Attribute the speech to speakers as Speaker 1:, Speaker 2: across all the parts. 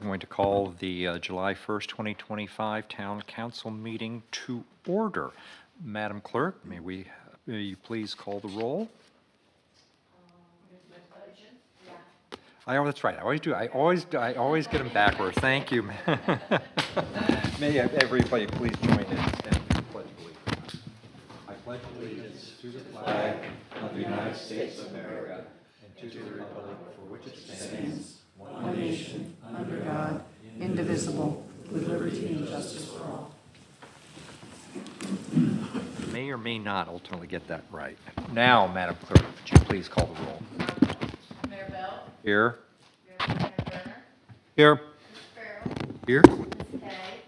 Speaker 1: I'm going to call the July 1st, 2025 Town Council meeting to order. Madam Clerk, may you please call the roll? Oh, that's right. I always do. I always get them backwards. Thank you. May everybody please join in and pledge allegiance. I pledge allegiance to the flag of the United States of America and to the republic for which it stands,
Speaker 2: one nation, under God, indivisible, with liberty and justice for all.
Speaker 1: May or may not ultimately get that right. Now, Madam Clerk, would you please call the roll?
Speaker 3: Mayor Bell.
Speaker 1: Here.
Speaker 3: Mayor Turner.
Speaker 1: Here.
Speaker 3: Mr. Farrell.
Speaker 1: Here.
Speaker 3: Ms. Kay.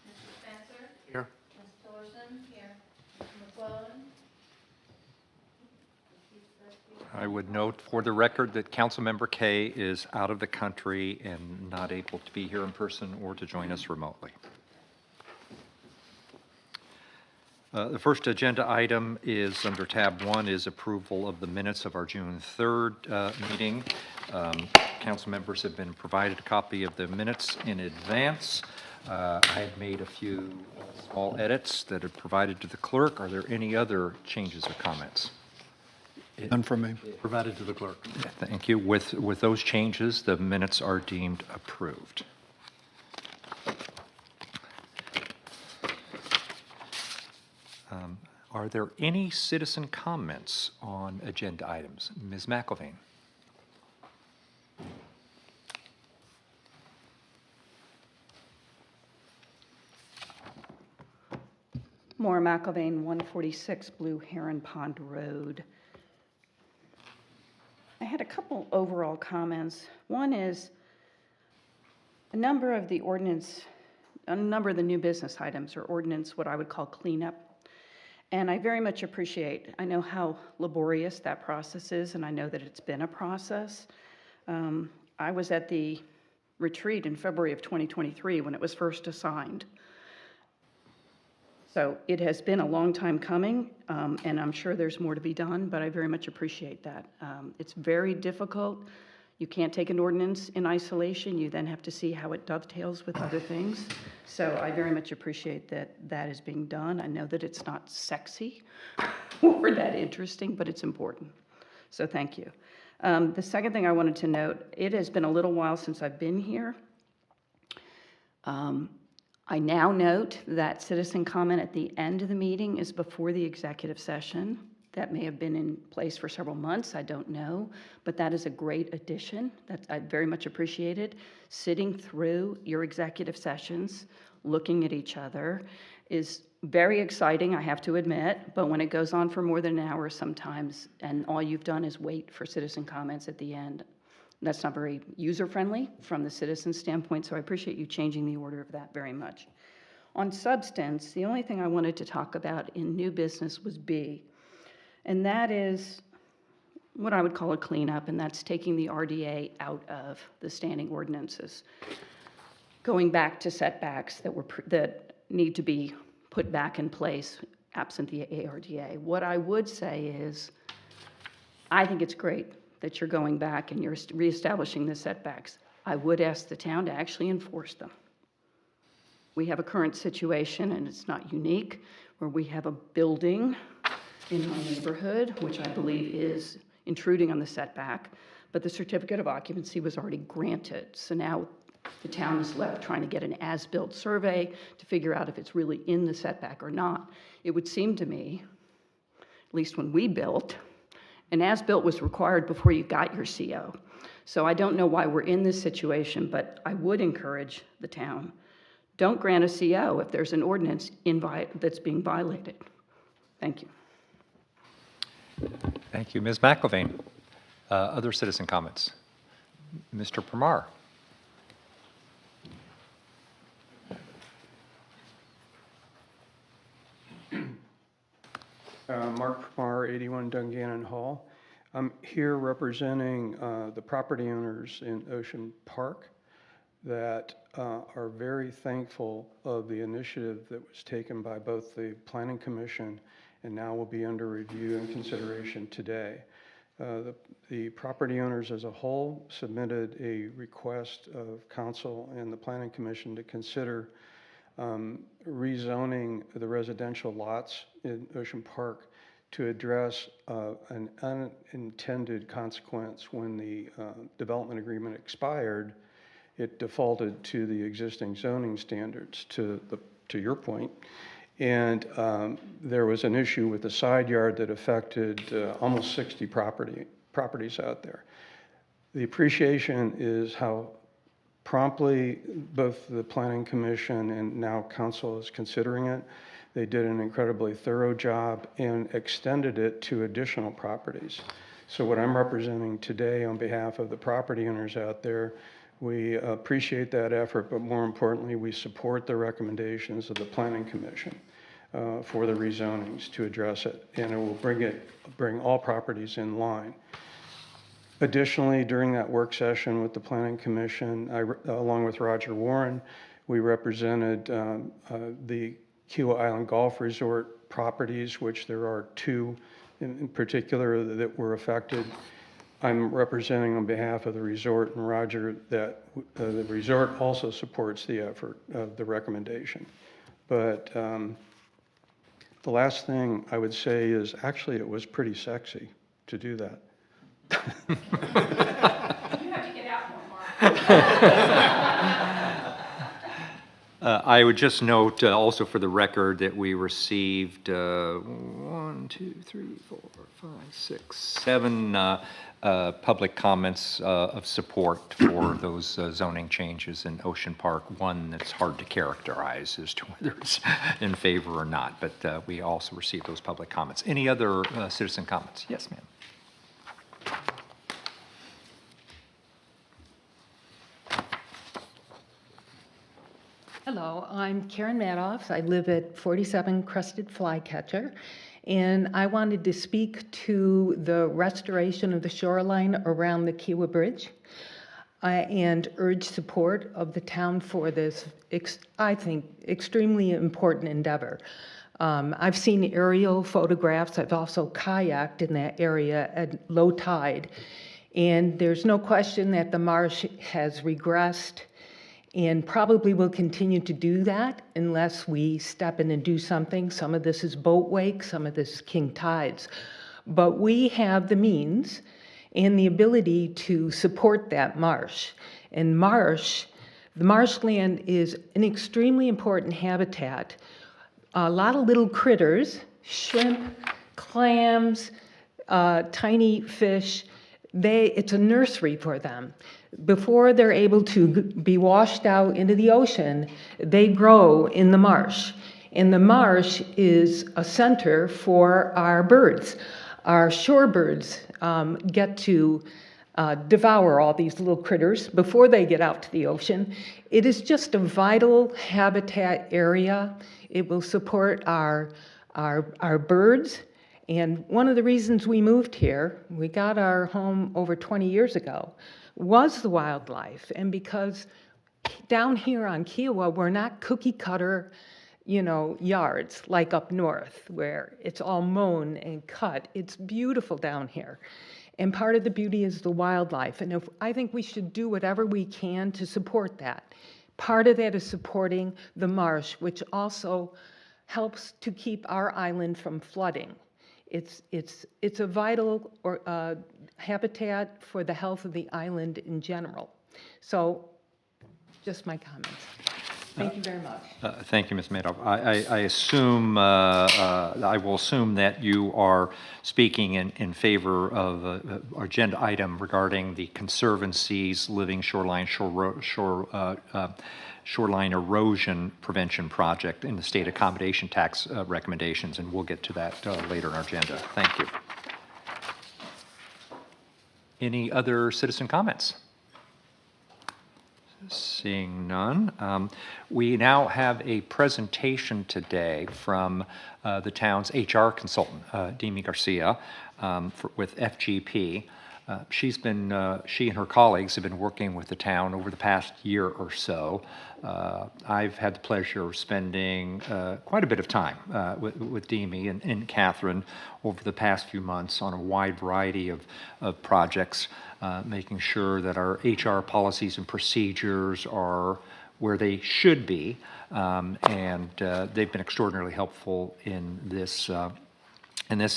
Speaker 3: Mr. Spencer.
Speaker 1: Here.
Speaker 3: Ms. Tillerson. Here. Mr. McClellan.
Speaker 1: I would note for the record that Councilmember Kay is out of the country and not able to be here in person or to join us remotely. The first agenda item is under tab 1 is approval of the minutes of our June 3rd meeting. Council members have been provided a copy of the minutes in advance. I have made a few small edits that are provided to the clerk. Are there any other changes or comments?
Speaker 4: None from me.
Speaker 1: Provided to the clerk. Thank you. With those changes, the minutes are deemed approved. Are there any citizen comments on agenda items? Ms. McElvain.
Speaker 2: Maura McElvain, 146 Blue Heron Pond Road. I had a couple overall comments. One is a number of the new business items are ordinance, what I would call cleanup. And I very much appreciate, I know how laborious that process is, and I know that it's been a process. I was at the retreat in February of 2023 when it was first assigned. So it has been a long time coming, and I'm sure there's more to be done, but I very much appreciate that. It's very difficult. You can't take an ordinance in isolation. You then have to see how it dovetails with other things. So I very much appreciate that that is being done. I know that it's not sexy or that interesting, but it's important. So thank you. The second thing I wanted to note, it has been a little while since I've been here. I now note that citizen comment at the end of the meeting is before the executive session. That may have been in place for several months, I don't know, but that is a great addition. That I very much appreciated. Sitting through your executive sessions, looking at each other is very exciting, I have to admit, but when it goes on for more than an hour sometimes, and all you've done is wait for citizen comments at the end, that's not very user-friendly from the citizen standpoint, so I appreciate you changing the order of that very much. On substance, the only thing I wanted to talk about in new business was B, and that is what I would call a cleanup, and that's taking the RDA out of the standing ordinances, going back to setbacks that need to be put back in place absent the ARDA. What I would say is, I think it's great that you're going back and you're reestablishing the setbacks. I would ask the town to actually enforce them. We have a current situation, and it's not unique, where we have a building in my neighborhood, which I believe is intruding on the setback, but the certificate of occupancy was already granted. So now the town is left trying to get an as-built survey to figure out if it's really in the setback or not. It would seem to me, at least when we built, an as-built was required before you got your CO. So I don't know why we're in this situation, but I would encourage the town, don't grant a CO if there's an ordinance that's being violated. Thank you.
Speaker 1: Thank you. Ms. McElvain. Other citizen comments? Mr. Permar.
Speaker 4: Mark Permar, 81 Dungannon Hall. I'm here representing the property owners in Ocean Park that are very thankful of the initiative that was taken by both the Planning Commission and now will be under review and consideration today The property owners as a whole submitted a request of council and the planning commission to consider rezoning the residential lots in Ocean Park to address an unintended consequence. When the development agreement expired, it defaulted to the existing zoning standards, to your point. And there was an issue with the side yard that affected almost 60 properties out there. The appreciation is how promptly both the Planning Commission and now Council is considering it. They did an incredibly thorough job and extended it to additional properties. So what I'm representing today on behalf of the property owners out there, we appreciate that effort, but more importantly, we support the recommendations of the Planning Commission for the rezonings to address it, and it will bring all properties in line. Additionally, during that work session with the Planning Commission, along with Roger Warren, we represented the Kiawah Island Golf Resort properties, which there are two in particular that were affected. I'm representing on behalf of the resort and Roger that the resort also supports the effort of the recommendation. But the last thing I would say is actually it was pretty sexy to do that.
Speaker 2: You have to get out more,
Speaker 1: I would just note also for the record that we received 1, 2, 3, 4, 5, 6, 7 public comments of support for those zoning changes in Ocean Park. One that's hard to characterize as to whether it's in favor or not, but we also received those public comments. Any other citizen comments? Yes, ma'am.
Speaker 5: Hello, I'm Karen Madoff. I live at 47 Crested Flycatcher, and I wanted to speak to the restoration of the shoreline around the Kiawah Bridge and urge support of the town for this, I think, extremely important endeavor. I've seen aerial photographs. I've also kayaked in that area at low tide, and there's no question that the marsh has regressed and probably will continue to do that unless we step in and do something. Some of this is boat wake, some of this is king tides. But we have the means and the ability to support that marsh. And the marshland is an extremely important habitat. A lot of little critters, shrimp, clams, tiny fish, it's a nursery for them. Before they're able to be washed out into the ocean, they grow in the marsh. And the marsh is a center for our birds. Our shorebirds get to devour all these little critters before they get out to the ocean. It is just a vital habitat area. It will support our birds. And one of the reasons we moved here, we got our home over 20 years ago, was the wildlife. And because down here on Kiawah, we're not cookie cutter, yards like up north where it's all mown and cut. It's beautiful down here. And part of the beauty is the wildlife. And I think we should do whatever we can to support that. Part of that is supporting the marsh, which also helps to keep our island from flooding. It's a vital habitat for the health of the island in general. So, just my comments. Thank you very much.
Speaker 1: Thank you, Ms. Madoff. I assume, I will assume that you are speaking in favor of an agenda item regarding the Conservancy's Living Shoreline Shoreline Erosion Prevention Project in the state accommodation tax recommendations, and we'll get to that later in our agenda. Thank you. Any other citizen comments? Seeing none. We now have a presentation today from the town's HR consultant, Demi Garcia, with FGP. She and her colleagues have been working with the town over the past year or so. I've had the pleasure of spending quite a bit of time with Demi and Catherine over the past few months on a wide variety of projects, making sure that our HR policies and procedures are where they should be, and they've been extraordinarily helpful in this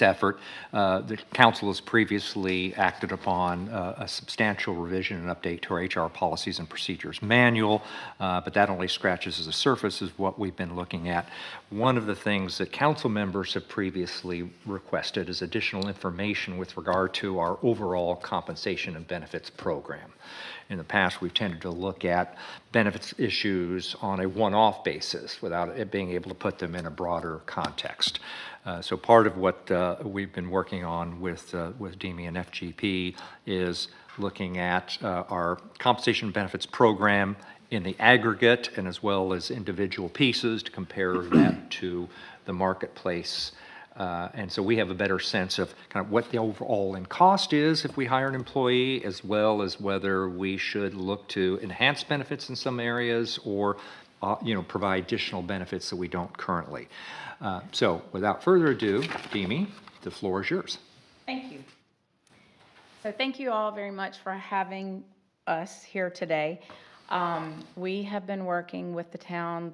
Speaker 1: effort. The council has previously acted upon a substantial revision and update to our HR policies and procedures manual, but that only scratches the surface of what we've been looking at. One of the things that council members have previously requested is additional information with regard to our overall compensation and benefits program. In the past, we've tended to look at benefits issues on a one-off basis without it being able to put them in a broader context. So part of what we've been working on with DEME and FGP is looking at our compensation and benefits program in the aggregate and as well as individual pieces to compare that to the marketplace. And so we have a better sense of kind of what the overall in cost is if we hire an employee, as well as whether we should look to enhance benefits in some areas or provide additional benefits that we don't currently. So without further ado, Demi, the floor is yours.
Speaker 2: Thank you. So thank you all very much for having us here today. We have been working with the town,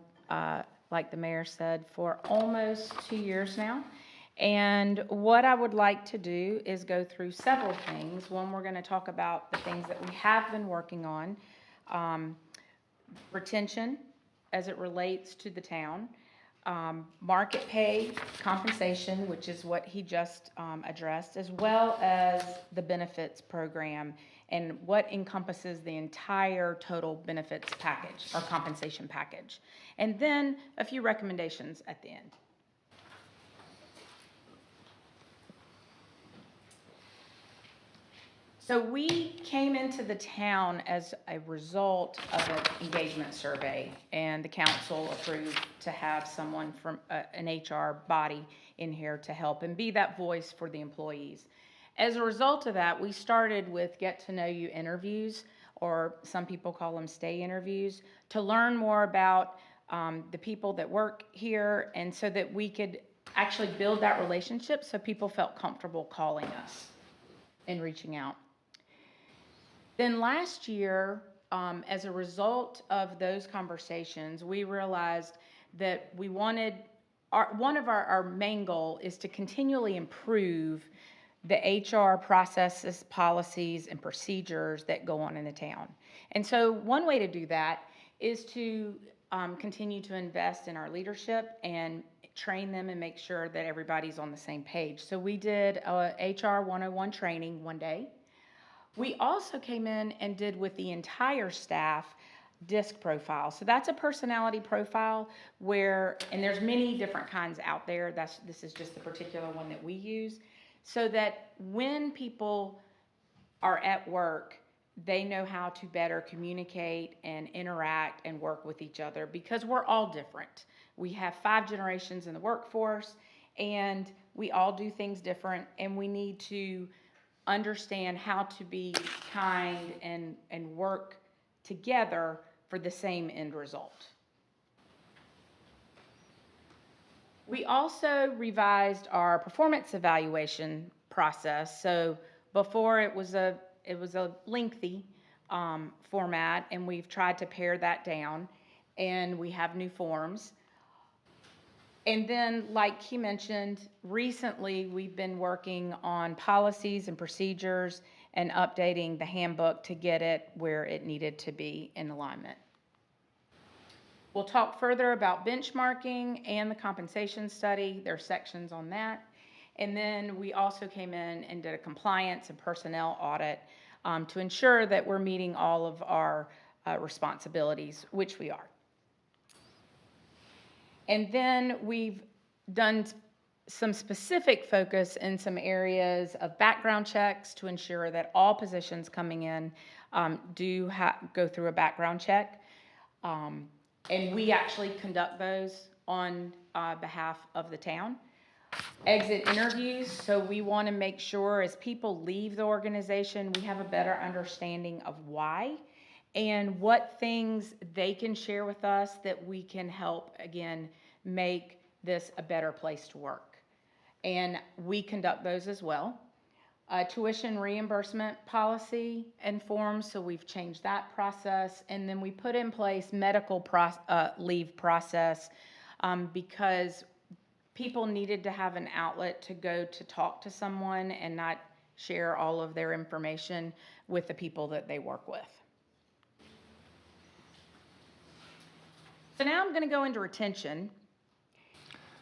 Speaker 2: like the mayor said, for almost 2 years now. And what I would like to do is go through several things. One, we're going to talk about the things that we have been working on. Retention as it relates to the town. Market pay compensation, which is what he just addressed, as well as the benefits program and what encompasses the entire total benefits package or compensation package. And then a few recommendations at the end. So we came into the town as a result of an engagement survey, and the council approved to have someone from an HR body in here to help and be that voice for the employees. As a result of that, we started with get-to-know-you interviews, or some people call them stay interviews, to learn more about the people that work here, and so that we could actually build that relationship so people felt comfortable calling us and reaching out. Then last year, as a result of those conversations, we realized that we wanted, one of our main goal is to continually improve the HR processes, policies, and procedures that go on in the town. And so one way to do that is to continue to invest in our leadership and train them and make sure that everybody's on the same page. So we did a HR 101 training one day. We also came in and did with the entire staff DISC profile. So that's a personality profile where, and there's many different kinds out there. This is just the particular one that we use, so that when people are at work, they know how to better communicate and interact and work with each other, because we're all different. We have 5 generations in the workforce, and we all do things different, and we need to understand how to be kind and work together for the same end result. We also revised our performance evaluation process. So before it was a lengthy format, and we've tried to pare that down, and we have new forms. And then, like he mentioned, recently we've been working on policies and procedures and updating the handbook to get it where it needed to be in alignment. We'll talk further about benchmarking and the compensation study. There are sections on that. And then we also came in and did a compliance and personnel audit to ensure that we're meeting all of our responsibilities, which we are. And then we've done some specific focus in some areas of background checks to ensure that all positions coming in do go through a background check. And we actually conduct those on behalf of the town.
Speaker 6: exit interviews. So we want to make sure as people leave the organization, we have a better understanding of why and what things they can share with us that we can help, again, make this a better place to work. And we conduct those as well. Tuition reimbursement policy and forms, so we've changed that process. And then we put in place medical leave process because people needed to have an outlet to go to talk to someone and not share all of their information with the people that they work with. So now I'm going to go into retention.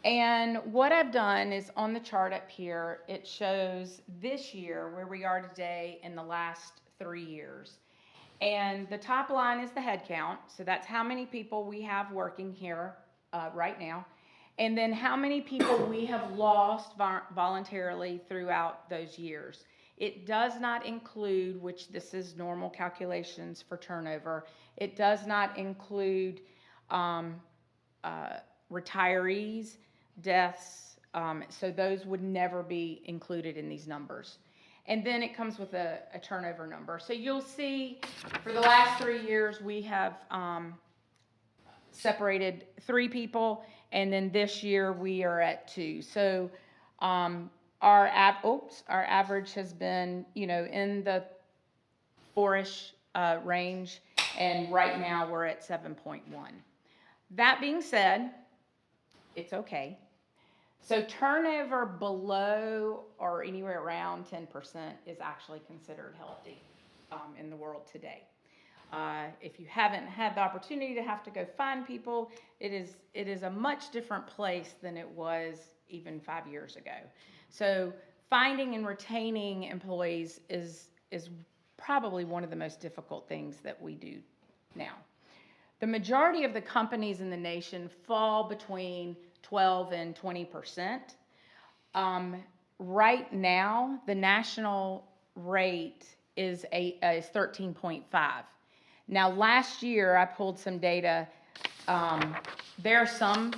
Speaker 6: And what I've done is on the chart up here, it shows this year where we are today in the last 3 years. And the top line is the head count. So that's how many people we have working here right now. And then how many people we have lost voluntarily throughout those years. It does not include, which this is normal calculations for turnover, it does not include retirees, deaths, so those would never be included in these numbers. And then it comes with a turnover number. So you'll see for the last 3 years we have separated 3 people, and then this year we are at 2. So our average has been, in the 4-ish range, and right now we're at 7.1. That being said, it's okay. So turnover below or anywhere around 10% is actually considered healthy in the world today. If you haven't had the opportunity to have to go find people, it is a much different place than it was even 5 years ago. So finding and retaining employees is probably one of the most difficult things that we do now. The majority of the companies in the nation fall between 12 and 20%. Right now, the national rate is 13.5. Now, last year, I pulled some data. There are some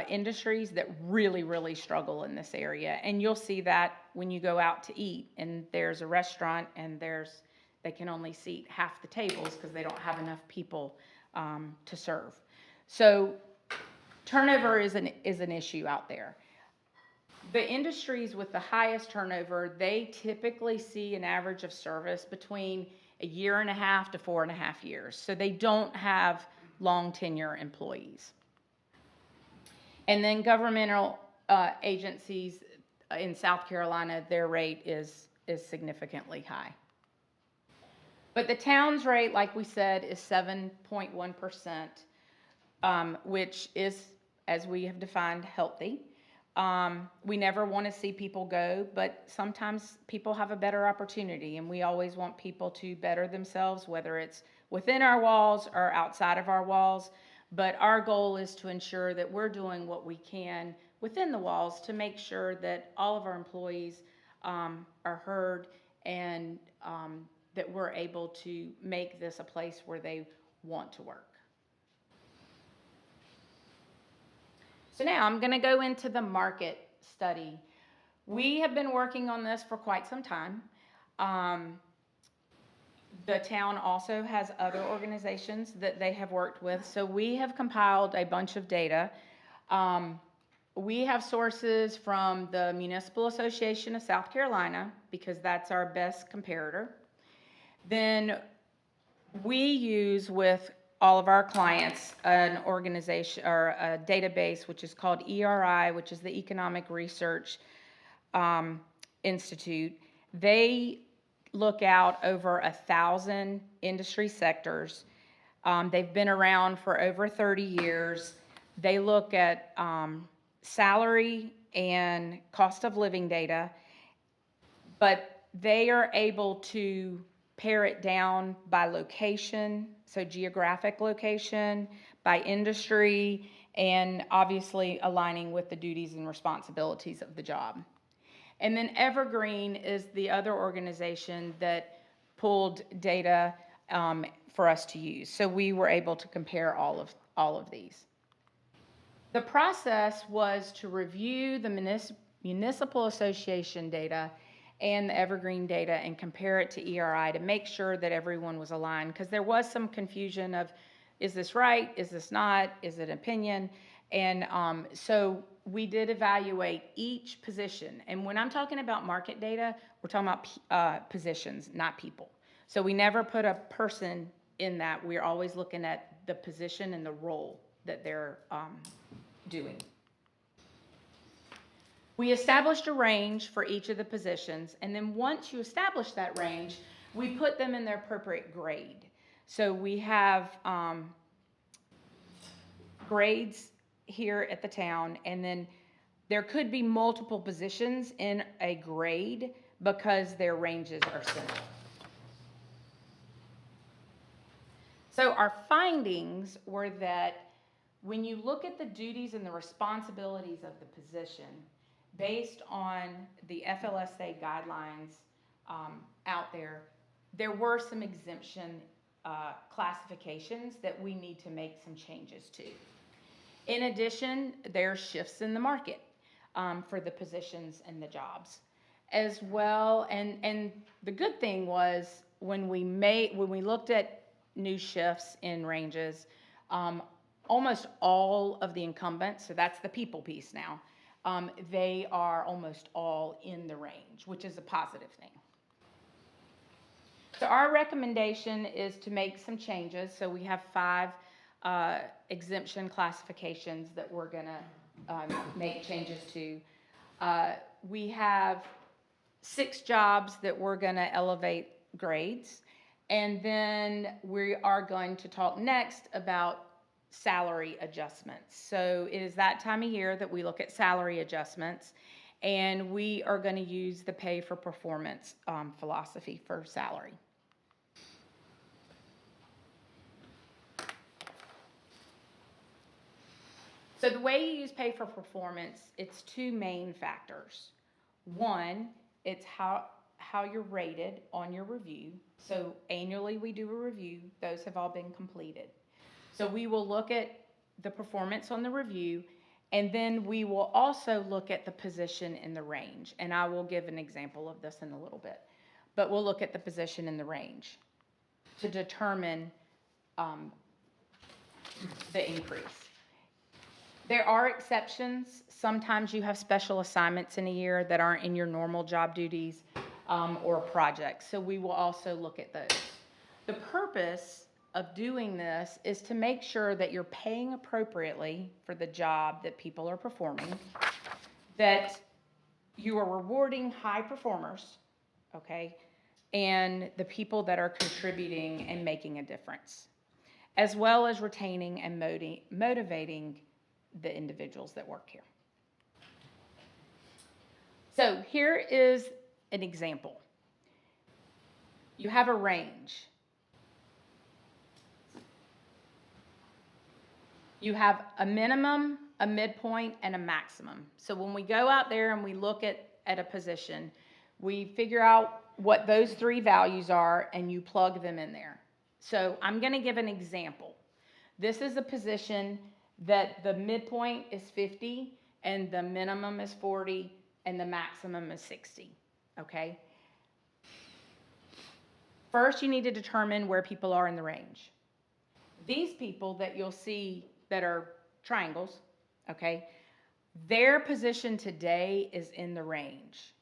Speaker 6: industries that really, really struggle in this area. And you'll see that when you go out to eat and there's a restaurant and they can only seat half the tables because they don't have enough people to serve. So turnover is an issue out there. The industries with the highest turnover, they typically see an average of service between 1.5 to 4.5 years. So they don't have long tenure employees. And then governmental agencies in South Carolina, their rate is significantly high. But the town's rate, like we said, is 7.1%, which is, as we have defined, healthy. We never want to see people go, but sometimes people have a better opportunity, and we always want people to better themselves, whether it's within our walls or outside of our walls. But our goal is to ensure that we're doing what we can within the walls to make sure that all of our employees are heard and that we're able to make this a place where they want to work. So now I'm going to go into the market study. We have been working on this for quite some time. The town also has other organizations that they have worked with. So we have compiled a bunch of data. We have sources from the Municipal Association of South Carolina because that's our best comparator. Then we use with all of our clients an organization or a database which is called ERI, which is the Economic Research Institute. They look out over 1,000 industry sectors. They've been around for over 30 years. They look at salary and cost of living data, but they are able to pare it down by location, so geographic location, by industry, and obviously aligning with the duties and responsibilities of the job. And then Evergreen is the other organization that pulled data for us to use. So we were able to compare all of these. The process was to review the municipal association data and the Evergreen data and compare it to ERI to make sure that everyone was aligned, because there was some confusion of, is this right? Is this not? Is it opinion? And so we did evaluate each position. And when I'm talking about market data, we're talking about positions, not people. So we never put a person in that. We're always looking at the position and the role that they're doing. We established a range for each of the positions, and then once you establish that range, we put them in their appropriate grade. So we have grades here at the town, and then there could be multiple positions in a grade because their ranges are similar. So our findings were that when you look at the duties and the responsibilities of the position, based on the FLSA guidelines out there, there were some exemption classifications that we need to make some changes to. In addition, there are shifts in the market for the positions and the jobs as well. And the good thing was when we looked at new shifts in ranges, almost all of the incumbents, so that's the people piece now, they are almost all in the range, which is a positive thing. So our recommendation is to make some changes. So we have 5 exemption classifications that we're going to make changes to. We have 6 jobs that we're going to elevate grades. And then we are going to talk next about salary adjustments. So it is that time of year that we look at salary adjustments, and we are going to use the pay for performance philosophy for salary. So the way you use pay for performance, it's 2 main factors. One, it's how you're rated on your review. So annually we do a review. Those have all been completed. So we will look at the performance on the review, and then we will also look at the position in the range. And I will give an example of this in a little bit. But we'll look at the position in the range to determine the increase. There are exceptions. Sometimes you have special assignments in a year that aren't in your normal job duties or projects. So we will also look at those. The purpose of doing this is to make sure that you're paying appropriately for the job that people are performing, that you are rewarding high performers, okay, and the people that are contributing and making a difference, as well as retaining and motivating the individuals that work here. So here is an example. You have a range. You have a minimum, a midpoint, and a maximum. So when we go out there and we look at a position, we figure out what those 3 values are and you plug them in there. So I'm going to give an example. This is a position that the midpoint is 50 and the minimum is 40 and the maximum is 60, okay? First, you need to determine where people are in the range. These people that you'll see that are triangles, okay, their position today is in the range.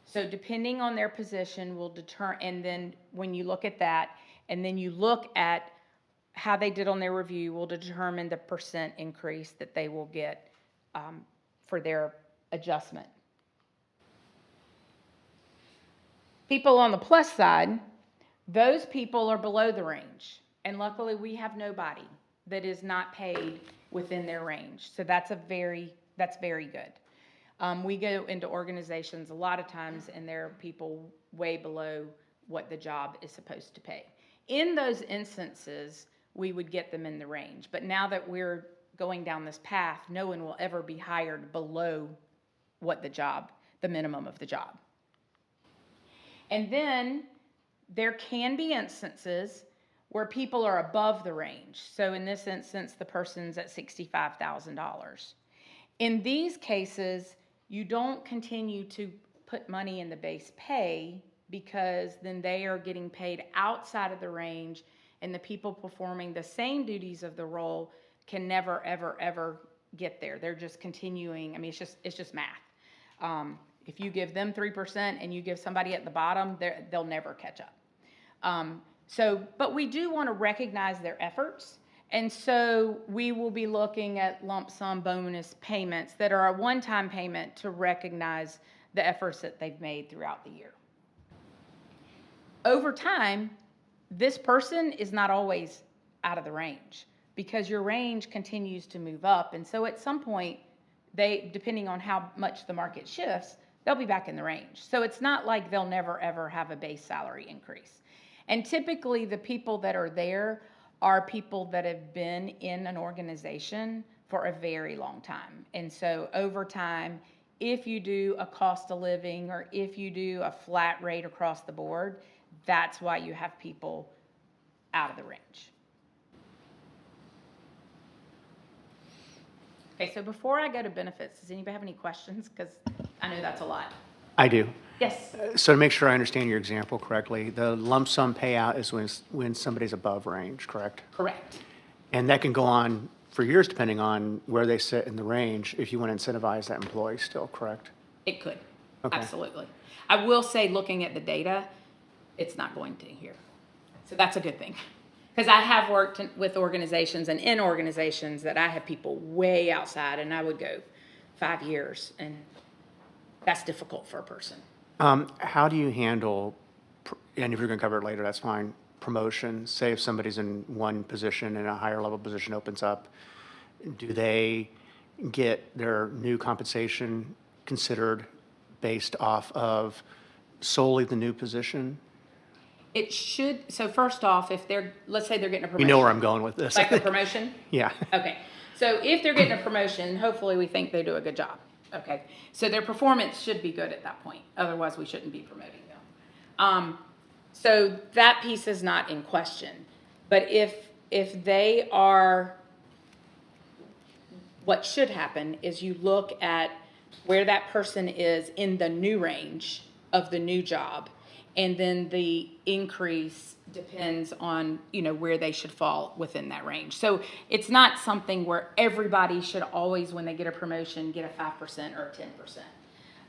Speaker 6: So depending on their position will determine, and then when you look at that, and then you look at how they did on their review will determine the percent increase that they will get for their adjustment. People on the plus side, those people are below the range. And luckily we have nobody that is not paid within their range. So that's very good. We go into organizations a lot of times and there are people way below what the job is supposed to pay. In those instances, we would get them in the range. But now that we're going down this path, no one will ever be hired below what the minimum of the job. And then there can be instances where people are above the range. So in this instance, the person's at $65,000. In these cases, you don't continue to put money in the base pay because then they are getting paid outside of the range, and the people performing the same duties of the role can never, ever, ever get there. They're just continuing. I mean, it's just math. If you give them 3% and you give somebody at the bottom, they'll never catch up. But we do want to recognize their efforts. And so we will be looking at lump sum bonus payments that are a one-time payment to recognize the efforts that they've made throughout the year. Over time, this person is not always out of the range because your range continues to move up. And so at some point, depending on how much the market shifts, they'll be back in the range. So it's not like they'll never, ever have a base salary increase. And typically, the people that are there are people that have been in an organization for a very long time. And so over time, if you do a cost of living or if you do a flat rate across the board, that's why you have people out of the range. Okay, so before I go to benefits, does anybody have any questions? Because I know that's a lot.
Speaker 7: I do.
Speaker 6: Yes.
Speaker 7: So to make sure I understand your example correctly, the lump sum payout is when somebody's above range, correct?
Speaker 6: Correct.
Speaker 7: And that can go on for years depending on where they sit in the range if you want to incentivize that employee still, correct?
Speaker 6: It could.
Speaker 7: Okay.
Speaker 6: Absolutely. I will say, looking at the data, it's not going to here. So that's a good thing. Because I have worked with organizations and in organizations that I have people way outside, and I would go 5 years, and that's difficult for a person.
Speaker 7: How do you handle, and if you're going to cover it later, that's fine, promotion? Say if somebody's in one position and a higher level position opens up, do they get their new compensation considered based off of solely the new position?
Speaker 6: It should, so first off, let's say they're getting a promotion.
Speaker 7: You know where I'm going with this.
Speaker 6: Like a promotion?
Speaker 7: Yeah.
Speaker 6: Okay. So if they're getting a promotion, hopefully we think they do a good job. Okay. So their performance should be good at that point. Otherwise, we shouldn't be promoting them. So that piece is not in question. But if they are, what should happen is you look at where that person is in the new range of the new job, and then the increase depends on, where they should fall within that range. So it's not something where everybody should always, when they get a promotion, get a 5% or a 10%.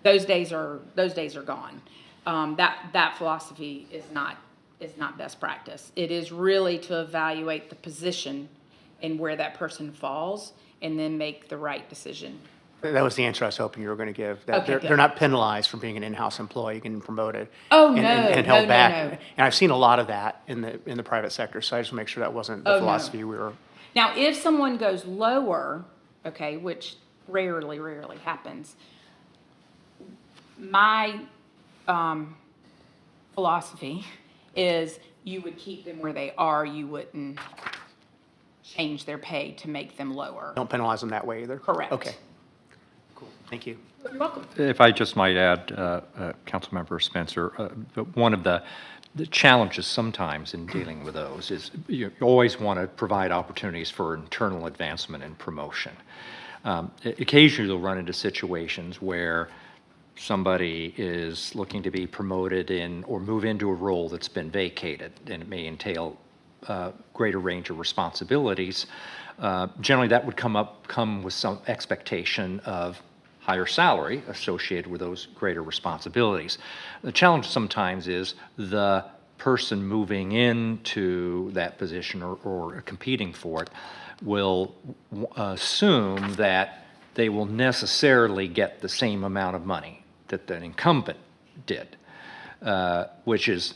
Speaker 6: Those days are gone. That philosophy is not best practice. It is really to evaluate the position and where that person falls, and then make the right decision.
Speaker 7: That was the answer I was hoping you were going to give. That
Speaker 6: Okay, good.
Speaker 7: they're not penalized for being an in-house employee, getting promoted.
Speaker 6: Oh,
Speaker 7: and,
Speaker 6: no,
Speaker 7: and held
Speaker 6: no,
Speaker 7: back.
Speaker 6: no.
Speaker 7: And I've seen a lot of that in the private sector. So I just want to make sure that wasn't the
Speaker 6: Oh, no.
Speaker 7: philosophy we were.
Speaker 6: Now, if someone goes lower, okay, which rarely happens, my philosophy is you would keep them where they are. You wouldn't change their pay to make them lower.
Speaker 7: Don't penalize them that way either.
Speaker 6: Correct.
Speaker 7: Okay. Cool. Thank you.
Speaker 6: You're welcome.
Speaker 1: If I just might add, Councilmember Spencer, one of the challenges sometimes in dealing with those is you always want to provide opportunities for internal advancement and promotion. Occasionally you'll run into situations where somebody is looking to be promoted in or move into a role that's been vacated, and it may entail greater range of responsibilities. Generally, that would come with some expectation of higher salary associated with those greater responsibilities. The challenge sometimes is the person moving into that position or competing for it will assume that they will necessarily get the same amount of money that the incumbent did, which is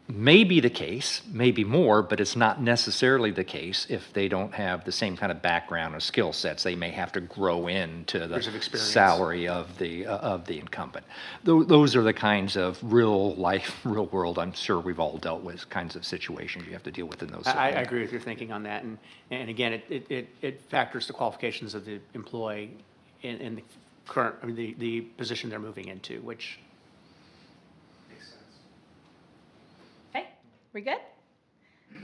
Speaker 1: maybe the case, maybe more, but it's not necessarily the case if they don't have the same kind of background or skill sets. They may have to grow into the
Speaker 7: Years of experience.
Speaker 1: salary of the incumbent. Those are the kinds of real life, real world, I'm sure we've all dealt with, kinds of situations you have to deal with in those.
Speaker 7: I agree with your thinking on that. And again, it factors the qualifications of the employee in the current, the position they're moving into, which
Speaker 6: Okay, we good?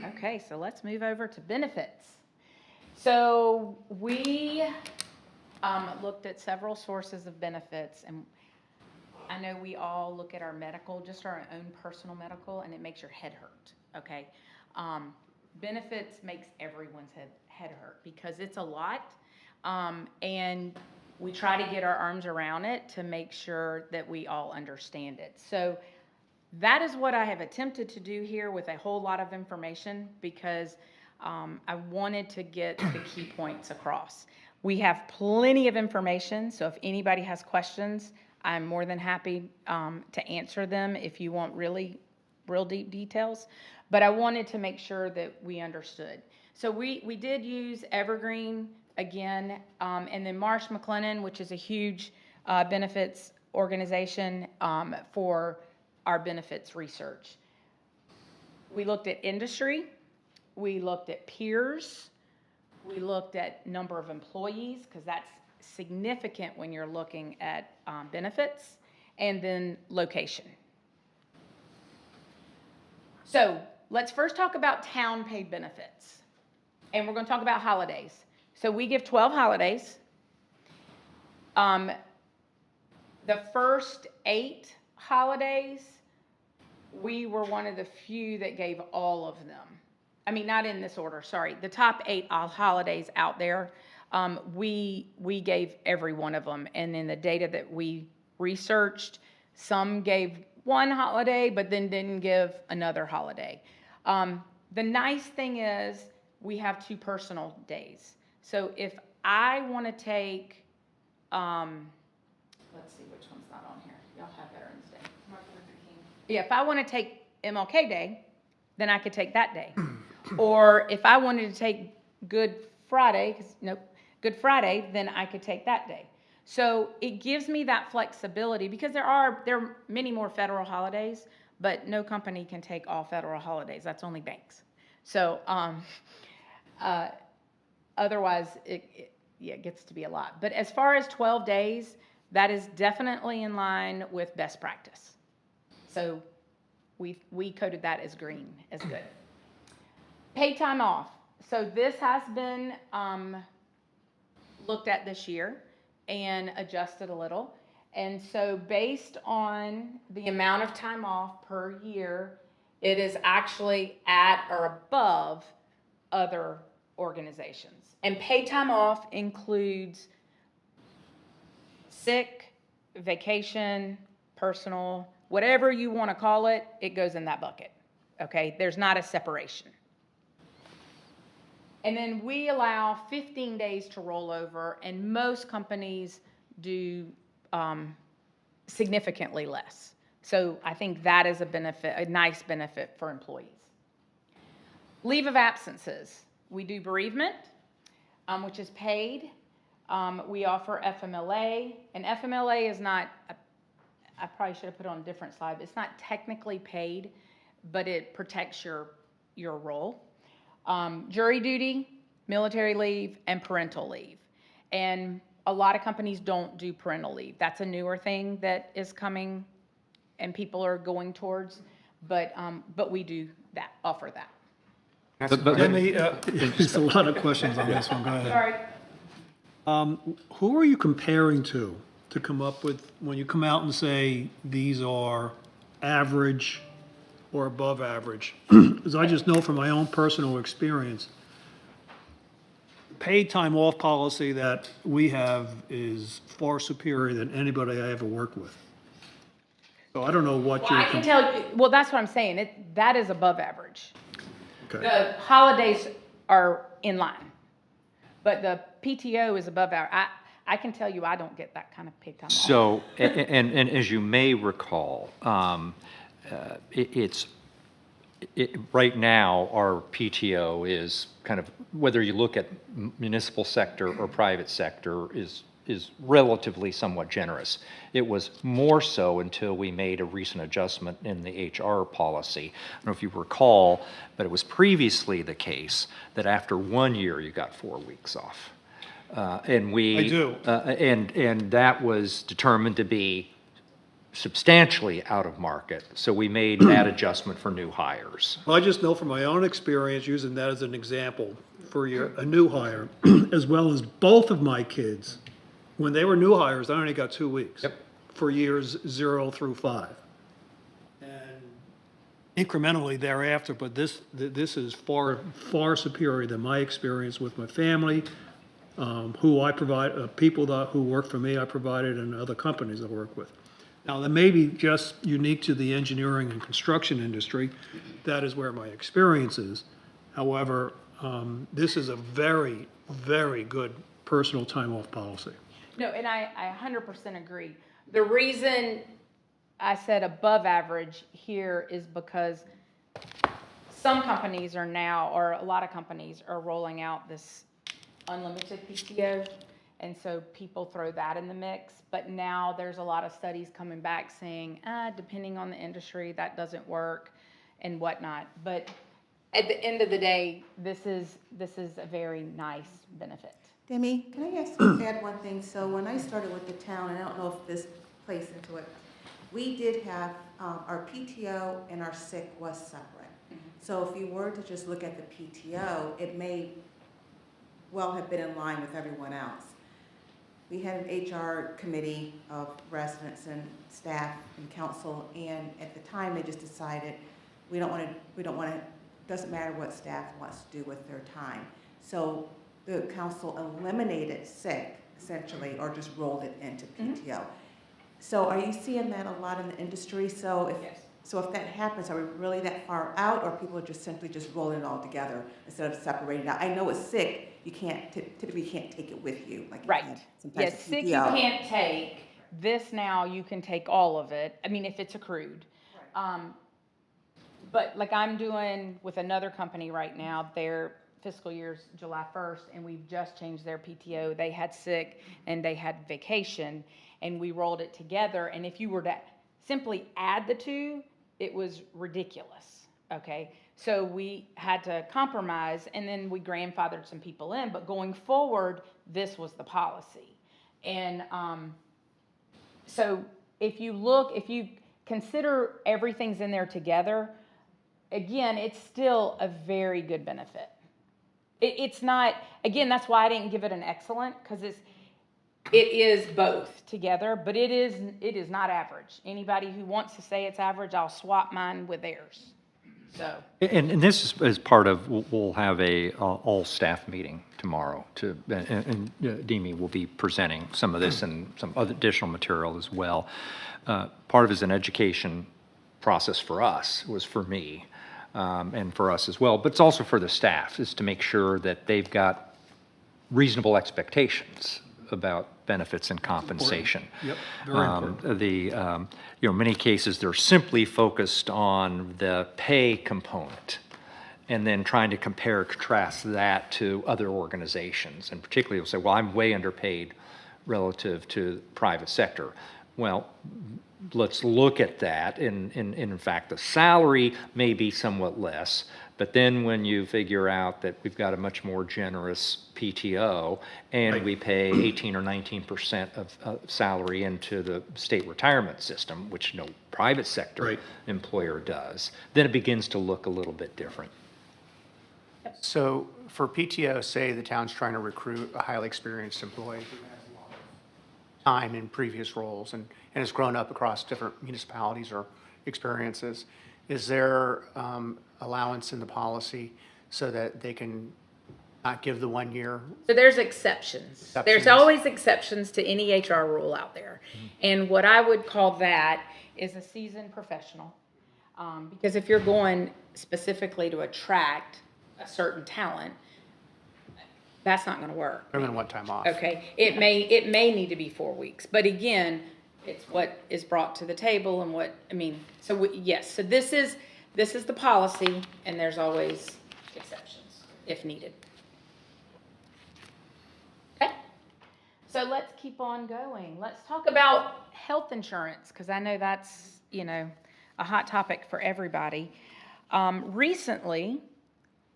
Speaker 6: Okay, so let's move over to benefits. So we looked at several sources of benefits, and I know we all look at our medical, just our own personal medical, and it makes your head hurt, okay? Benefits makes everyone's head hurt because it's a lot, and we try to get our arms around it to make sure that we all understand it. So that is what I have attempted to do here with a whole lot of information because I wanted to get the key points across. We have plenty of information, so if anybody has questions, I'm more than happy to answer them if you want real deep details. But I wanted to make sure that we understood. So we did use Evergreen again, and then Marsh McLennan, which is a huge benefits organization for our benefits research. We looked at industry, we looked at peers, we looked at number of employees, because that's significant when you're looking at benefits, and then location. So let's first talk about town paid benefits. And we're going to talk about holidays. So we give 12 holidays. The first 8 holidays, we were one of the few that gave all of them. I mean, not in this order, sorry. The top 8 holidays out there, we gave every one of them. And in the data that we researched, some gave one holiday, but then didn't give another holiday. The nice thing is we have 2 personal days. So if I want to take, let's see which one's not on here. Y'all have Veterans Day. Martin Luther King. Yeah, if I want to take MLK Day, then I could take that day. Or if I wanted to take Good Friday, Good Friday, then I could take that day. So it gives me that flexibility because there are many more federal holidays, but no company can take all federal holidays. That's only banks. So otherwise, it gets to be a lot. But as far as 12 days, that is definitely in line with best practice. So we coded that as green, as good. Paid time off. So this has been looked at this year and adjusted a little. And so based on the amount of time off per year, it is actually at or above other organizations. And paid time off includes sick, vacation, personal, whatever you want to call it, it goes in that bucket. Okay? There's not a separation. And then we allow 15 days to roll over, and most companies do significantly less. So I think that is a benefit, a nice benefit for employees. Leave of absences. We do bereavement, which is paid. We offer FMLA, and FMLA is not, I probably should have put it on a different slide, but it's not technically paid, but it protects your role. Jury duty, military leave, and parental leave. And a lot of companies don't do parental leave. That's a newer thing that is coming and people are going towards, but we do that, offer that.
Speaker 8: Let me, there's a lot of questions on this one, go ahead.
Speaker 6: Sorry.
Speaker 8: Who are you comparing to come up with, when you come out and say these are average or above average? Because I just know from my own personal experience, paid time off policy that we have is far superior than anybody I ever worked with. So I don't know what
Speaker 6: Well, I can tell you, well, that's what I'm saying. That is above average.
Speaker 8: Okay.
Speaker 6: The holidays are in line, but the PTO is above average. I can tell you I don't get that kind of paid time off.
Speaker 1: So, and as you may recall, right now, our PTO is kind of, whether you look at municipal sector or private sector, is relatively somewhat generous. It was more so until we made a recent adjustment in the HR policy. I don't know if you recall, but it was previously the case that after 1 year, you got 4 weeks off. And we...
Speaker 8: I do.
Speaker 1: And that was determined to be substantially out of market. So we made that adjustment for new hires.
Speaker 8: Well, I just know from my own experience, using that as an example, for a new hire, as well as both of my kids, when they were new hires, I only got 2 weeks.
Speaker 1: Yep.
Speaker 8: For years 0 through 5. And incrementally thereafter, but this is far superior than my experience with my family, who I provide, people who work for me, I provided, and other companies I work with. Now, that may be just unique to the engineering and construction industry. That is where my experience is. However, this is a very, very good personal time off policy.
Speaker 6: No, and I 100% agree. The reason I said above average here is because some companies are now, or a lot of companies are rolling out this unlimited PTO. And so people throw that in the mix. But now there's a lot of studies coming back saying, depending on the industry, that doesn't work and whatnot. But at the end of the day, this is a very nice benefit.
Speaker 9: Demi, can I add one thing? So when I started with the town, and I don't know if this plays into it, we did have, our PTO and our sick was separate. So if you were to just look at the PTO, it may well have been in line with everyone else. We had an HR committee of residents and staff and council, and at the time they just decided we don't want to, doesn't matter what staff wants to do with their time. So the council eliminated sick, essentially, or just rolled it into PTO. So are you seeing that a lot in the industry? So if that happens, are we really that far out, or people are just simply just rolling it all together instead of separating it out? I know with sick, you typically can't take it with you. Like
Speaker 6: Right.
Speaker 9: You can sometimes
Speaker 6: Yes,
Speaker 9: with
Speaker 6: sick you
Speaker 9: PTO.
Speaker 6: can't take. This now you can take all of it. I mean, if it's accrued. But like I'm doing with another company right now, their fiscal year's July 1st, and we've just changed their PTO. They had sick and they had vacation, and we rolled it together. And if you were to simply add the two, it was ridiculous, okay? So we had to compromise, and then we grandfathered some people in, but going forward, this was the policy. And so if you consider everything's in there together, again, it's still a very good benefit. It's not, again, that's why I didn't give it an excellent, because it is both together, but it is not average. Anybody who wants to say it's average, I'll swap mine with theirs. So.
Speaker 1: And this is part of, we'll have a all-staff meeting tomorrow and Demi will be presenting some of this and some other additional material as well. Part of it is an education process for us, was for me, and for us as well, but it's also for the staff, is to make sure that they've got reasonable expectations about benefits and compensation.
Speaker 8: Yep, very important.
Speaker 1: Many cases, they're simply focused on the pay component and then trying to compare or contrast that to other organizations. And particularly, they'll say, well, I'm way underpaid relative to the private sector. Well, let's look at that. In fact, the salary may be somewhat less, but then when you figure out that we've got a much more generous PTO and we pay 18 or 19% of salary into the state retirement system, which no private sector employer does, then it begins to look a little bit different.
Speaker 7: So for PTO, say the town's trying to recruit a highly experienced employee who has a lot of time in previous roles and has grown up across different municipalities or experiences, is there allowance in the policy so that they can not give the 1 year?
Speaker 6: So there's exceptions. There's always exceptions to any HR rule out there. And what I would call that is a seasoned professional. Because if you're going specifically to attract a certain talent, that's not going to work.
Speaker 7: They're going to want time off.
Speaker 6: Okay, it may need to be 4 weeks, but again, it's what is brought to the table and yes, so this is the policy, and there's always exceptions if needed. Okay, so let's keep on going. Let's talk about health insurance, because I know that's, a hot topic for everybody. Recently,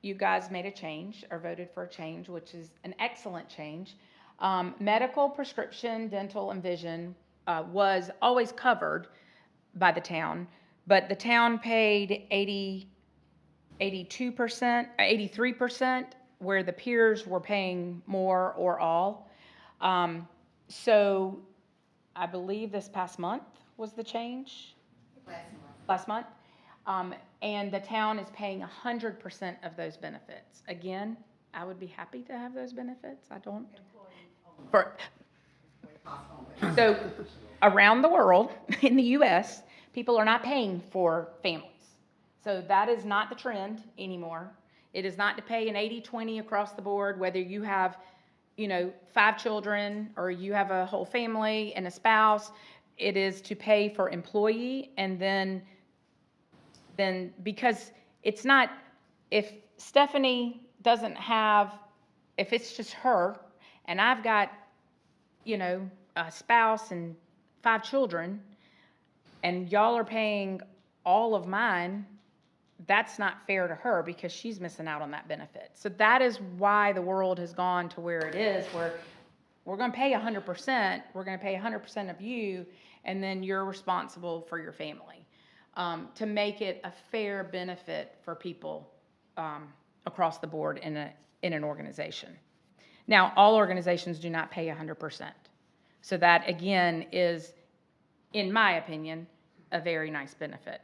Speaker 6: you guys made a change or voted for a change, which is an excellent change. Medical, prescription, dental, and vision was always covered, by the town, but the town paid 82%, 83%, where the peers were paying more or all. So I believe this past month was the change? Last month. And the town is paying 100% of those benefits. Again, I would be happy to have those benefits. I don't. So around the world, in the US, people are not paying for families. So that is not the trend anymore. It is not to pay an 80-20 across the board, whether you have, 5 children or you have a whole family and a spouse. It is to pay for employee, and then because it's not, if Stephanie doesn't have, if it's just her and I've got, a spouse and 5 children, and y'all are paying all of mine, that's not fair to her because she's missing out on that benefit. So that is why the world has gone to where it is, where we're going to pay 100%, we're going to pay 100% of you, and then you're responsible for your family, to make it a fair benefit for people across the board in an organization. Now, all organizations do not pay 100%. So that, again, is, in my opinion, a very nice benefit.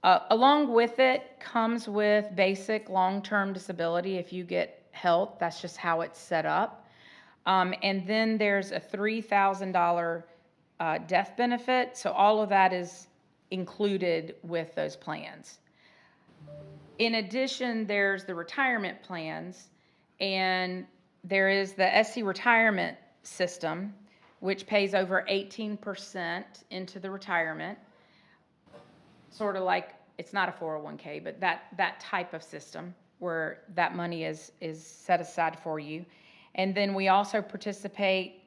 Speaker 6: Along with it comes with basic long-term disability. If you get health, that's just how it's set up. And then there's a $3,000 death benefit. So all of that is included with those plans. In addition, there's the retirement plans, and there is the SC retirement system, which pays over 18% into the retirement. Sort of like, it's not a 401k, but that type of system where that money is set aside for you. And then we also participate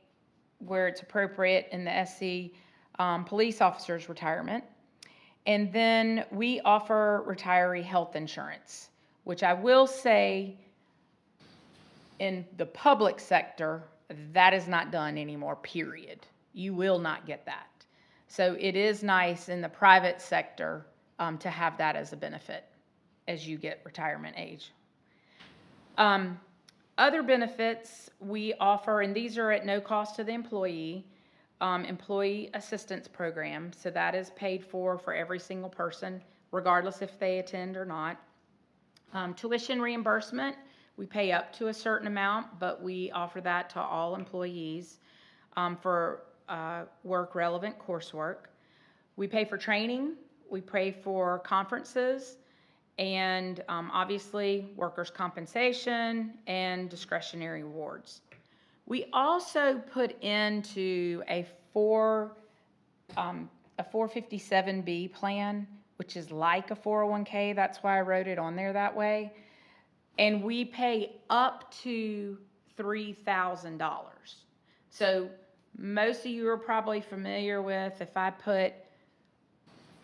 Speaker 6: where it's appropriate in the SC police officers retirement. And then we offer retiree health insurance, which I will say in the public sector, that is not done anymore, period. You will not get that. So it is nice in the private sector to have that as a benefit as you get retirement age. Other benefits we offer, and these are at no cost to the employee, employee assistance program. So that is paid for every single person, regardless if they attend or not. Tuition reimbursement, we pay up to a certain amount, but we offer that to all employees for work-relevant coursework. We pay for training, we pay for conferences, and obviously workers' compensation and discretionary awards. We also put into a 457B plan, which is like a 401k. That's why I wrote it on there that way. And we pay up to $3,000. So most of you are probably familiar with, if I put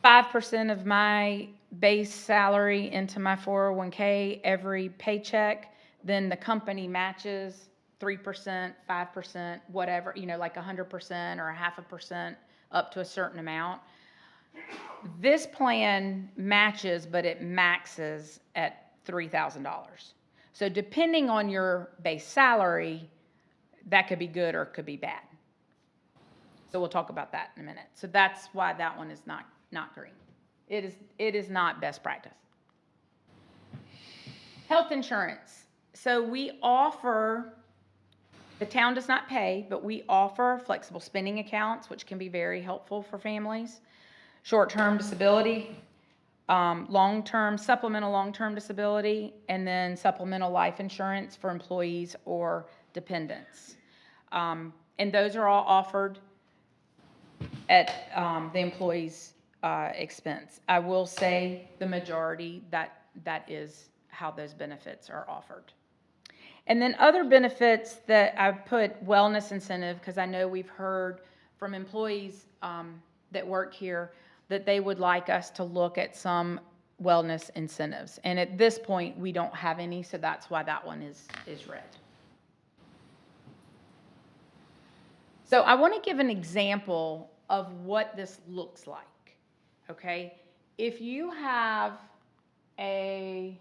Speaker 6: 5% of my base salary into my 401k every paycheck, then the company matches 3%, 5%, whatever, like 100% or 0.5% up to a certain amount. This plan matches, but it maxes at $3,000. So depending on your base salary, that could be good or it could be bad. So we'll talk about that in a minute. So that's why that one is not green. It is not best practice. Health insurance. So we offer, the town does not pay, but we offer flexible spending accounts, which can be very helpful for families. Short-term disability, supplemental long-term disability, and then supplemental life insurance for employees or dependents. And those are all offered at the employee's expense. I will say the majority, that is how those benefits are offered. And then other benefits that I've put wellness incentive, because I know we've heard from employees that work here that they would like us to look at some wellness incentives. And at this point, we don't have any, so that's why that one is red. So I want to give an example of what this looks like. okay? If you have and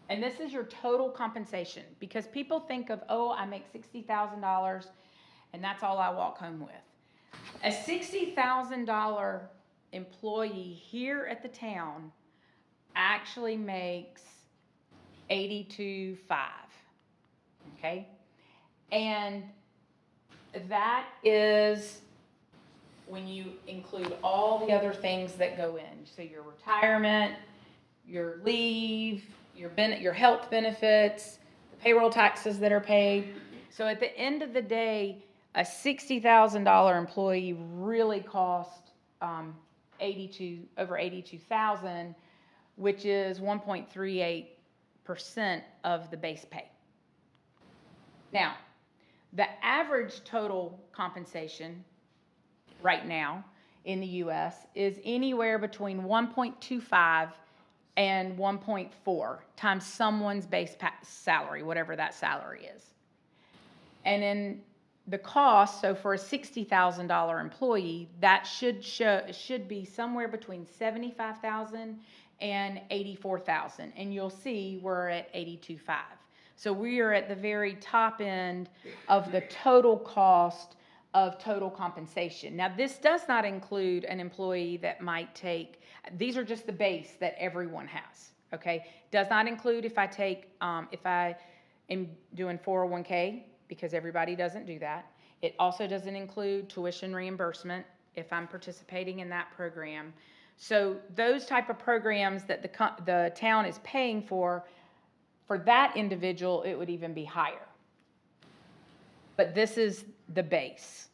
Speaker 6: this is your total compensation, because people think of, oh, I make $60,000 and that's all I walk home with. A $60,000 employee here at the town actually makes 82.5, okay? And that is when you include all the other things that go in. So your retirement, your leave, your health benefits, the payroll taxes that are paid. So at the end of the day, a $60,000 employee really cost over $82,000, which is 1.38% of the base pay. Now, the average total compensation right now in the U.S. is anywhere between 1.25 and 1.4 times someone's base salary, whatever that salary is. And in the cost, so for a $60,000 employee, that should be somewhere between $75,000 and $84,000. And you'll see we're at $82.5. So we are at the very top end of the total cost of total compensation. Now, this does not include an employee that might take, these are just the base that everyone has, okay? Does not include if I am doing 401k, because everybody doesn't do that. It also doesn't include tuition reimbursement if I'm participating in that program. So those type of programs that the town is paying for that individual, it would even be higher. But this is the base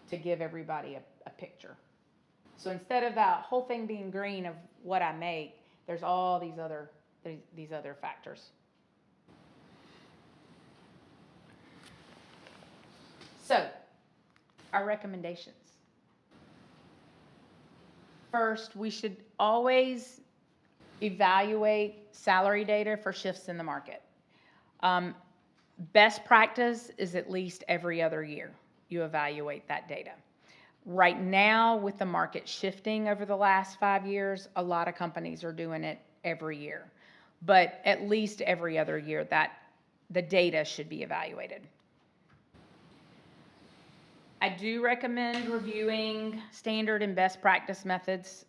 Speaker 6: to give everybody a picture. So instead of that whole thing being green of what I make, there's all these other factors. So, our recommendations. First, we should always evaluate salary data for shifts in the market. Best practice is at least every other year you evaluate that data. Right now, with the market shifting over the last 5 years, a lot of companies are doing it every year. But at least every other year, that the data should be evaluated. I do recommend reviewing standard and best practice methods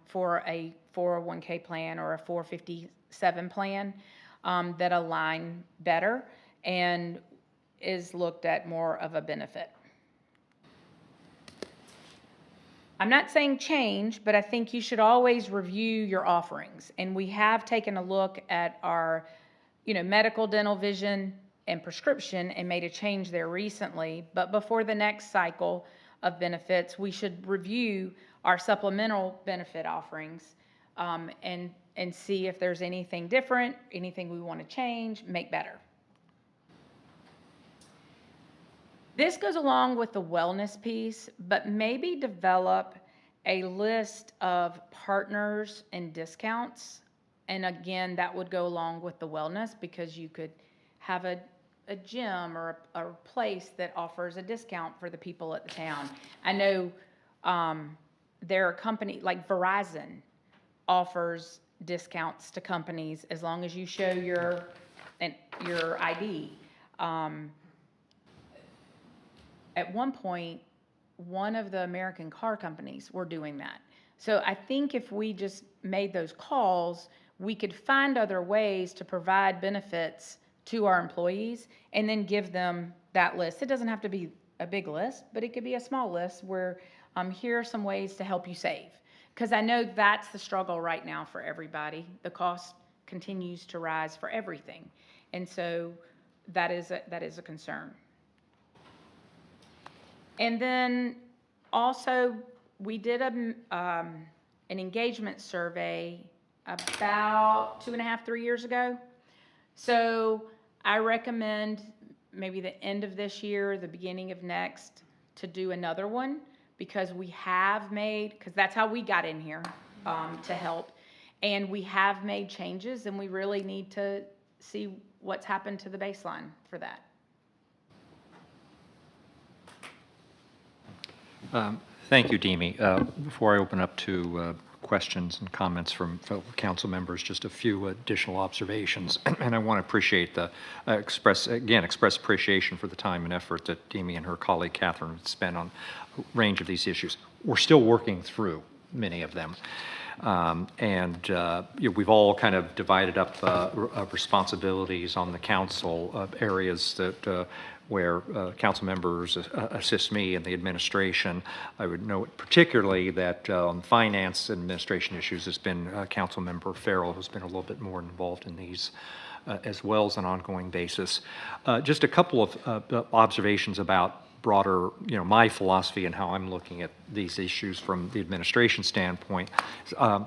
Speaker 6: for a 401k plan or a 457 plan that align better and is looked at more of a benefit. I'm not saying change, but I think you should always review your offerings. And we have taken a look at our, medical, dental, vision, and prescription and made a change there recently. But before the next cycle of benefits, we should review our supplemental benefit offerings and see if there's anything different, anything we want to change, make better. This goes along with the wellness piece, but maybe develop a list of partners and discounts. And again, that would go along with the wellness because you could have a gym or a place that offers a discount for the people at the town. I know there are companies like Verizon offers discounts to companies as long as you show your ID. At one point, one of the American car companies were doing that. So I think if we just made those calls, we could find other ways to provide benefits to our employees and then give them that list. It doesn't have to be a big list, but it could be a small list where here are some ways to help you save. Because I know that's the struggle right now for everybody. The cost continues to rise for everything. And so that is a concern. And then also, we did an engagement survey about 2.5, 3 years ago. So I recommend maybe the end of this year, the beginning of next, to do another one because because that's how we got in here to help. And we have made changes and we really need to see what's happened to the baseline for that.
Speaker 1: Thank you, Demi. Before I open up to questions and comments from fellow council members, just a few additional observations. And I want to appreciate express appreciation for the time and effort that Demi and her colleague Catherine spent on a range of these issues. We're still working through many of them. We've all kind of divided up responsibilities on the council areas that where council members assist me in the administration. I would note particularly that on finance and administration issues, it's been Council Member Farrell who's been a little bit more involved in these as well as an ongoing basis. Just a couple of observations about broader, my philosophy and how I'm looking at these issues from the administration standpoint. I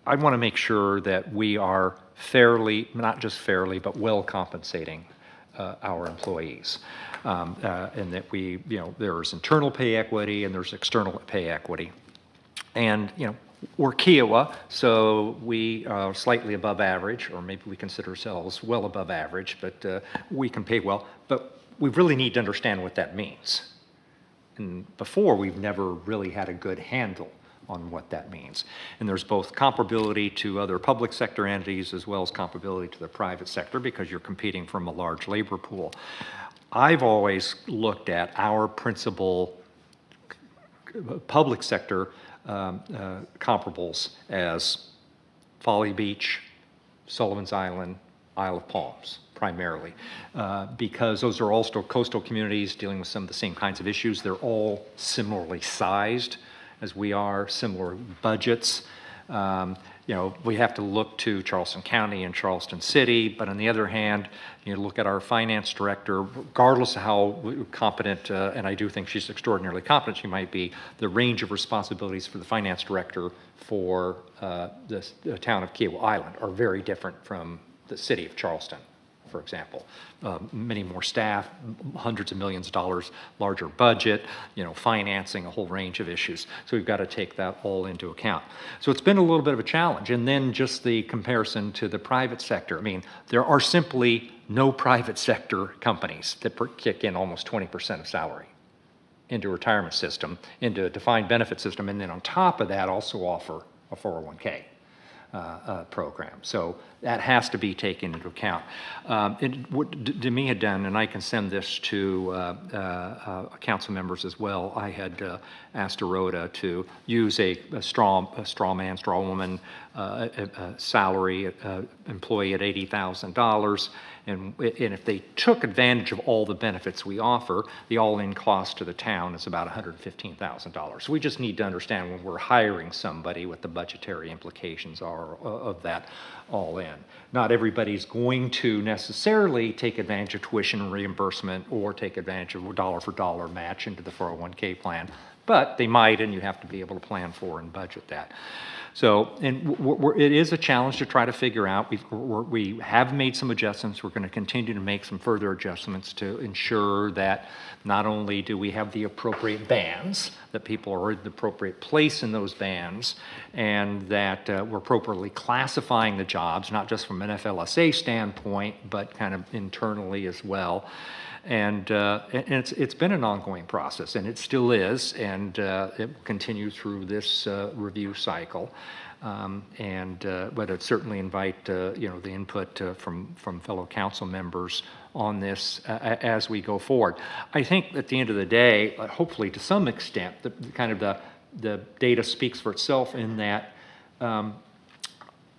Speaker 1: want to make sure that we are fairly, not just fairly, but well compensating our employees. And that we, there's internal pay equity and there's external pay equity. And, we're Kiowa, so we are slightly above average, or maybe we consider ourselves well above average, but we can pay well. But we really need to understand what that means. And before, we've never really had a good handle on what that means. And there's both comparability to other public sector entities as well as comparability to the private sector because you're competing from a large labor pool. I've always looked at our principal public sector comparables as Folly Beach, Sullivan's Island, Isle of Palms, primarily, because those are also coastal communities dealing with some of the same kinds of issues. They're all similarly sized as we are, similar budgets. We have to look to Charleston County and Charleston City, but on the other hand, look at our finance director, regardless of how competent, and I do think she's extraordinarily competent she might be, the range of responsibilities for the finance director for the town of Kiowa Island are very different from the city of Charleston, for example. Many more staff, hundreds of millions of dollars, larger budget, financing, a whole range of issues. So we've got to take that all into account. So it's been a little bit of a challenge. And then just the comparison to the private sector. I mean, there are simply no private sector companies that kick in almost 20% of salary into a retirement system, into a defined benefit system, and then on top of that also offer a 401k. Program. So that has to be taken into account. What Demi had done, and I can send this to council members as well, I had asked Dorota to use a straw man, straw woman salary employee at $80,000. And if they took advantage of all the benefits we offer, the all-in cost to the town is about $115,000. So we just need to understand when we're hiring somebody what the budgetary implications are of that all-in. Not everybody's going to necessarily take advantage of tuition reimbursement or take advantage of a dollar-for-dollar match into the 401k plan, but they might, and you have to be able to plan for and budget that. So, and it is a challenge to try to figure out. We have made some adjustments. We're going to continue to make some further adjustments to ensure that not only do we have the appropriate bands, that people are in the appropriate place in those bands, and that we're appropriately classifying the jobs, not just from an FLSA standpoint, but kind of internally as well. And it's been an ongoing process, and it still is, and it will continue through this review cycle. But I'd certainly invite the input from fellow council members on this as we go forward. I think at the end of the day, hopefully to some extent, the data speaks for itself in that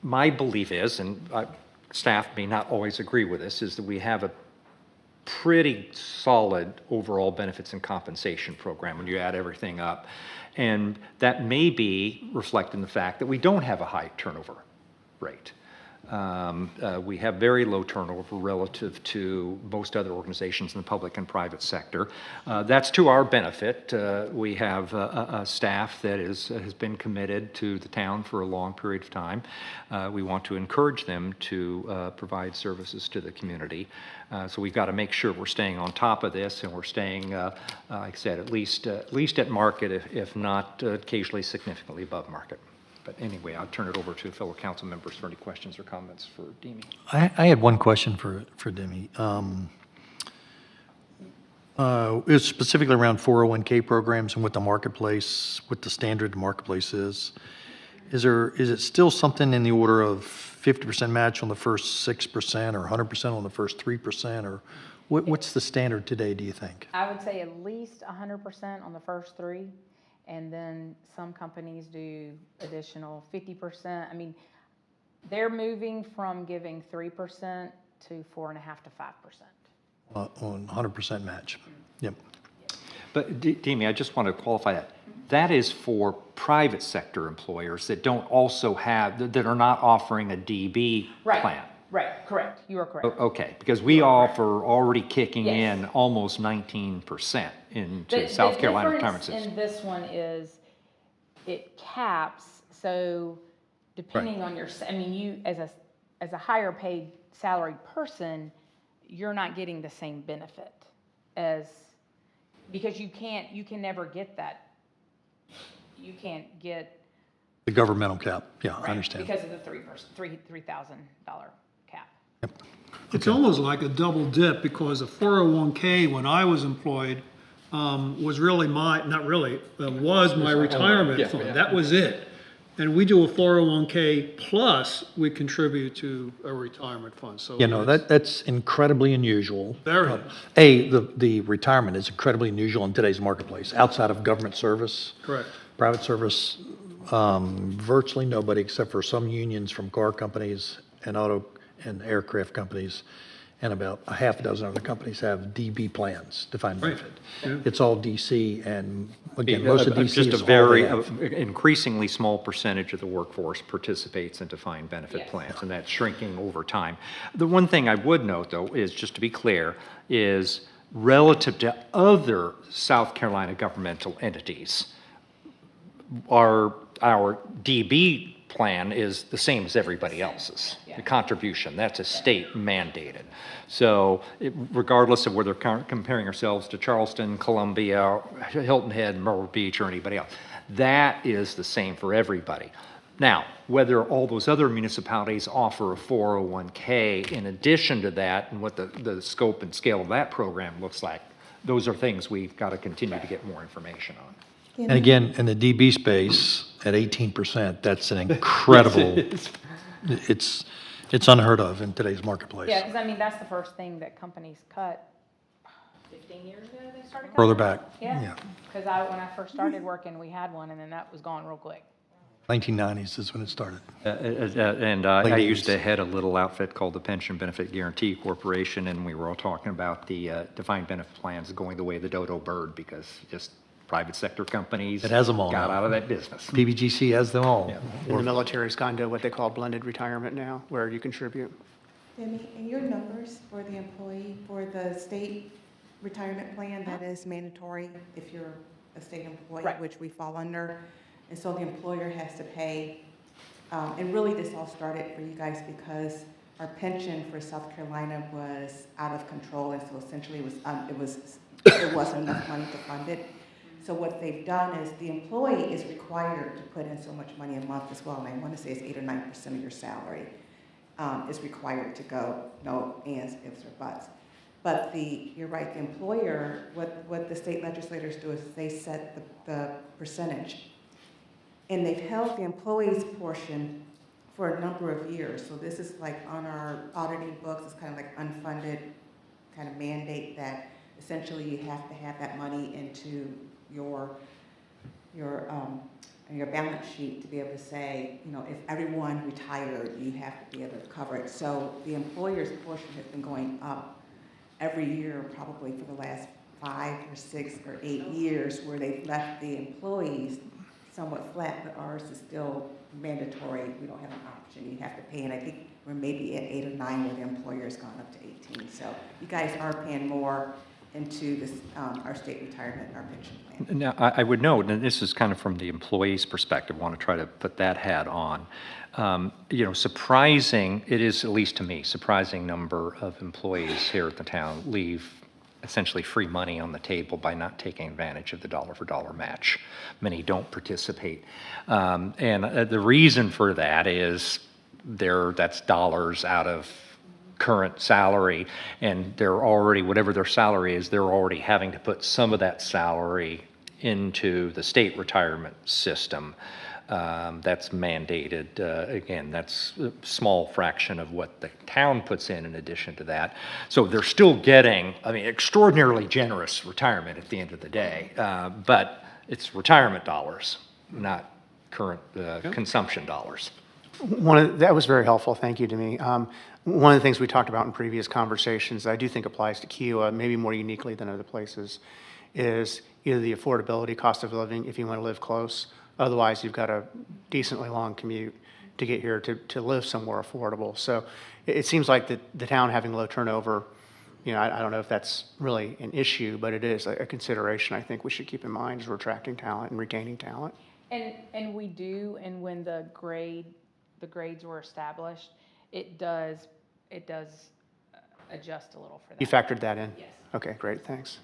Speaker 1: my belief is, and staff may not always agree with this, is that we have a pretty solid overall benefits and compensation program when you add everything up. And that may be reflecting the fact that we don't have a high turnover rate. We have very low turnover relative to most other organizations in the public and private sector. That's to our benefit. We have a staff that has been committed to the town for a long period of time. We want to encourage them to provide services to the community. So we've got to make sure we're staying on top of this, and we're staying, like I said, at least at market, if not occasionally significantly above market. But anyway, I'll turn it over to fellow council members for any questions or comments for Demi.
Speaker 10: I had one question for Demi. It's specifically around 401K programs and what the standard marketplace is. Is it still something in the order of 50% match on the first 6% or 100% on the first 3%? Or what's the standard today, do you think?
Speaker 6: I would say at least 100% on the first three, and then some companies do additional 50%. I mean, they're moving from giving 3% to 4.5% to 5%.
Speaker 10: On 100% match? Yep.
Speaker 1: But Demi, I just want to qualify that. That is for private sector employers that don't also have, that are not offering a DB plan.
Speaker 6: Right, correct. You are correct.
Speaker 1: Okay, because we offer already kicking
Speaker 6: Yes.
Speaker 1: in almost 19% into South Carolina retirement
Speaker 6: The
Speaker 1: system.
Speaker 6: difference in this one is it caps, so depending on your, I mean, you, as a higher paid salaried person, you're not getting the same benefit as, because you can never get that. You can't get.
Speaker 10: The governmental cap, yeah, I
Speaker 6: Right,
Speaker 10: understand.
Speaker 6: because of the $3,000 cap.
Speaker 8: It's almost like a double dip because a 401K, when I was employed, was really was my retirement fund. That was it. And we do a 401K plus we contribute to a retirement fund, so.
Speaker 10: That's incredibly unusual.
Speaker 8: Very.
Speaker 10: The retirement is incredibly unusual in today's marketplace, outside of government service.
Speaker 8: Correct.
Speaker 10: Private service, virtually nobody except for some unions from car companies and auto and aircraft companies, and about a half a dozen other companies have DB plans, defined
Speaker 8: Right.
Speaker 10: benefit.
Speaker 8: Yeah.
Speaker 10: It's all DC, and again, most of DC
Speaker 1: Just
Speaker 10: is
Speaker 1: a
Speaker 10: all
Speaker 1: very
Speaker 10: they have.
Speaker 1: increasingly small percentage of the workforce participates in defined benefit
Speaker 6: Yes.
Speaker 1: plans, and that's shrinking over time. The one thing I would note, though, is, just to be clear, is relative to other South Carolina governmental entities, our DB plan is the same as everybody else's. The contribution, that's a state mandated. So regardless of whether comparing ourselves to Charleston, Columbia, Hilton Head, Myrtle Beach, or anybody else, that is the same for everybody. Now, whether all those other municipalities offer a 401K in addition to that, and what the scope and scale of that program looks like, those are things we've got to continue to get more information on.
Speaker 10: And again, in the DB space, at 18%, that's an incredible, it's unheard of in today's marketplace.
Speaker 6: Yeah, because I mean, that's the first thing that companies cut 15 years ago, they started cutting.
Speaker 10: Further back,
Speaker 6: Yeah,
Speaker 10: yeah.
Speaker 6: because when I first started working, we had one, and then that was gone real quick.
Speaker 10: 1990s is when it started.
Speaker 1: And I
Speaker 10: Late
Speaker 1: used
Speaker 10: 80s.
Speaker 1: to head a little outfit called the Pension Benefit Guarantee Corporation, and we were all talking about the defined benefit plans going the way of the dodo bird, because just private sector companies
Speaker 10: It has them all
Speaker 1: got
Speaker 10: now.
Speaker 1: out of that business.
Speaker 10: PBGC has them all.
Speaker 7: And the military's gone to what they call blended retirement now, where you contribute.
Speaker 9: Demi, and your numbers for the employee, for the state retirement plan, that is mandatory if you're a state employee,
Speaker 6: Right.
Speaker 9: which we fall under. And so the employer has to pay, and really this all started for you guys because our pension for South Carolina was out of control, and so essentially there wasn't enough money to fund it. So what they've done is the employee is required to put in so much money a month as well, and I want to say it's 8 or 9% of your salary is required to go, no ands, ifs, or buts. But you're right, the employer, what the state legislators do is they set the percentage. And they've held the employee's portion for a number of years. So this is like on our auditing books, it's kind of like unfunded kind of mandate that essentially you have to have that money into your balance sheet to be able to say, if everyone retired, you have to be able to cover it. So the employer's portion has been going up every year, probably for the last 5 or 6 or 8 years, where they've left the employees somewhat flat, but ours is still mandatory. We don't have an option. You have to pay, and I think we're maybe at 8 or 9 where the employer's gone up to 18. So you guys are paying more into this, our state retirement and our pension plan.
Speaker 1: Now, I would note, and this is kind of from the employee's perspective, I want to try to put that hat on. Surprising, it is, at least to me, surprising number of employees here at the town leave essentially free money on the table by not taking advantage of the dollar-for-dollar match. Many don't participate. And the reason for that is that's dollars out of current salary, and they're already, whatever their salary is, they're already having to put some of that salary into the state retirement system. That's mandated. Again, that's a small fraction of what the town puts in addition to that. So they're still getting, I mean, extraordinarily generous retirement at the end of the day. But it's retirement dollars, not current consumption dollars.
Speaker 7: That was very helpful. Thank you to me. One of the things we talked about in previous conversations that I do think applies to Kiowa, maybe more uniquely than other places, is either the affordability, cost of living, if you want to live close. Otherwise, you've got a decently long commute to get here to live somewhere affordable. So it seems like the town having low turnover, you know, I don't know if that's really an issue, but it is a consideration I think we should keep in mind as we're attracting talent and retaining talent.
Speaker 6: And we do, and when the grades were established, it does adjust a little for that.
Speaker 7: You factored that in?
Speaker 6: Yes.
Speaker 7: Okay, great, thanks.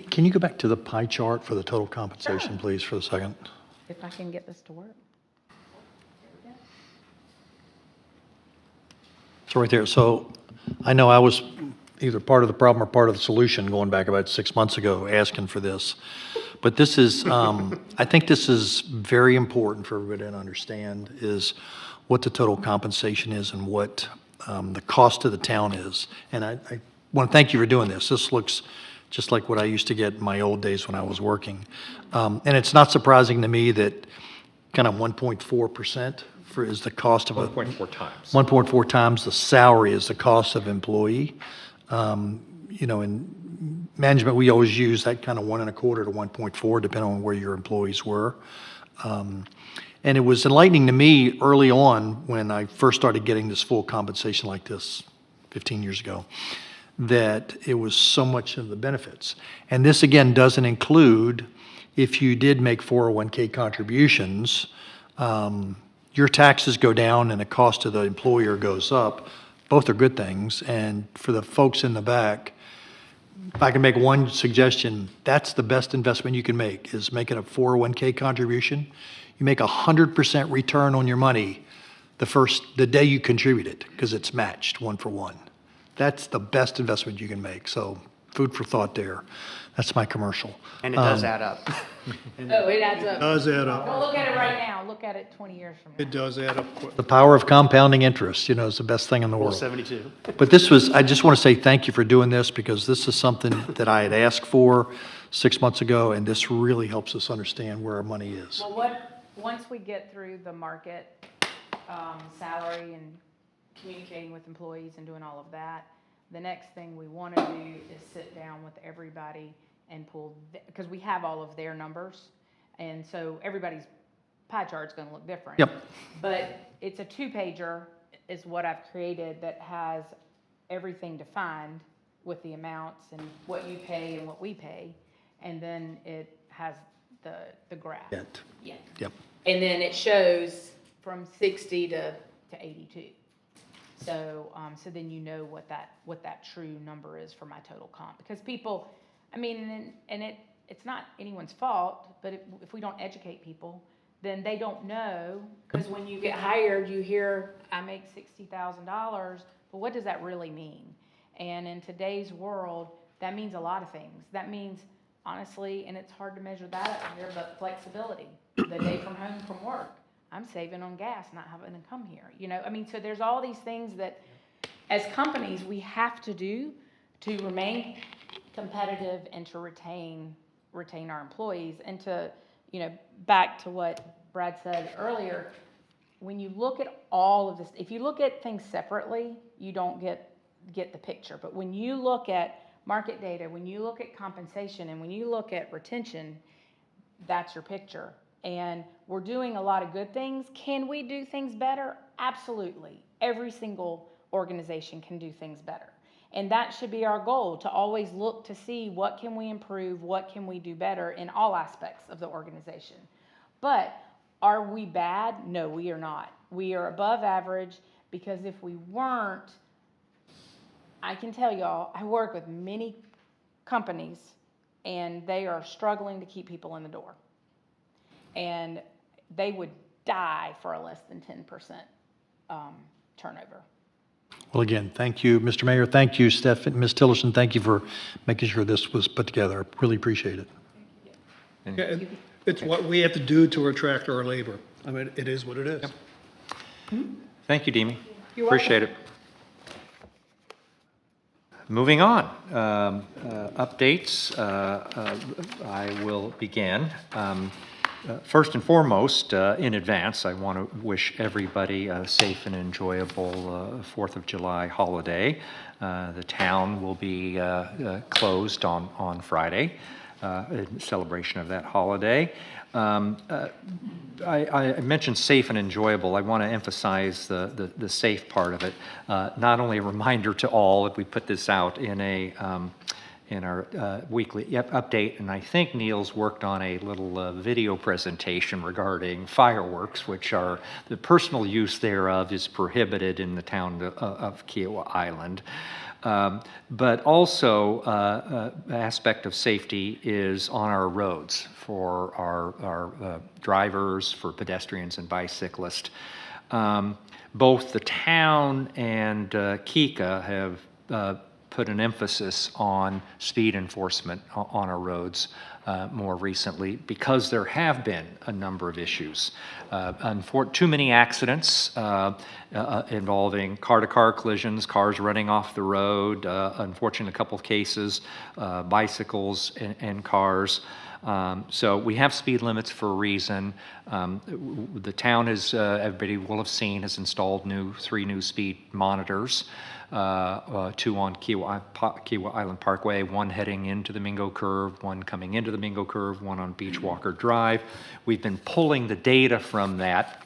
Speaker 10: Can you go back to the pie chart for the total compensation, please, for a second?
Speaker 6: If I can get this to work.
Speaker 10: So right there, so I know I was either part of the problem or part of the solution going back about 6 months ago, asking for this. But this is, I think this is very important for everybody to understand, is what the total compensation is and what the cost to the town is. And I want to thank you for doing this. This looks just like what I used to get in my old days when I was working. And it's not surprising to me that kind of 1.4% is the cost of
Speaker 1: 1.4 times.
Speaker 10: 1.4 times the salary is the cost of employee. You know, in management, we always use that kind of 1.25 to 1.4, depending on where your employees were. And it was enlightening to me early on when I first started getting this full compensation like this 15 years ago, that it was so much of the benefits. And this, again, doesn't include if you did make 401k contributions, your taxes go down and the cost to the employer goes up. Both are good things. And for the folks in the back, if I can make one suggestion, that's the best investment you can make, is making a 401k contribution. You make 100% return on your money the day you contribute it, because it's matched 1-for-1. That's the best investment you can make. So food for thought there. That's my commercial.
Speaker 7: And it does add up.
Speaker 6: Oh, it adds up.
Speaker 8: Does add up.
Speaker 6: Well, look at it right now. Look at it 20 years from now.
Speaker 8: It does add up quick.
Speaker 10: The power of compounding interest, you know, is the best thing in the
Speaker 7: Rule
Speaker 10: world.
Speaker 7: 72.
Speaker 10: But this was, I just want to say thank you for doing this, because this is something that I had asked for 6 months ago, and this really helps us understand where our money is.
Speaker 6: Well, once we get through the market, salary and communicating with employees and doing all of that, the next thing we want to do is sit down with everybody and pull, because we have all of their numbers, and so everybody's pie chart's going to look different.
Speaker 10: Yep.
Speaker 6: But it's a 2-pager is what I've created that has everything defined with the amounts and what you pay and what we pay, and then it has the graph. Yeah.
Speaker 10: Yep.
Speaker 6: And then it shows from 60 to 82. So, so then you know what that true number is for my total comp. Because people, I mean, and it's not anyone's fault, but if we don't educate people, then they don't know. Because when you get hired, you hear, I make $60,000, but what does that really mean? And in today's world, that means a lot of things. That means, honestly, and it's hard to measure that up here, but flexibility. The day from home from work, I'm saving on gas, not having to come here. You know, I mean, so there's all these things that as companies we have to do to remain competitive and to retain our employees. And to, you know, back to what Brad said earlier, when you look at all of this, if you look at things separately, you don't get the picture. But when you look at market data, when you look at compensation, and when you look at retention, that's your picture. And we're doing a lot of good things. Can we do things better? Absolutely. Every single organization can do things better. And that should be our goal, to always look to see what can we improve, what can we do better in all aspects of the organization. But are we bad? No, we are not. We are above average, because if we weren't, I can tell y'all, I work with many companies and they are struggling to keep people in the door. And they would die for a less than 10% turnover.
Speaker 10: Well, again, thank you, Mr. Mayor. Thank you, Ms. Tillerson. Thank you for making sure this was put together. I really appreciate it.
Speaker 8: Yeah, it's what we have to do to attract our labor. I mean, it is what it is.
Speaker 1: Thank you, Demi. Appreciate it. Moving on, updates. I will begin. First and foremost, in advance, I want to wish everybody a safe and enjoyable 4th of July holiday. The town will be closed on Friday in celebration of that holiday. I mentioned safe and enjoyable. I want to emphasize the safe part of it. Not only a reminder to all, if we put this out in our weekly update, and I think Neil's worked on a little video presentation regarding fireworks, which are, the personal use thereof is prohibited in the town of Kiowa Island. But also, aspect of safety is on our roads for our drivers, for pedestrians and bicyclists. Both the town and KICA have put an emphasis on speed enforcement on our roads more recently because there have been a number of issues. Too many accidents involving car-to-car collisions, cars running off the road, unfortunately a couple of cases, bicycles and cars. So we have speed limits for a reason. The town, as everybody will have seen, has installed three new speed monitors. 2 on Kiowa Island Parkway, 1 heading into the Mingo Curve, 1 coming into the Mingo Curve, 1 on Beachwalker Drive. We've been pulling the data from that.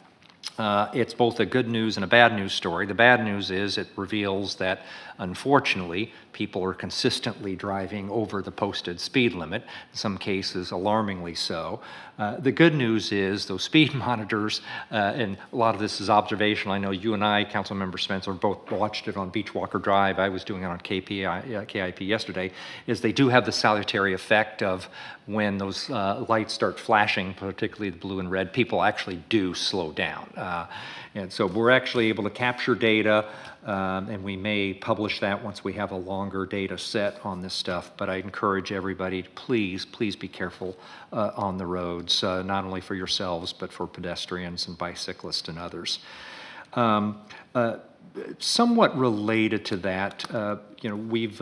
Speaker 1: It's both a good news and a bad news story. The bad news is it reveals that, unfortunately, people are consistently driving over the posted speed limit, in some cases alarmingly so. The good news is those speed monitors, and a lot of this is observational. I know you and I, Councilmember Spencer, both watched it on Beachwalker Drive. I was doing it on KIP yesterday, is they do have the salutary effect of when those lights start flashing, particularly the blue and red, people actually do slow down. And so we're actually able to capture data, and we may publish that once we have a longer data set on this stuff. But I encourage everybody to please be careful on the roads, not only for yourselves, but for pedestrians and bicyclists and others. Somewhat related to that, we've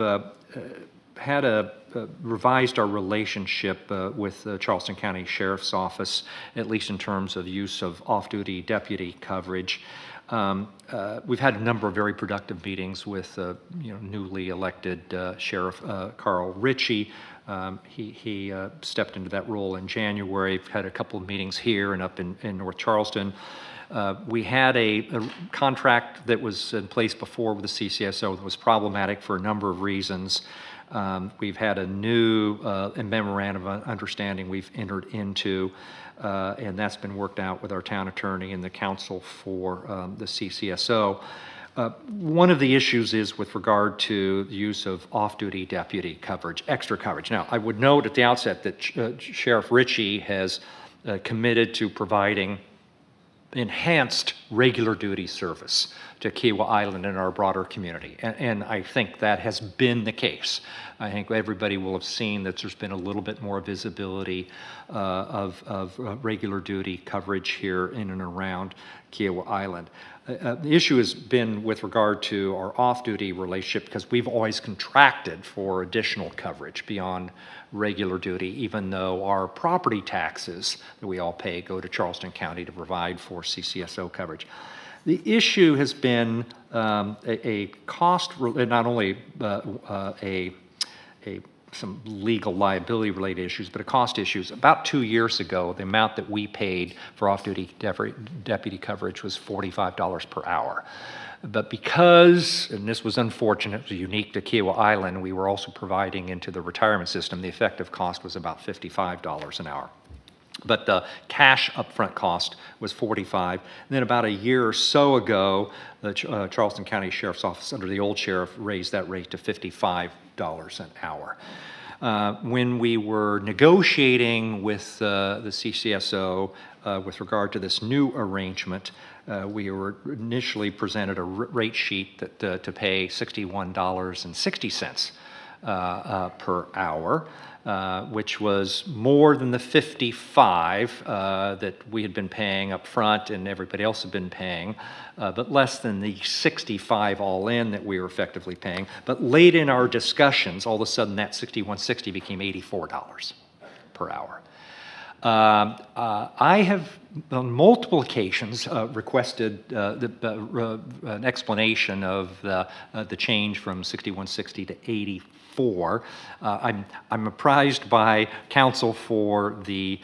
Speaker 1: revised our relationship with the Charleston County Sheriff's Office, at least in terms of use of off-duty deputy coverage. We've had a number of very productive meetings with newly elected Sheriff Carl Ritchie. He stepped into that role in January. We've had a couple of meetings here and up in North Charleston. We had a contract that was in place before with the CCSO that was problematic for a number of reasons. We've had a new memorandum of understanding we've entered into, and that's been worked out with our town attorney and the counsel for the CCSO. One of the issues is with regard to the use of off-duty deputy coverage, extra coverage. Now, I would note at the outset that Sheriff Ritchie has committed to providing enhanced regular duty service to Kiowa Island and our broader community. And I think that has been the case. I think everybody will have seen that there's been a little bit more visibility of regular duty coverage here in and around Kiowa Island. The issue has been with regard to our off-duty relationship because we've always contracted for additional coverage beyond regular duty, even though our property taxes that we all pay go to Charleston County to provide for CCSO coverage. The issue has been a cost, not only some legal liability related issues, but a cost issues. About 2 years ago, the amount that we paid for off-duty deputy coverage was $45 per hour. But because, and this was unfortunate, it was unique to Kiowa Island, we were also providing into the retirement system, the effective cost was about $55 an hour. But the cash upfront cost was $45. And then about a year or so ago, the Charleston County Sheriff's Office, under the old sheriff, raised that rate to $55 an hour. When we were negotiating with the CCSO with regard to this new arrangement, we were initially presented a rate sheet that to pay $61.60 per hour, which was more than the 55 that we had been paying up front and everybody else had been paying, but less than the 65 all in that we were effectively paying. But late in our discussions, all of a sudden that $61.60 became $84 per hour. I have on multiple occasions requested an explanation of the change from 6160 to 84. I'm apprised by counsel for the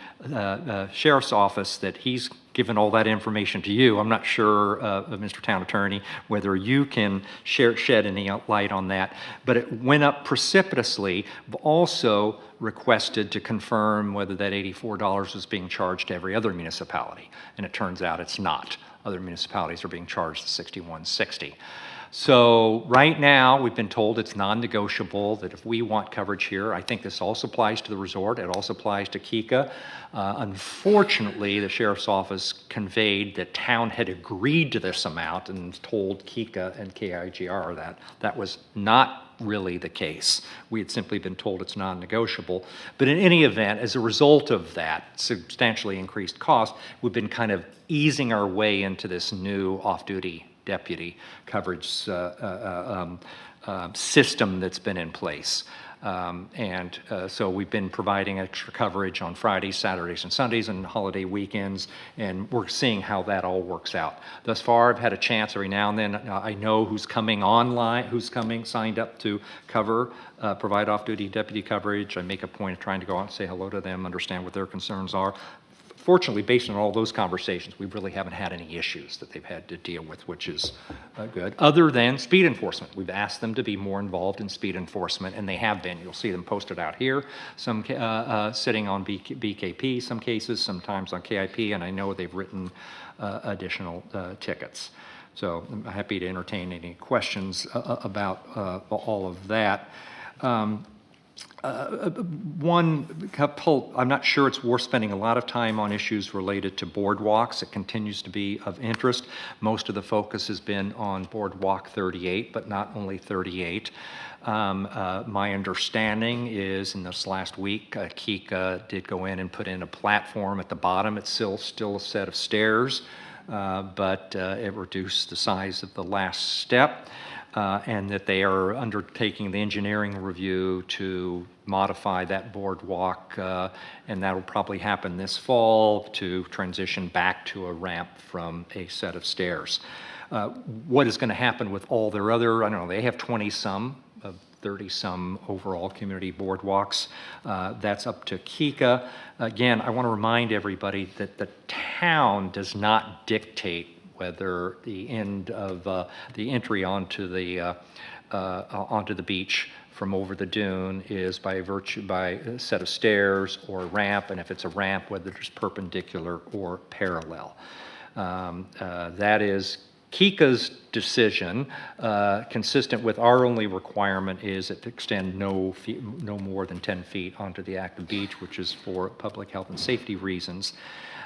Speaker 1: sheriff's office that he's given all that information to you. I'm not sure, Mr. Town Attorney, whether you can shed any light on that, but it went up precipitously. Also requested to confirm whether that $84 was being charged to every other municipality, and it turns out it's not. Other municipalities are being charged the $61.60. So right now, we've been told it's non-negotiable, that if we want coverage here, I think this also applies to the resort, it also applies to KICA. Unfortunately, the sheriff's office conveyed that town had agreed to this amount and told KICA and KIGR that that was not really the case. We had simply been told it's non-negotiable. But in any event, as a result of that substantially increased cost, we've been kind of easing our way into this new off-duty deputy coverage system that's been in place. So we've been providing extra coverage on Fridays, Saturdays, and Sundays, and holiday weekends, and we're seeing how that all works out. Thus far, I've had a chance every now and then. I know who's coming online, who's coming signed up to cover, provide off-duty deputy coverage. I make a point of trying to go out and say hello to them, understand what their concerns are. Fortunately, based on all those conversations, we really haven't had any issues that they've had to deal with, which is good, other than speed enforcement. We've asked them to be more involved in speed enforcement, and they have been. You'll see them posted out here, some sitting on BKP, some cases, sometimes on KIP, and I know they've written additional tickets. So I'm happy to entertain any questions about all of that. One couple, I'm not sure it's worth spending a lot of time on issues related to boardwalks. It continues to be of interest. Most of the focus has been on Boardwalk 38, but not only 38. My understanding is in this last week, KICA did go in and put in a platform at the bottom. It's still a set of stairs, but it reduced the size of the last step. And that they are undertaking the engineering review to modify that boardwalk, and that will probably happen this fall to transition back to a ramp from a set of stairs. What is going to happen with all their other, I don't know, they have 20-some, 30-some overall community boardwalks. That's up to KICA. Again, I want to remind everybody that the town does not dictate whether the end of the entry onto the beach from over the dune is by a set of stairs or a ramp, and if it's a ramp, whether it's perpendicular or parallel. That is KICA's decision, consistent with our only requirement, is it to extend no more than 10 feet onto the active beach, which is for public health and safety reasons.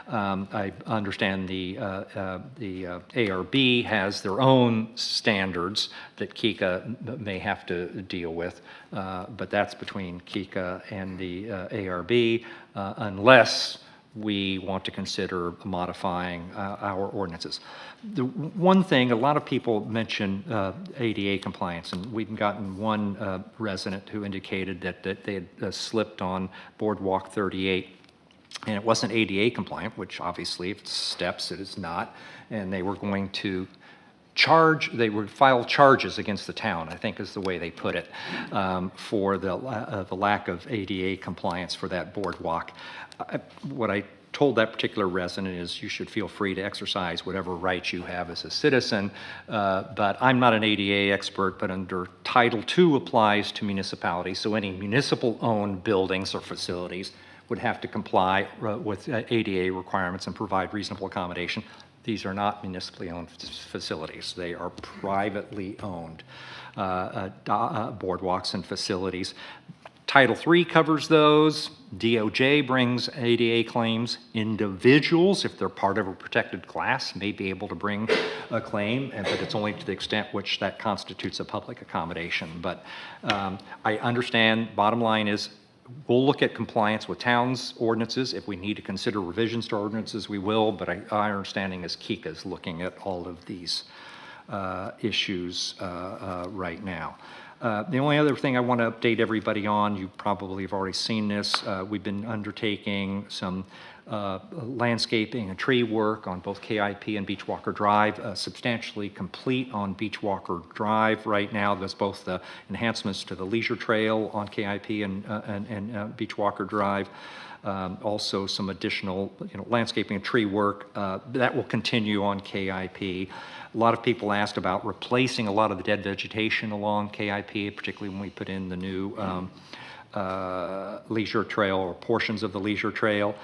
Speaker 1: I understand the ARB has their own standards that KICA may have to deal with, but that's between KICA and the ARB, unless we want to consider modifying our ordinances. The one thing, a lot of people mention ADA compliance, and we've gotten one resident who indicated that they had slipped on Boardwalk 38, and it wasn't ADA compliant, which obviously if it's steps, it is not, and they were going to file charges against the town, I think is the way they put it, for the lack of ADA compliance for that boardwalk. What I told that particular resident is you should feel free to exercise whatever rights you have as a citizen, but I'm not an ADA expert, but under Title II applies to municipalities, so any municipal-owned buildings or facilities would have to comply with ADA requirements and provide reasonable accommodation. These are not municipally owned facilities. They are privately owned boardwalks and facilities. Title III covers those. DOJ brings ADA claims. Individuals, if they're part of a protected class, may be able to bring a claim, but it's only to the extent which that constitutes a public accommodation. But I understand, bottom line is, we'll look at compliance with towns' ordinances. If we need to consider revisions to ordinances, we will, but our understanding is Kika's looking at all of these issues right now. The only other thing I want to update everybody on, you probably have already seen this, we've been undertaking some landscaping and tree work on both KIP and Beachwalker Drive, substantially complete on Beachwalker Drive right now. There's both the enhancements to the leisure trail on KIP and Beachwalker Drive. Also some additional landscaping and tree work that will continue on KIP. A lot of people asked about replacing a lot of the dead vegetation along KIP, particularly when we put in the new leisure trail or portions of the leisure trail.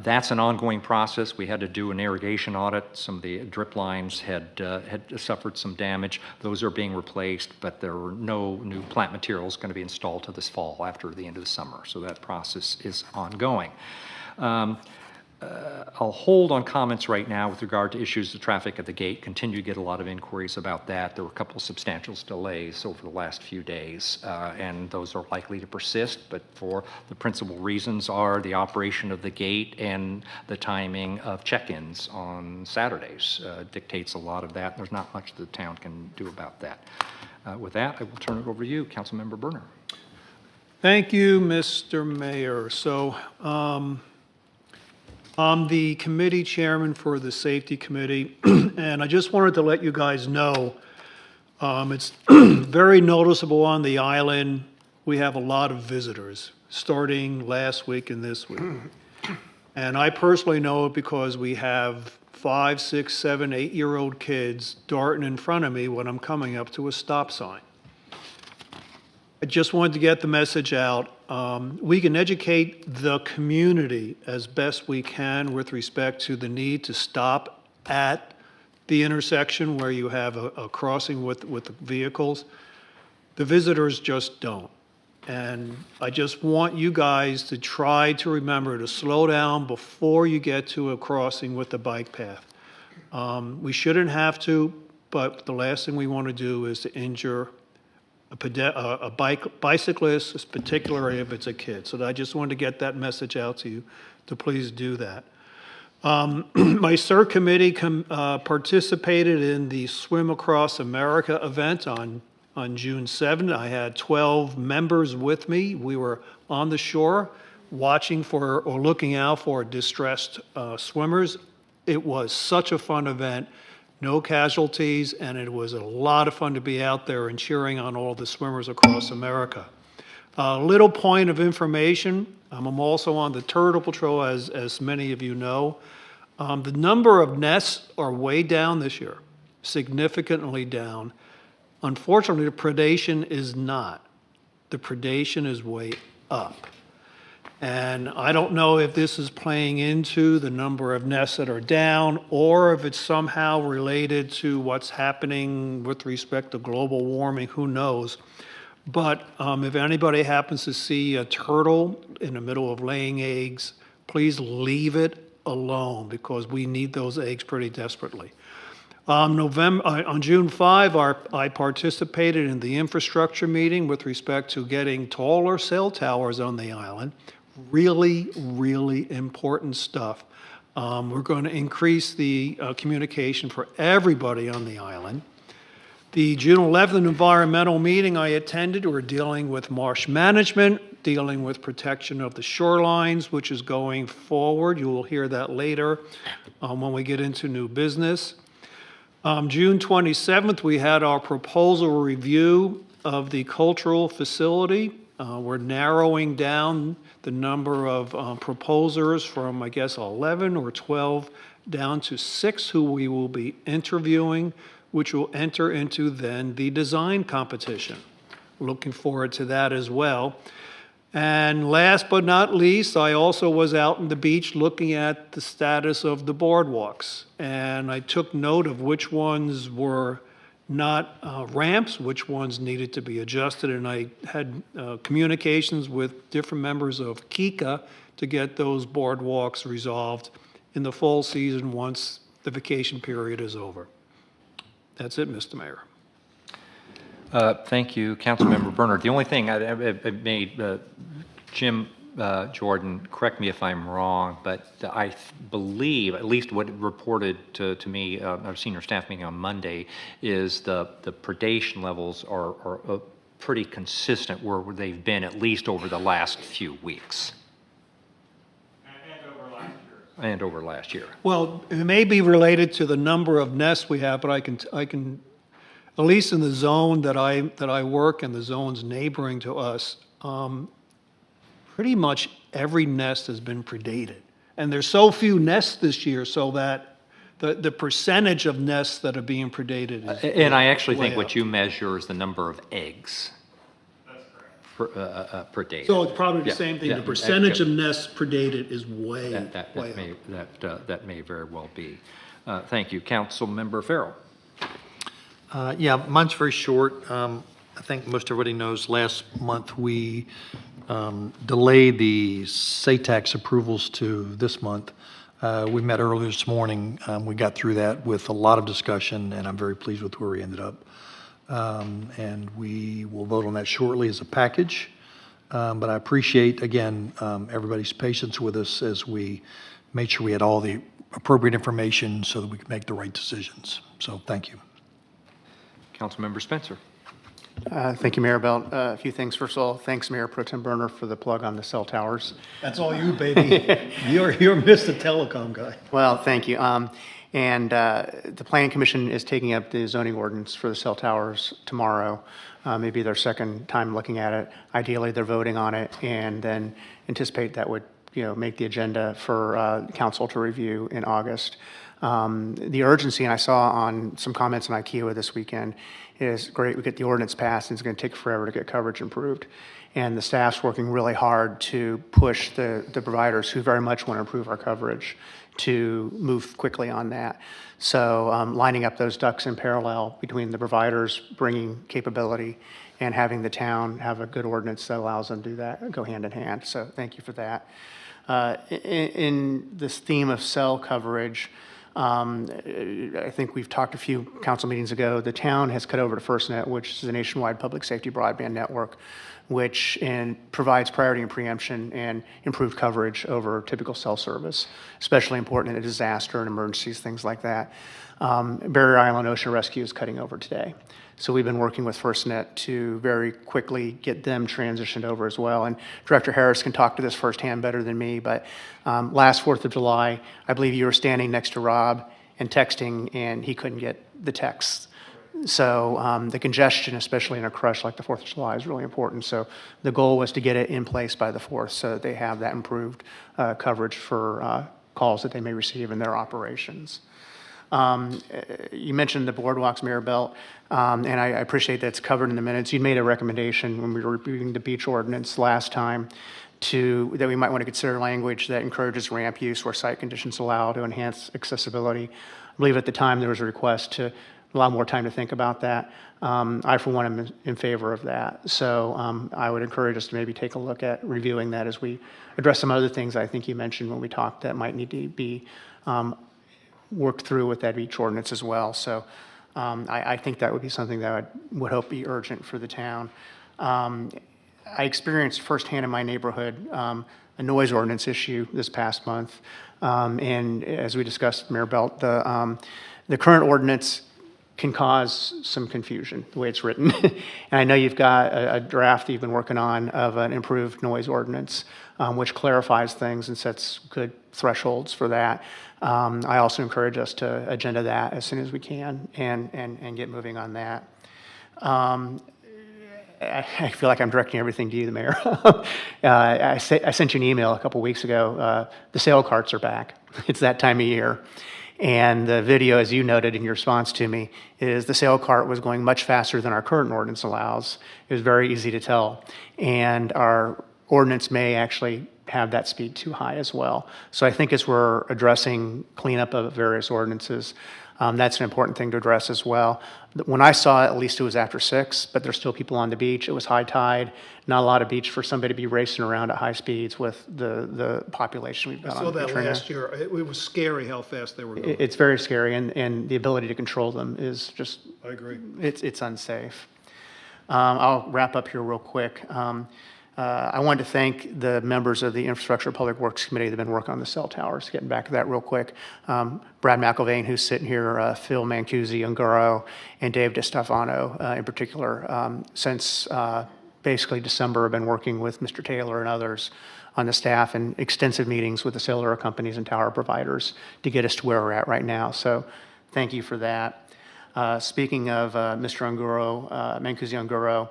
Speaker 1: That's an ongoing process. We had to do an irrigation audit. Some of the drip lines had suffered some damage. Those are being replaced, but there were no new plant materials going to be installed till this fall after the end of the summer. So that process is ongoing. I'll hold on comments right now with regard to issues of traffic at the gate. Continue to get a lot of inquiries about that. There were a couple of substantial delays over the last few days, and those are likely to persist, but for the principal reasons are the operation of the gate and the timing of check-ins on Saturdays dictates a lot of that. There's not much the town can do about that. With that, I will turn it over to you, Councilmember Berner.
Speaker 8: Thank you, Mr. Mayor. So, I'm the committee chairman for the Safety Committee, and I just wanted to let you guys know, it's very noticeable on the island. We have a lot of visitors, starting last week and this week. And I personally know it because we have 5, 6, 7, 8-year-old kids darting in front of me when I'm coming up to a stop sign. I just wanted to get the message out. We can educate the community as best we can with respect to the need to stop at the intersection where you have a crossing with the vehicles. The visitors just don't. And I just want you guys to try to remember to slow down before you get to a crossing with the bike path. We shouldn't have to, but the last thing we want to do is to injure a bicyclist, particularly if it's a kid. So I just wanted to get that message out to you to please do that. My CERT committee participated in the Swim Across America event on June 7th. I had 12 members with me. We were on the shore watching for or looking out for distressed swimmers. It was such a fun event. No casualties, and it was a lot of fun to be out there and cheering on all the swimmers across America. A little point of information, I'm also on the Turtle Patrol, as many of you know. The number of nests are way down this year, significantly down. Unfortunately, the predation is not. The predation is way up. And I don't know if this is playing into the number of nests that are down or if it's somehow related to what's happening with respect to global warming, who knows. But if anybody happens to see a turtle in the middle of laying eggs, please leave it alone because we need those eggs pretty desperately. On June 5, I participated in the infrastructure meeting with respect to getting taller cell towers on the island. Really, really important stuff. We're going to increase the communication for everybody on the island. The June 11th environmental meeting I attended, we're dealing with marsh management, dealing with protection of the shorelines, which is going forward. You will hear that later when we get into new business. June 27th, we had our proposal review of the cultural facility. We're narrowing down the number of proposers from, I guess, 11 or 12 down to 6 who we will be interviewing, which will enter into then the design competition. Looking forward to that as well. And last but not least, I also was out on the beach looking at the status of the boardwalks. And I took note of which ones were not ramps, which ones needed to be adjusted. And I had communications with different members of KICA to get those boardwalks resolved in the fall season once the vacation period is over. That's it, Mr. Mayor.
Speaker 1: Thank you, Councilmember Bernard. The only thing I made, Jim Jordan, correct me if I'm wrong, but I believe, at least what reported to me, our senior staff meeting on Monday, is the predation levels are pretty consistent where they've been, at least over the last few weeks. And over last year.
Speaker 8: Well, it may be related to the number of nests we have, but I can, at least in the zone that I work and the zones neighboring to us, pretty much every nest has been predated. And there's so few nests this year, so that the percentage of nests that are being predated is
Speaker 1: And I actually think
Speaker 8: way
Speaker 1: what
Speaker 8: up.
Speaker 1: you measure is the number of eggs. Per day.
Speaker 8: So it's probably the
Speaker 1: Yeah,
Speaker 8: same thing.
Speaker 1: yeah,
Speaker 8: The percentage
Speaker 1: that-
Speaker 8: of nests predated is way,
Speaker 1: That
Speaker 8: way up.
Speaker 1: may very well be. Thank you. Councilmember Farrell.
Speaker 10: Yeah, mine's very short. I think most everybody knows last month we delayed the SATAX approvals to this month. We met earlier this morning. We got through that with a lot of discussion, and I'm very pleased with where we ended up. And we will vote on that shortly as a package. But I appreciate, again, everybody's patience with us as we made sure we had all the appropriate information so that we could make the right decisions. So thank you.
Speaker 1: Councilmember Spencer.
Speaker 7: Thank you, Mayor Belt. A few things. First of all, thanks, Mayor Pro Tem Berner, for the plug on the cell towers.
Speaker 8: That's all you, baby. You're Mr. Telecom guy.
Speaker 7: Well, thank you. And the Planning Commission is taking up the zoning ordinance for the cell towers tomorrow. Maybe their second time looking at it. Ideally, they're voting on it, and then anticipate that would, make the agenda for council to review in August. The urgency, and I saw on some comments on IKEA this weekend, is great. We get the ordinance passed, and it's going to take forever to get coverage improved. And the staff's working really hard to push the providers who very much want to improve our coverage to move quickly on that. So lining up those ducks in parallel between the providers bringing capability and having the town have a good ordinance that allows them to do that, go hand in hand. So thank you for that. In this theme of cell coverage, I think we've talked a few council meetings ago, the town has cut over to FirstNet, which is a nationwide public safety broadband network, which provides priority and preemption and improved coverage over typical cell service, especially important in a disaster and emergencies, things like that. Barrier Island Ocean Rescue is cutting over today. So we've been working with FirstNet to very quickly get them transitioned over as well. And Director Harris can talk to this firsthand better than me, but last 4th of July, I believe you were standing next to Rob and texting, and he couldn't get the texts. So the congestion, especially in a crush like the 4th of July, is really important. So the goal was to get it in place by the 4th so that they have that improved coverage for calls that they may receive in their operations. You mentioned the boardwalks, Mayor Belt, and I appreciate that it's covered in the minutes. You made a recommendation when we were reviewing the beach ordinance last time that we might want to consider language that encourages ramp use where site conditions allow to enhance accessibility. I believe at the time there was a request to allow more time to think about that. I, for one, am in favor of that. So I would encourage us to maybe take a look at reviewing that as we address some other things I think you mentioned when we talked that might need to be worked through with that beach ordinance as well. So I think that would be something that I would hope be urgent for the town. I experienced firsthand in my neighborhood a noise ordinance issue this past month. And as we discussed, Mayor Belt, the current ordinance can cause some confusion, the way it's written. And I know you've got a draft that you've been working on of an improved noise ordinance, which clarifies things and sets good thresholds for that. I also encourage us to agenda that as soon as we can and get moving on that. I feel like I'm directing everything to you, the mayor. I sent you an email a couple weeks ago. The sale carts are back. It's that time of year. And the video, as you noted in your response to me, is the sale cart was going much faster than our current ordinance allows. It was very easy to tell. And our ordinance may actually have that speed too high as well. So I think as we're addressing cleanup of various ordinances, That's an important thing to address as well. When I saw it, at least it was after 6, but there's still people on the beach. It was high tide, not a lot of beach for somebody to be racing around at high speeds with the population we've
Speaker 8: I
Speaker 7: got
Speaker 8: saw
Speaker 7: on the
Speaker 8: that
Speaker 7: beach right now.
Speaker 8: last year. It was scary how fast they were going.
Speaker 7: It's very scary, and the ability to control them is just,
Speaker 8: I agree.
Speaker 7: it's unsafe. I'll wrap up here real quick. I wanted to thank the members of the Infrastructure Public Works Committee that have been working on the cell towers. Getting back to that real quick. Brad McIlvain, who's sitting here, Phil Mancusi, Ungaro, and Dave DeStefano in particular, since basically December, have been working with Mr. Taylor and others on the staff and extensive meetings with the cellular companies and tower providers to get us to where we're at right now. So thank you for that. Speaking of Mr. Ungaro, Mancusi Ungaro,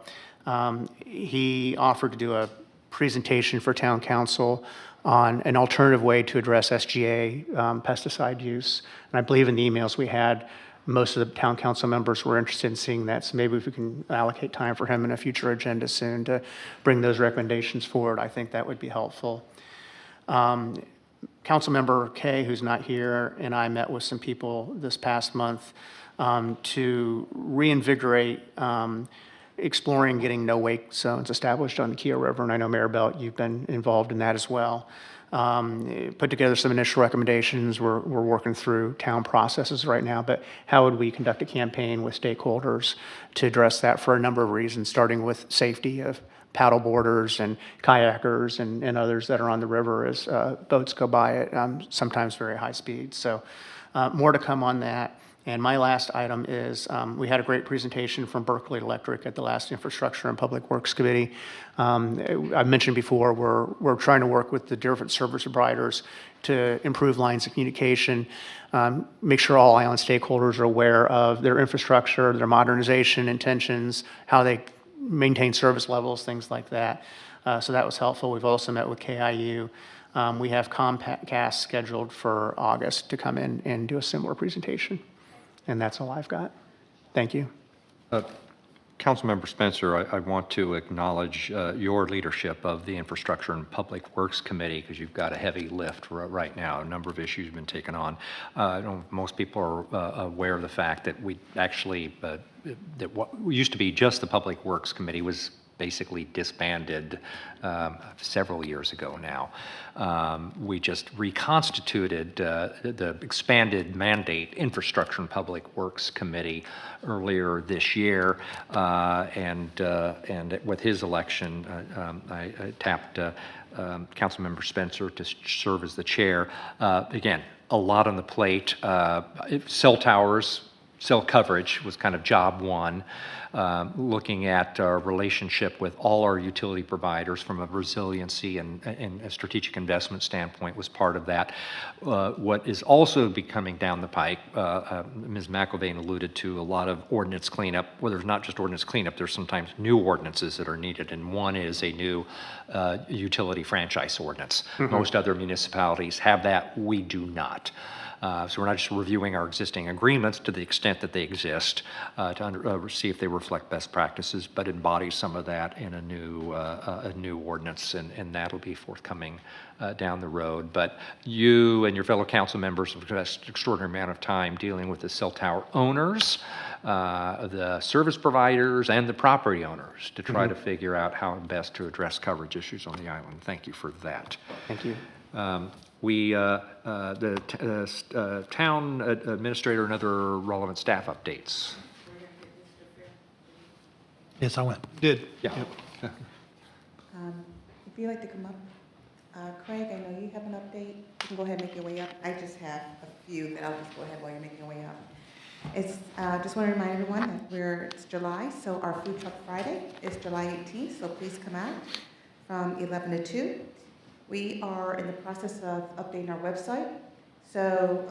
Speaker 7: he offered to do a presentation for town council on an alternative way to address SGA pesticide use. And I believe in the emails we had, most of the town council members were interested in seeing that. So maybe if we can allocate time for him in a future agenda soon to bring those recommendations forward, I think that would be helpful. Councilmember Kay, who's not here, and I met with some people this past month to reinvigorate exploring getting no-wake zones established on the Keo River, and I know Mayor Belt, you've been involved in that as well. Put together some initial recommendations. We're working through town processes right now, but how would we conduct a campaign with stakeholders to address that for a number of reasons, starting with safety of paddle boarders and kayakers and others that are on the river as boats go by at sometimes very high speeds. So more to come on that. And my last item is we had a great presentation from Berkeley Electric at the last Infrastructure and Public Works Committee. I mentioned before we're trying to work with the different service providers to improve lines of communication, make sure all island stakeholders are aware of their infrastructure, their modernization intentions, how they maintain service levels, things like that. So that was helpful. We've also met with KIU. We have Comcast scheduled for August to come in and do a similar presentation. And that's all I've got. Thank you.
Speaker 1: Councilmember Spencer, I want to acknowledge your leadership of the Infrastructure and Public Works Committee, because you've got a heavy lift right now. A number of issues have been taken on. I don't, most people are aware of the fact that we actually, that what used to be just the Public Works Committee was basically disbanded several years ago now. We just reconstituted the expanded mandate Infrastructure and Public Works Committee earlier this year, and with his election, I tapped Councilmember Spencer to serve as the chair. Again, a lot on the plate. Cell towers, cell coverage was kind of job one. Looking at our relationship with all our utility providers from a resiliency and a strategic investment standpoint was part of that. What is also coming down the pike, Ms. McIlvain alluded to a lot of ordinance cleanup. Well, there's not just ordinance cleanup, there's sometimes new ordinances that are needed, and one is a new utility franchise ordinance. Most other municipalities have that, we do not. So we're not just reviewing our existing agreements to the extent that they exist to see if they reflect best practices, but embody some of that in a new ordinance, and that'll be forthcoming down the road. But you and your fellow council members have invested an extraordinary amount of time dealing with the cell tower owners, the service providers, and the property owners to try to figure out how best to address coverage issues on the island. Thank you for that.
Speaker 7: Thank you.
Speaker 1: The town administrator and other relevant staff updates.
Speaker 10: Yes, I went.
Speaker 8: Did.
Speaker 1: Yeah.
Speaker 9: If you'd like to come up, Craig, I know you have an update. You can go ahead and make your way up. I just have a few that I'll just go ahead while you're making your way up. It's just want to remind everyone that it's July, so our Food Truck Friday is July 18th, so please come out from 11 to 2. We are in the process of updating our website, so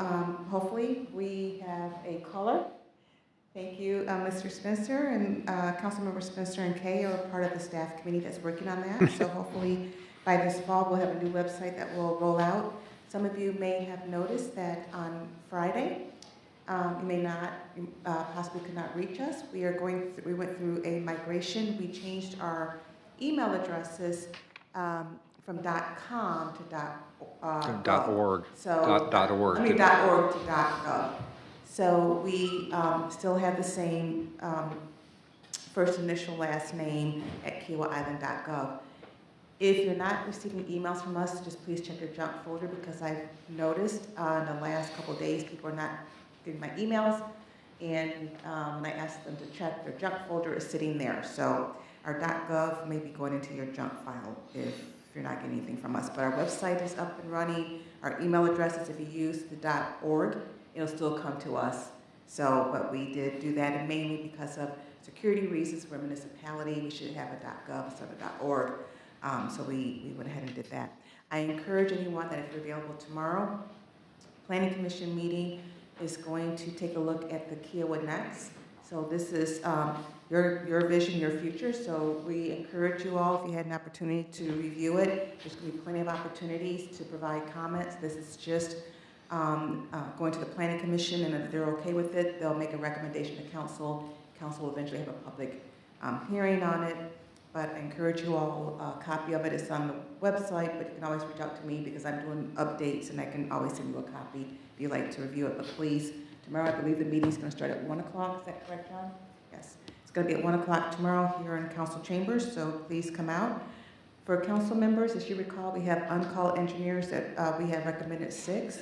Speaker 9: hopefully we have a caller. Thank you, Mr. Spencer, and Councilmember Spencer and Kay are part of the staff committee that's working on that. So hopefully by this fall we'll have a new website that will roll out. Some of you may have noticed that on Friday you may not, possibly could not reach us. We went through a migration. We changed our email addresses from .com to .org.
Speaker 1: .org.
Speaker 9: So
Speaker 1: .org.
Speaker 9: I mean .org to .gov. So we still have the same first initial, last name at kiwaisland.gov. If you're not receiving emails from us, just please check your junk folder, because I've noticed in the last couple of days, people are not getting my emails. And when I ask them to check, their junk folder is sitting there. So our .gov may be going into your junk file if you're not getting anything from us. But our website is up and running. Our email addresses, if you use the .org, it'll still come to us. So, but we did do that, and mainly because of security reasons for a municipality, we should have a .gov instead of .org. So we went ahead and did that. I encourage anyone that if you're available tomorrow, Planning Commission meeting is going to take a look at the Kiowa Next. So this is your vision, your future. So we encourage you all, if you had an opportunity to review it, there's going to be plenty of opportunities to provide comments. This is just going to the Planning Commission, and if they're okay with it, they'll make a recommendation to council. Council will eventually have a public hearing on it. But I encourage you all, a copy of it is on the website, but you can always reach out to me because I'm doing updates, and I can always send you a copy if you'd like to review it. But please, tomorrow I believe the meeting's going to start at 1 o'clock. Is that correct, John? Yes. It's going to be at 1 o'clock tomorrow here in council chambers, so please come out. For council members, as you recall, we have on-call engineers that we have recommended 6.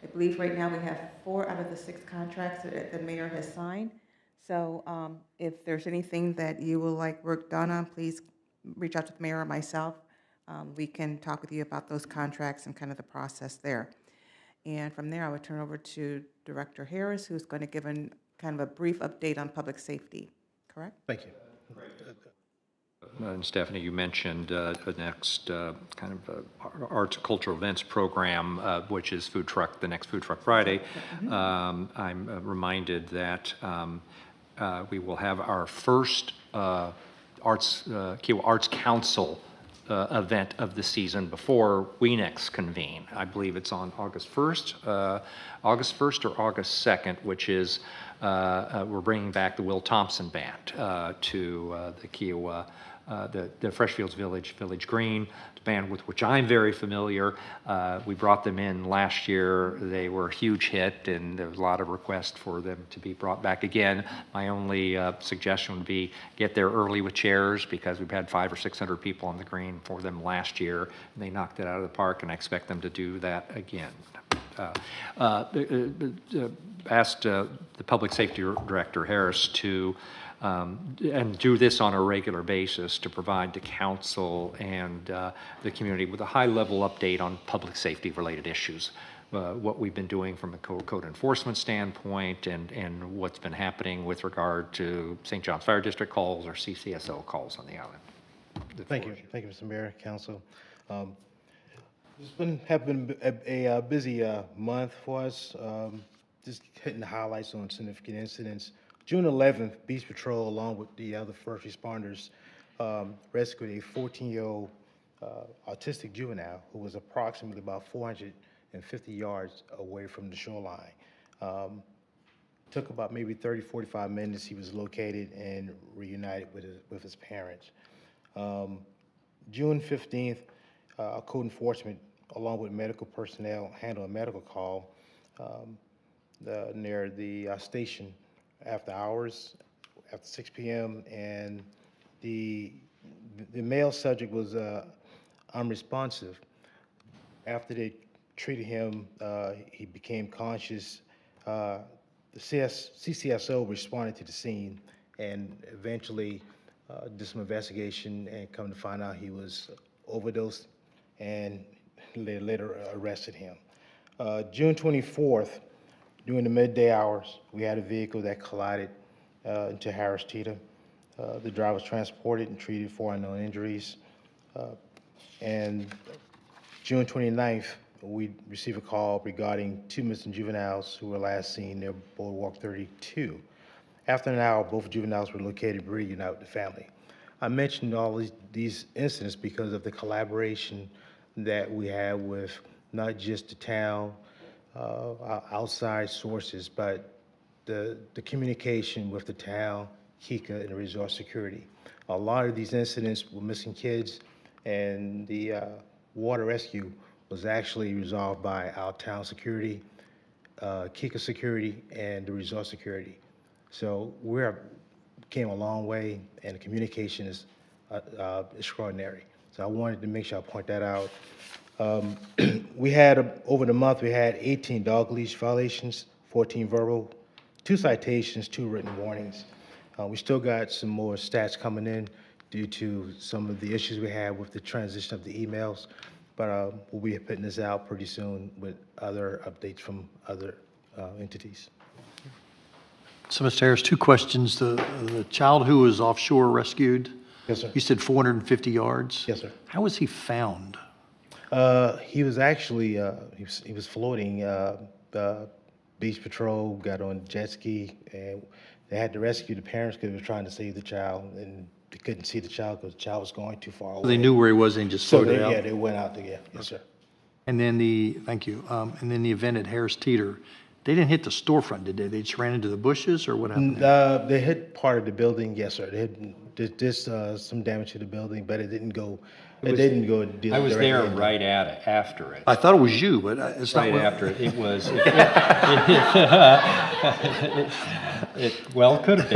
Speaker 9: I believe right now we have 4 out of the 6 contracts that the mayor has signed. So if there's anything that you would like work done on, please reach out to the mayor or myself. We can talk with you about those contracts and kind of the process there. And from there, I would turn over to Director Harris, who's going to give kind of a brief update on public safety. Correct?
Speaker 10: Thank you.
Speaker 1: And Stephanie, you mentioned the next kind of arts cultural events program, which is the next Food Truck Friday. I'm reminded that we will have our first Kiowa Arts Council event of the season before we next convene. I believe it's on August 1st or August 2nd, which is we're bringing back the Will Thompson Band to the Kiowa, the Freshfields Village Green band, with which I'm very familiar. We brought them in last year. They were a huge hit, and there was a lot of requests for them to be brought back again. My only suggestion would be get there early with chairs, because we've had 500 or 600 people on the green for them last year, and they knocked it out of the park, and I expect them to do that again. Asked the Public Safety Director, Harris, to and do this on a regular basis, to provide the council and the community with a high-level update on public safety-related issues, what we've been doing from a code enforcement standpoint, and what's been happening with regard to St. John's Fire District calls or CCSO calls on the island.
Speaker 11: Thank you, Mr. Mayor, Council. It's been a busy month for us. Just hitting the highlights on significant incidents. June 11th, Beach Patrol, along with the other first responders, rescued a 14-year-old autistic juvenile who was approximately about 450 yards away from the shoreline. Took about maybe 30, 45 minutes. He was located and reunited with his parents. June 15th, code enforcement, along with medical personnel, handled a medical call near the station after hours, after 6 p.m., and the male subject was unresponsive. After they treated him, he became conscious. The CCSO responded to the scene and eventually did some investigation, and come to find out he was overdosed, and they later arrested him. June 24th, during the midday hours, we had a vehicle that collided into Harris Teeter. The driver was transported and treated for unknown injuries. And June 29th, we received a call regarding 2 missing juveniles who were last seen near Boardwalk 32. After an hour, both juveniles were located reunited with the family. I mentioned all these incidents because of the collaboration that we have with not just the town, outside sources, but the communication with the town, KICA, and the resort security. A lot of these incidents were missing kids, and the water rescue was actually resolved by our town security Kika security and the resort security. So came a long way, and the communication is extraordinary. So I wanted to make sure I point that out. We had, over the month, we had 18 dog leash violations, 14 verbal, 2 citations, 2 written warnings. We still got some more stats coming in due to some of the issues we had with the transition of the emails, but we'll be putting this out pretty soon with other updates from other entities.
Speaker 10: So, Mr. Harris, 2 questions. The child who was offshore rescued,
Speaker 11: Yes, sir.
Speaker 10: you said 450 yards?
Speaker 11: Yes, sir.
Speaker 10: How was he found?
Speaker 11: He was actually, he was floating. The beach patrol got on jet ski, and they had to rescue the parents because they were trying to save the child, and they couldn't see the child because the child was going too far away.
Speaker 10: They knew where he was and just
Speaker 11: So
Speaker 10: floated out?
Speaker 11: yeah, they went out together. Yes, sir.
Speaker 10: And then thank you. And then the event at Harris Teeter, they didn't hit the storefront, did they? They just ran into the bushes, or what happened?
Speaker 11: They hit part of the building. Yes, sir. They did some damage to the building, but it didn't go. It didn't go.
Speaker 1: I was there
Speaker 11: directly.
Speaker 1: right after it.
Speaker 10: I thought it was you, but it's not.
Speaker 1: Right
Speaker 10: well-
Speaker 1: after it, it was, well, it could have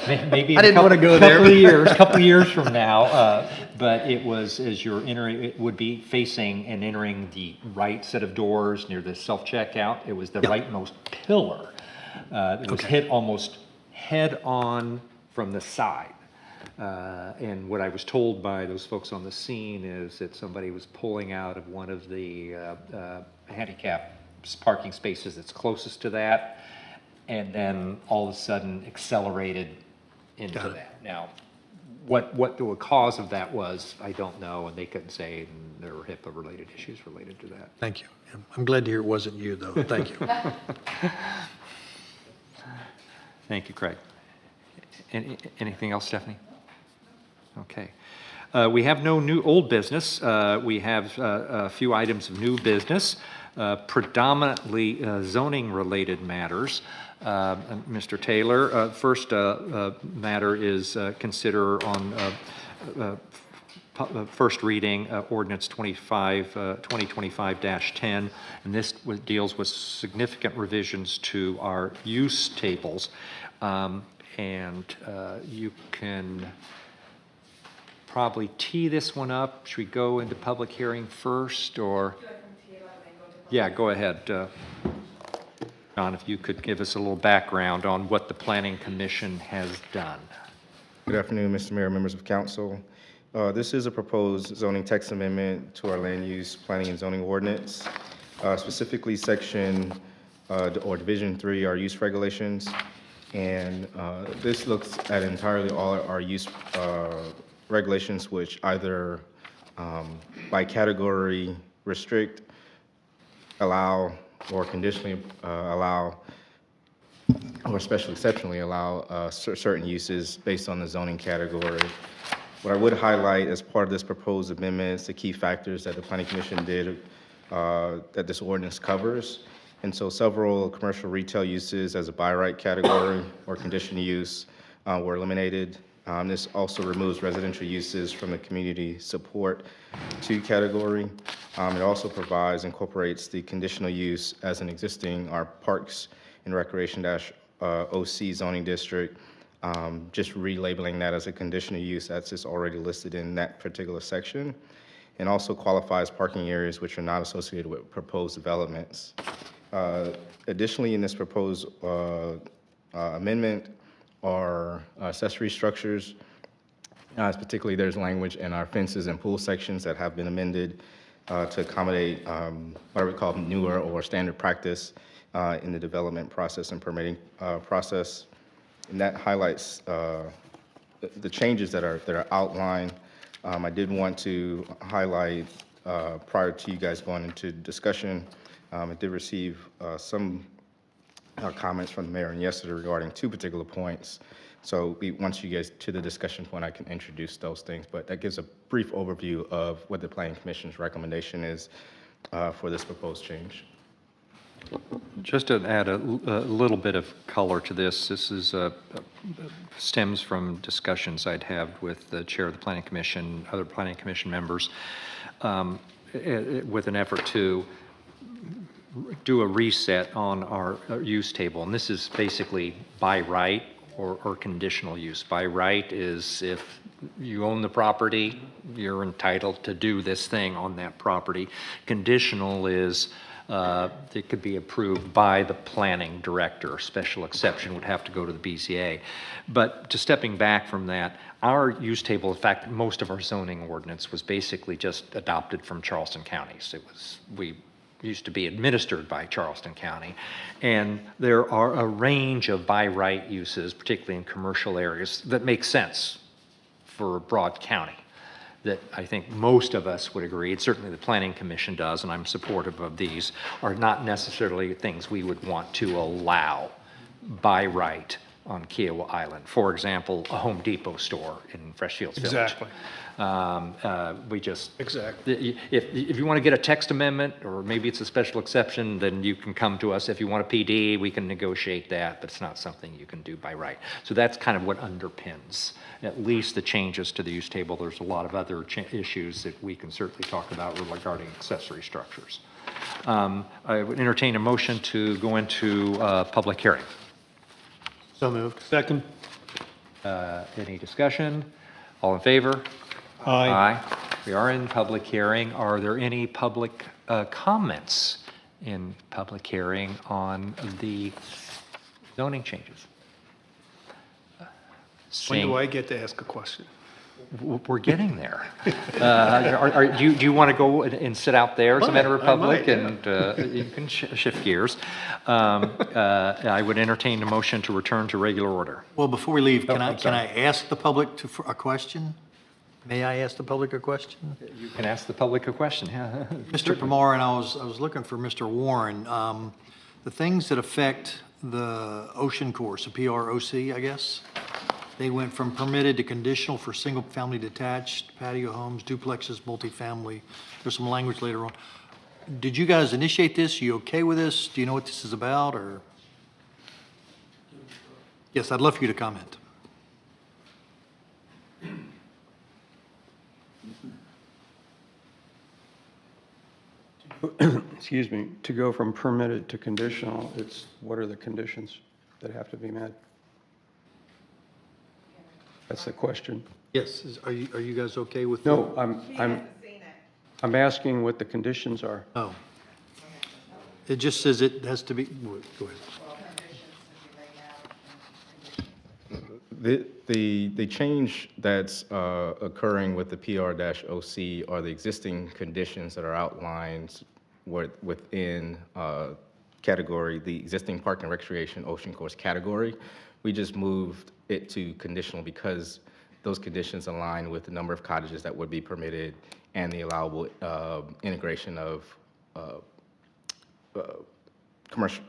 Speaker 1: been. Maybe
Speaker 10: I didn't wanna go there.
Speaker 1: Couple of years from now, but it was, as you're entering, it would be facing and entering the right set of doors near the self-checkout. It was the rightmost pillar. It was hit almost head-on from the side. And what I was told by those folks on the scene is that somebody was pulling out of one of the handicap parking spaces that's closest to that, and then all of a sudden accelerated into that. Now, what the cause of that was, I don't know, and they couldn't say, and there were HIPAA-related issues related to that.
Speaker 10: Thank you. I'm glad to hear it wasn't you, though. Thank you.
Speaker 1: Thank you, Craig. Anything else, Stephanie? Okay. We have no new old business. We have a few items of new business, predominantly zoning-related matters. Mr. Taylor, first matter is consider on first reading ordinance 2025-10, and this deals with significant revisions to our use tables. And you can probably tee this one up. Should we go into public hearing first, or? Yeah, go ahead. John, if you could give us a little background on what the Planning Commission has done.
Speaker 12: Good afternoon, Mr. Mayor, members of council. This is a proposed zoning text amendment to our land use planning and zoning ordinance, specifically section or division 3, our use regulations. And this looks at entirely all our use regulations, which either by category restrict, allow, or conditionally allow, or special exceptionally allow certain uses based on the zoning category. What I would highlight as part of this proposed amendment is the key factors that the Planning Commission did that this ordinance covers. And so several commercial retail uses as a by right category or conditional use were eliminated. This also removes residential uses from the community support 2 category. It also incorporates the conditional use as an existing our parks and recreation OC zoning district, just relabeling that as a conditional use as is already listed in that particular section, and also qualifies parking areas which are not associated with proposed developments. Additionally, in this proposed amendment are accessory structures. Particularly, there's language in our fences and pool sections that have been amended to accommodate what we call newer or standard practice in the development process and permitting process. And that highlights the changes that are outlined. I did want to highlight, prior to you guys going into discussion, I did receive some comments from the mayor yesterday regarding 2 particular points. So once you get to the discussion point, I can introduce those things. But that gives a brief overview of what the Planning Commission's recommendation is for this proposed change.
Speaker 1: Just to add a little bit of color to this, this is stems from discussions I'd had with the chair of the Planning Commission, other Planning Commission members, with an effort to do a reset on our use table, and this is basically by right or conditional use. By right is if you own the property, you're entitled to do this thing on that property. Conditional is it could be approved by the planning director. Special exception would have to go to the BZA. But to stepping back from that, our use table, in fact, most of our zoning ordinance was basically just adopted from Charleston counties. We used to be administered by Charleston County. And there are a range of by right uses, particularly in commercial areas, that make sense for a broad county, that I think most of us would agree, and certainly the Planning Commission does, and I'm supportive of these, are not necessarily things we would want to allow by right on Kiowa Island. For example, a Home Depot store in Freshfields Village.
Speaker 8: Exactly.
Speaker 1: We just.
Speaker 8: Exactly.
Speaker 1: If you want to get a text amendment, or maybe it's a special exception, then you can come to us. If you want a PD, we can negotiate that, but it's not something you can do by right. So that's kind of what underpins at least the changes to the use table. There's a lot of other issues that we can certainly talk about regarding accessory structures. I would entertain a motion to go into public hearing.
Speaker 7: So moved.
Speaker 8: Second?
Speaker 1: Any discussion? All in favor?
Speaker 8: Aye.
Speaker 1: We are in public hearing. Are there any public comments in public hearing on the zoning changes?
Speaker 8: When do I get to ask a question?
Speaker 1: We're getting there. Do you want to go and sit out there as a matter of public? And you can shift gears. I would entertain a motion to return to regular order.
Speaker 10: Well, before we leave, can
Speaker 1: I'm
Speaker 10: I
Speaker 1: sorry.
Speaker 10: ask the public a question? May I ask the public a question?
Speaker 1: You can ask the public a question, yeah.
Speaker 10: Mr. Pamar, and I was looking for Mr. Warren. The things that affect the ocean course, the PROC, I guess, they went from permitted to conditional for single-family detached, patio homes, duplexes, multifamily. There's some language later on. Did you guys initiate this? Are you okay with this? Do you know what this is about, or? Yes, I'd love for you to comment.
Speaker 4: Excuse me, to go from permitted to conditional, it's, what are the conditions that have to be met? That's the question.
Speaker 10: Yes, are you guys okay with?
Speaker 4: No, I'm asking what the conditions are.
Speaker 10: Oh. It just says it has to be, go ahead.
Speaker 12: The change that's occurring with the PR-OC are the existing conditions that are outlined within category, the existing park and recreation ocean course category. We just moved it to conditional because those conditions align with the number of cottages that would be permitted and the allowable integration of commercial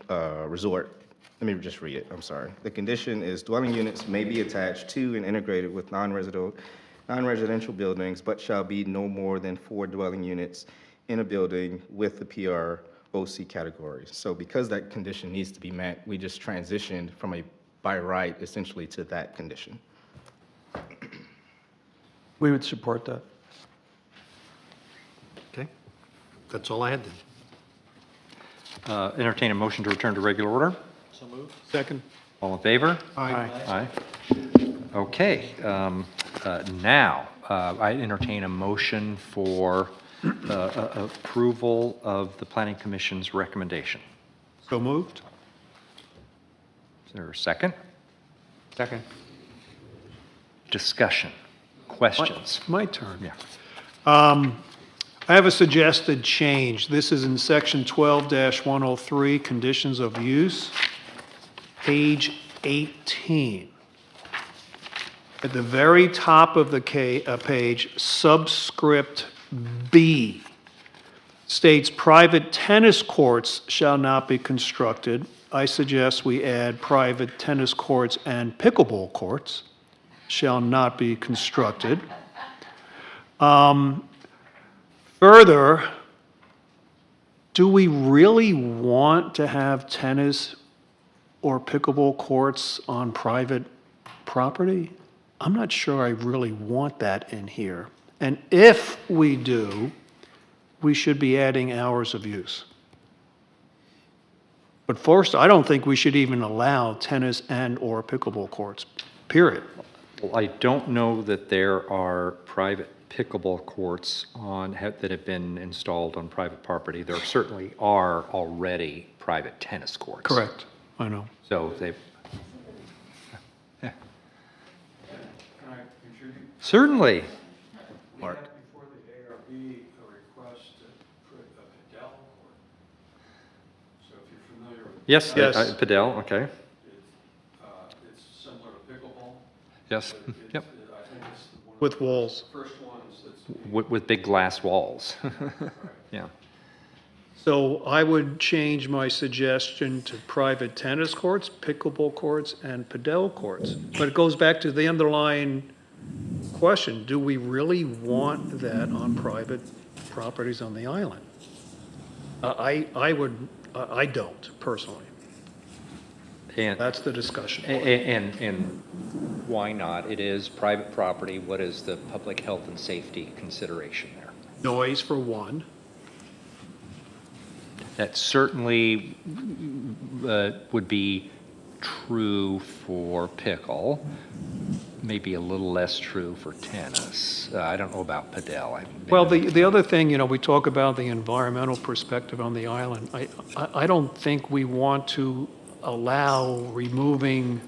Speaker 12: resort. Let me just read it, I'm sorry. The condition is dwelling units may be attached to and integrated with non-residential buildings, but shall be no more than 4 dwelling units in a building with the PROC category. So because that condition needs to be met, we just transitioned from a by right essentially to that condition.
Speaker 4: We would support that.
Speaker 10: Okay, that's all I had then.
Speaker 1: Entertain a motion to return to regular order.
Speaker 10: So moved.
Speaker 8: Second?
Speaker 1: All in favor?
Speaker 8: Aye.
Speaker 1: Aye. Okay, now, I entertain a motion for approval of the Planning Commission's recommendation.
Speaker 8: So moved?
Speaker 1: Is there a second?
Speaker 7: Second.
Speaker 1: Discussion, questions?
Speaker 8: My turn.
Speaker 1: Yeah.
Speaker 8: I have a suggested change. This is in section 12-103, conditions of use, page 18. At the very top of the page, subscript B states private tennis courts shall not be constructed. I suggest we add private tennis courts and pickleball courts shall not be constructed. Further, do we really want to have tennis or pickleball courts on private property? I'm not sure I really want that in here. And if we do, we should be adding hours of use. But first, I don't think we should even allow tennis and/or pickleball courts, period.
Speaker 1: Well, I don't know that there are private pickleball courts that have been installed on private property. There certainly are already private tennis courts.
Speaker 8: Correct, I know.
Speaker 1: So they've,
Speaker 4: Can I contribute?
Speaker 1: certainly.
Speaker 4: Mark. Before the ARB, a request to put a padel court. So if you're familiar with.
Speaker 1: Yes,
Speaker 8: Yes.
Speaker 1: Padel, okay.
Speaker 4: It's similar to pickleball.
Speaker 1: Yes,
Speaker 4: but
Speaker 1: yep.
Speaker 4: I think it's one of
Speaker 8: With walls.
Speaker 4: the first ones that's.
Speaker 1: With big glass walls. Yeah.
Speaker 8: So I would change my suggestion to private tennis courts, pickleball courts, and padel courts. But it goes back to the underlying question, do we really want that on private properties on the island? I don't personally.
Speaker 1: And,
Speaker 8: That's the discussion.
Speaker 1: and why not? It is private property. What is the public health and safety consideration there?
Speaker 8: Noise for one.
Speaker 1: That certainly would be true for pickle, maybe a little less true for tennis. I don't know about padel.
Speaker 8: Well, the other thing, we talk about the environmental perspective on the island. I don't think we want to allow removing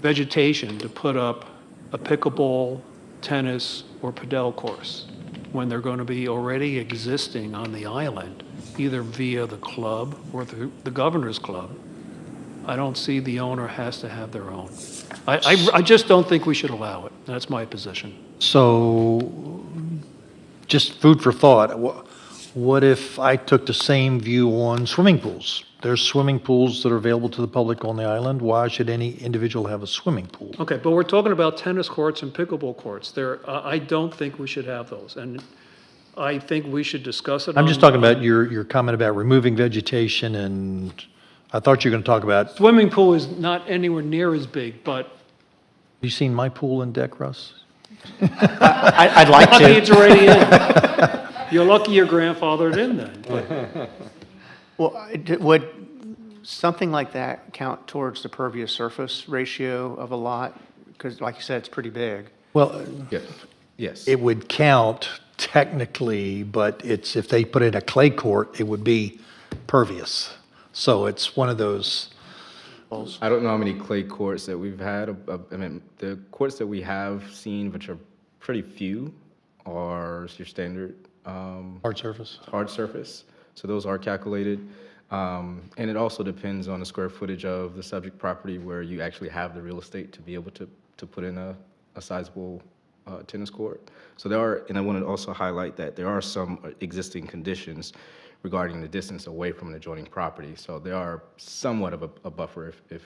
Speaker 8: vegetation to put up a pickleball, tennis, or padel course when they're going to be already existing on the island, either via the club or the governor's club. I don't see the owner has to have their own. I just don't think we should allow it. That's my position.
Speaker 10: So, just food for thought. What if I took the same view on swimming pools? There's swimming pools that are available to the public on the island. Why should any individual have a swimming pool?
Speaker 8: Okay, but we're talking about tennis courts and pickleball courts. I don't think we should have those, and I think we should discuss it.
Speaker 10: I'm just talking about your comment about removing vegetation, and I thought you were going to talk about,
Speaker 8: Swimming pool is not anywhere near as big, but
Speaker 10: you seen my pool in deck, Russ?
Speaker 7: I'd like
Speaker 8: lucky
Speaker 7: to.
Speaker 8: it's already in. You're lucky your grandfathered in then.
Speaker 7: Well, would something like that count towards the pervious surface ratio of a lot? Because like you said, it's pretty big.
Speaker 10: Well,
Speaker 12: Yes.
Speaker 10: it would count technically, but if they put in a clay court, it would be pervious. So it's one of those,
Speaker 12: I don't know how many clay courts that we've had. I mean, the courts that we have seen, which are pretty few, are your standard
Speaker 10: hard surface.
Speaker 12: hard surface. So those are calculated. And it also depends on the square footage of the subject property where you actually have the real estate to be able to put in a sizable tennis court. So there are, and I want to also highlight that there are some existing conditions regarding the distance away from an adjoining property. So there are somewhat of a buffer if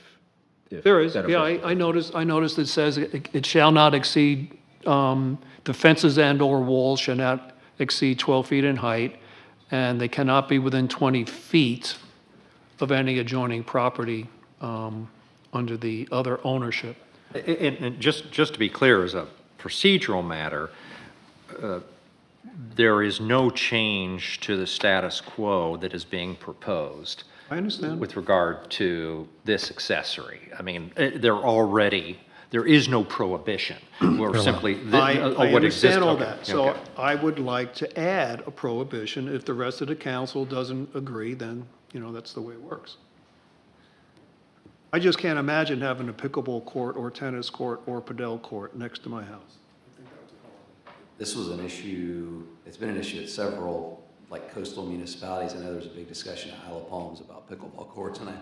Speaker 8: There is,
Speaker 12: that
Speaker 8: yeah,
Speaker 12: approach-
Speaker 8: I noticed it says it shall not exceed, the fences and/or walls shall not exceed 12 feet in height, and they cannot be within 20 feet of any adjoining property under the other ownership.
Speaker 1: And just to be clear, as a procedural matter, there is no change to the status quo that is being proposed
Speaker 8: I understand.
Speaker 1: with regard to this accessory. I mean, there is no prohibition. We're simply,
Speaker 8: I
Speaker 1: what exists.
Speaker 8: understand all
Speaker 1: okay,
Speaker 8: that. So
Speaker 1: okay.
Speaker 8: I would like to add a prohibition. If the rest of the council doesn't agree, then, that's the way it works. I just can't imagine having a pickleball court or tennis court or padel court next to my house.
Speaker 13: This was an issue, it's been an issue at several, like coastal municipalities. I know there was a big discussion at Isle of Palms about pickleball courts, and I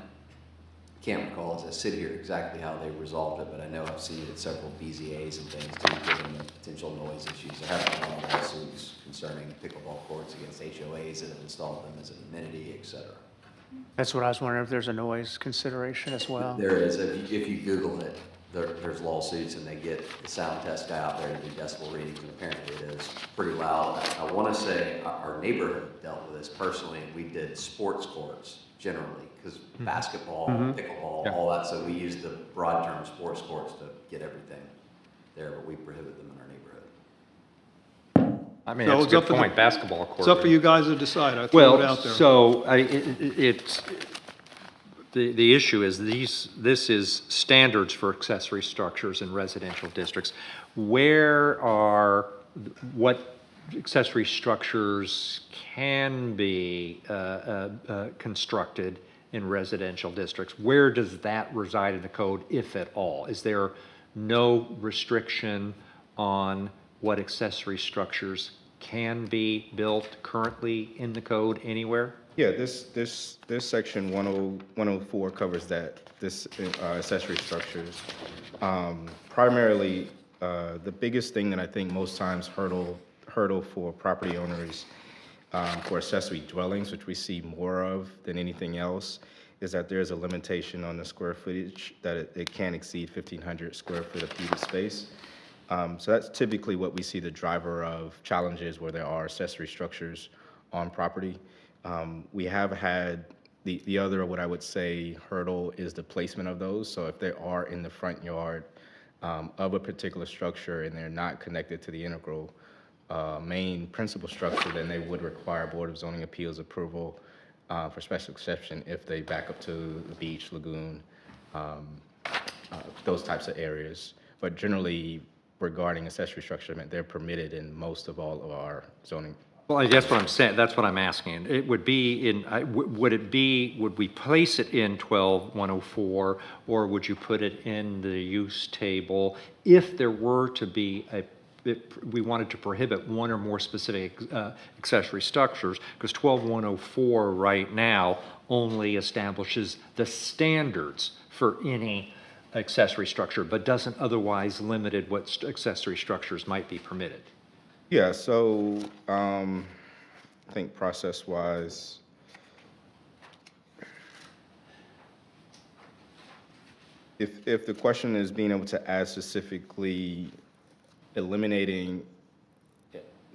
Speaker 13: can't recall as I sit here exactly how they resolved it, but I know I've seen it at several BZAs and things too, given the potential noise issues. There have been a lot of lawsuits concerning pickleball courts against HOAs that have installed them as an amenity, et cetera.
Speaker 7: That's what I was wondering, if there's a noise consideration as well.
Speaker 13: There is, if you Google it, there's lawsuits and they get the sound test out there to do decibel readings, and apparently it is pretty loud. I want to say our neighborhood dealt with this personally, and we did sports courts generally, because basketball, pickleball, all that, so we used the broad term sports courts to get everything there, but we prohibit them in our neighborhood.
Speaker 1: I mean,
Speaker 8: So
Speaker 1: that's
Speaker 8: it's
Speaker 1: a
Speaker 8: up
Speaker 1: good
Speaker 8: to the-
Speaker 1: point, basketball court.
Speaker 8: It's up for you guys to decide. I throw it
Speaker 1: Well,
Speaker 8: out there.
Speaker 1: so it's, the issue is this is standards for accessory structures in residential districts. What accessory structures can be constructed in residential districts? Where does that reside in the code, if at all? Is there no restriction on what accessory structures can be built currently in the code anywhere?
Speaker 12: Yeah, this section 104 covers that, this accessory structures. Primarily, the biggest thing that I think most times hurdle for property owners for accessory dwellings, which we see more of than anything else, is that there's a limitation on the square footage, that it can't exceed 1,500 square foot of heated space. So that's typically what we see the driver of challenges where there are accessory structures on property. We have had the other, what I would say, hurdle is the placement of those. So if they are in the front yard of a particular structure and they're not connected to the integral main principal structure, then they would require Board of Zoning Appeals approval for special exception if they back up to the beach, lagoon, those types of areas. But generally, regarding accessory structure, they're permitted in most of all of our zoning.
Speaker 1: Well, that's what I'm saying, that's what I'm asking. It would be in, would we place it in 12104, or would you put it in the use table if there were to be we wanted to prohibit one or more specific accessory structures, because 12104 right now only establishes the standards for any accessory structure, but doesn't otherwise limit what accessory structures might be permitted.
Speaker 12: Yeah, so I think process-wise, if the question is being able to add specifically eliminating,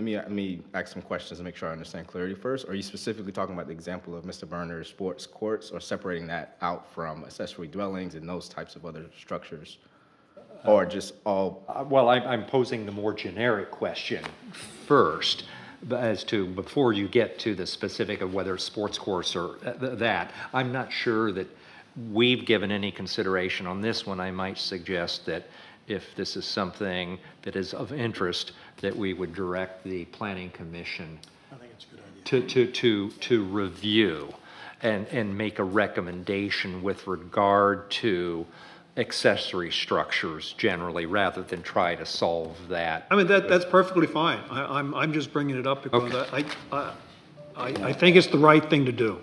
Speaker 12: let me ask some questions to make sure I understand clarity first. Are you specifically talking about the example of Mr. Berner's sports courts, or separating that out from accessory dwellings and those types of other structures? Or just all?
Speaker 1: Well, I'm posing the more generic question first, as to, before you get to the specific of whether it's sports course or that. I'm not sure that we've given any consideration on this one. I might suggest that if this is something that is of interest, that we would direct the Planning Commission to review and make a recommendation with regard to accessory structures generally, rather than try to solve that.
Speaker 8: I mean, that's perfectly fine. I'm just bringing it up because I think it's the right thing to do.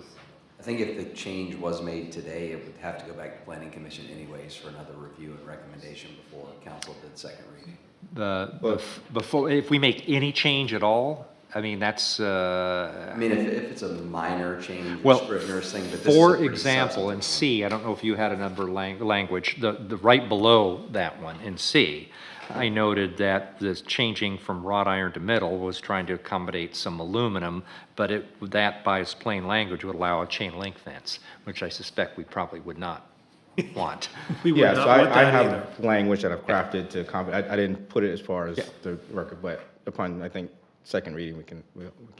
Speaker 13: I think if the change was made today, it would have to go back to Planning Commission anyways for another review and recommendation before council did second reading.
Speaker 1: Before, if we make any change at all, I mean, that's.
Speaker 13: I mean, if it's a minor change,
Speaker 1: Well,
Speaker 13: Scrivener's thing, but this is a
Speaker 1: for
Speaker 13: pretty
Speaker 1: example, in
Speaker 13: substantive
Speaker 1: C, I don't know if you had another language, the right below that one, in C, I noted that this changing from wrought iron to metal was trying to accommodate some aluminum, but that by its plain language would allow a chain link fence, which I suspect we probably would not want.
Speaker 8: We would
Speaker 12: Yeah,
Speaker 8: not
Speaker 12: so
Speaker 8: want
Speaker 12: I
Speaker 8: that
Speaker 12: have
Speaker 8: either.
Speaker 12: language that I've crafted to accommodate. I didn't put it as far as the record, but upon, I think, second reading, we can.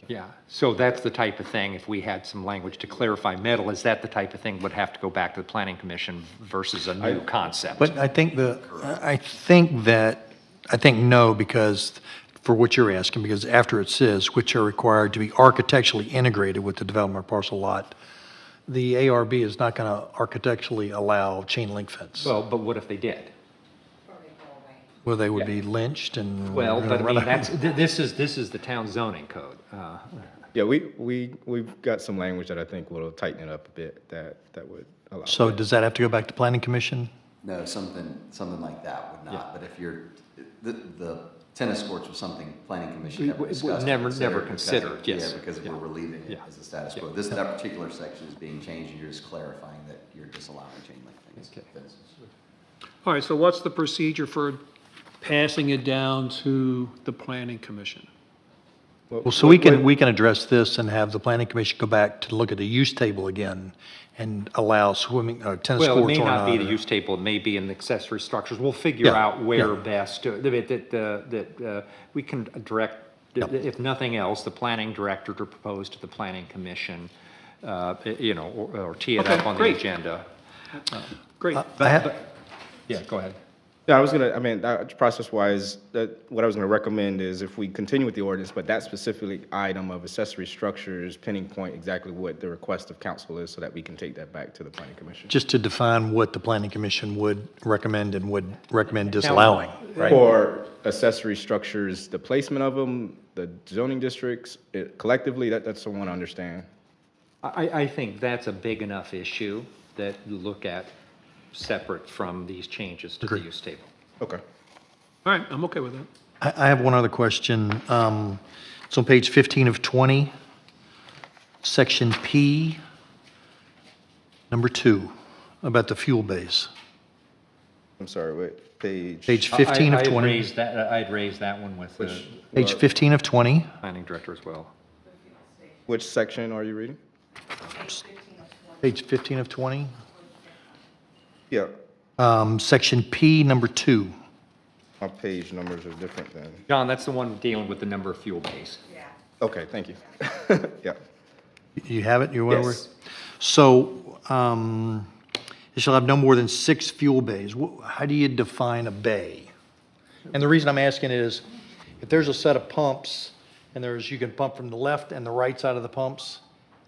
Speaker 1: Yeah, so that's the type of thing, if we had some language to clarify metal, is that the type of thing would have to go back to the Planning Commission versus a new concept?
Speaker 10: But I think no, because for what you're asking, because after it says, which are required to be architecturally integrated with the development parcel lot, the ARB is not going to architecturally allow chain link fence.
Speaker 1: Well, but what if they did?
Speaker 10: Well, they would be lynched and.
Speaker 1: Well, but I
Speaker 10: run
Speaker 1: mean,
Speaker 10: out.
Speaker 1: this is the town zoning code.
Speaker 12: Yeah, we've got some language that I think will tighten it up a bit, that would allow.
Speaker 10: So does that have to go back to planning commission?
Speaker 13: No, something like that would not, but if you're, the tennis courts was something Planning Commission never discussed.
Speaker 1: Never
Speaker 13: because
Speaker 1: considered,
Speaker 13: of-
Speaker 1: yes.
Speaker 13: Yeah, because we're relieving it as a status quo. That particular section is being changed, and you're just clarifying that you're disallowing chain link fences.
Speaker 8: All right, so what's the procedure for passing it down to the Planning Commission?
Speaker 10: Well, so we can address this and have the planning commission go back to look at the use table again and allow swimming, tennis
Speaker 1: Well, it
Speaker 10: courts
Speaker 1: may
Speaker 10: or
Speaker 1: not be
Speaker 10: not.
Speaker 1: the use table, it may be in the accessory structures. We'll figure
Speaker 10: Yeah,
Speaker 1: out where
Speaker 10: yeah.
Speaker 1: best, that we can direct, if nothing else, the planning director to propose to the Planning Commission or tee it
Speaker 8: Okay,
Speaker 1: up on the
Speaker 8: great.
Speaker 1: agenda.
Speaker 8: Great.
Speaker 1: Yeah, go ahead.
Speaker 12: Yeah, process-wise, what I was gonna recommend is if we continue with the ordinance, but that specific item of accessory structures, pinning point exactly what the request of council is, so that we can take that back to the planning commission.
Speaker 10: Just to define what the planning commission would recommend and would recommend disallowing, right?
Speaker 12: For accessory structures, the placement of them, the zoning districts, collectively, that's the one to understand.
Speaker 1: I think that's a big enough issue that you look at separate from these changes to the use table.
Speaker 12: Okay.
Speaker 8: All right, I'm okay with that.
Speaker 10: I have one other question. It's on page 15 of 20, section P, number 2, about the fuel base.
Speaker 12: I'm sorry, wait, page?
Speaker 10: Page 15 of 20.
Speaker 1: I'd raised that one with the
Speaker 10: Page 15 of 20.
Speaker 1: planning director as well.
Speaker 12: Which section are you reading?
Speaker 10: Page 15 of 20.
Speaker 12: Yeah,
Speaker 10: Section P, number 2.
Speaker 12: my page numbers are different then.
Speaker 1: John, that's the one dealing with the number of fuel bays.
Speaker 12: Okay, thank you. Yeah.
Speaker 10: You have it? You went over?
Speaker 12: Yes.
Speaker 10: So, it shall have no more than 6 fuel bays. How do you define a bay? And the reason I'm asking is, if there's a set of pumps, and you can pump from the left and the right side of the pumps,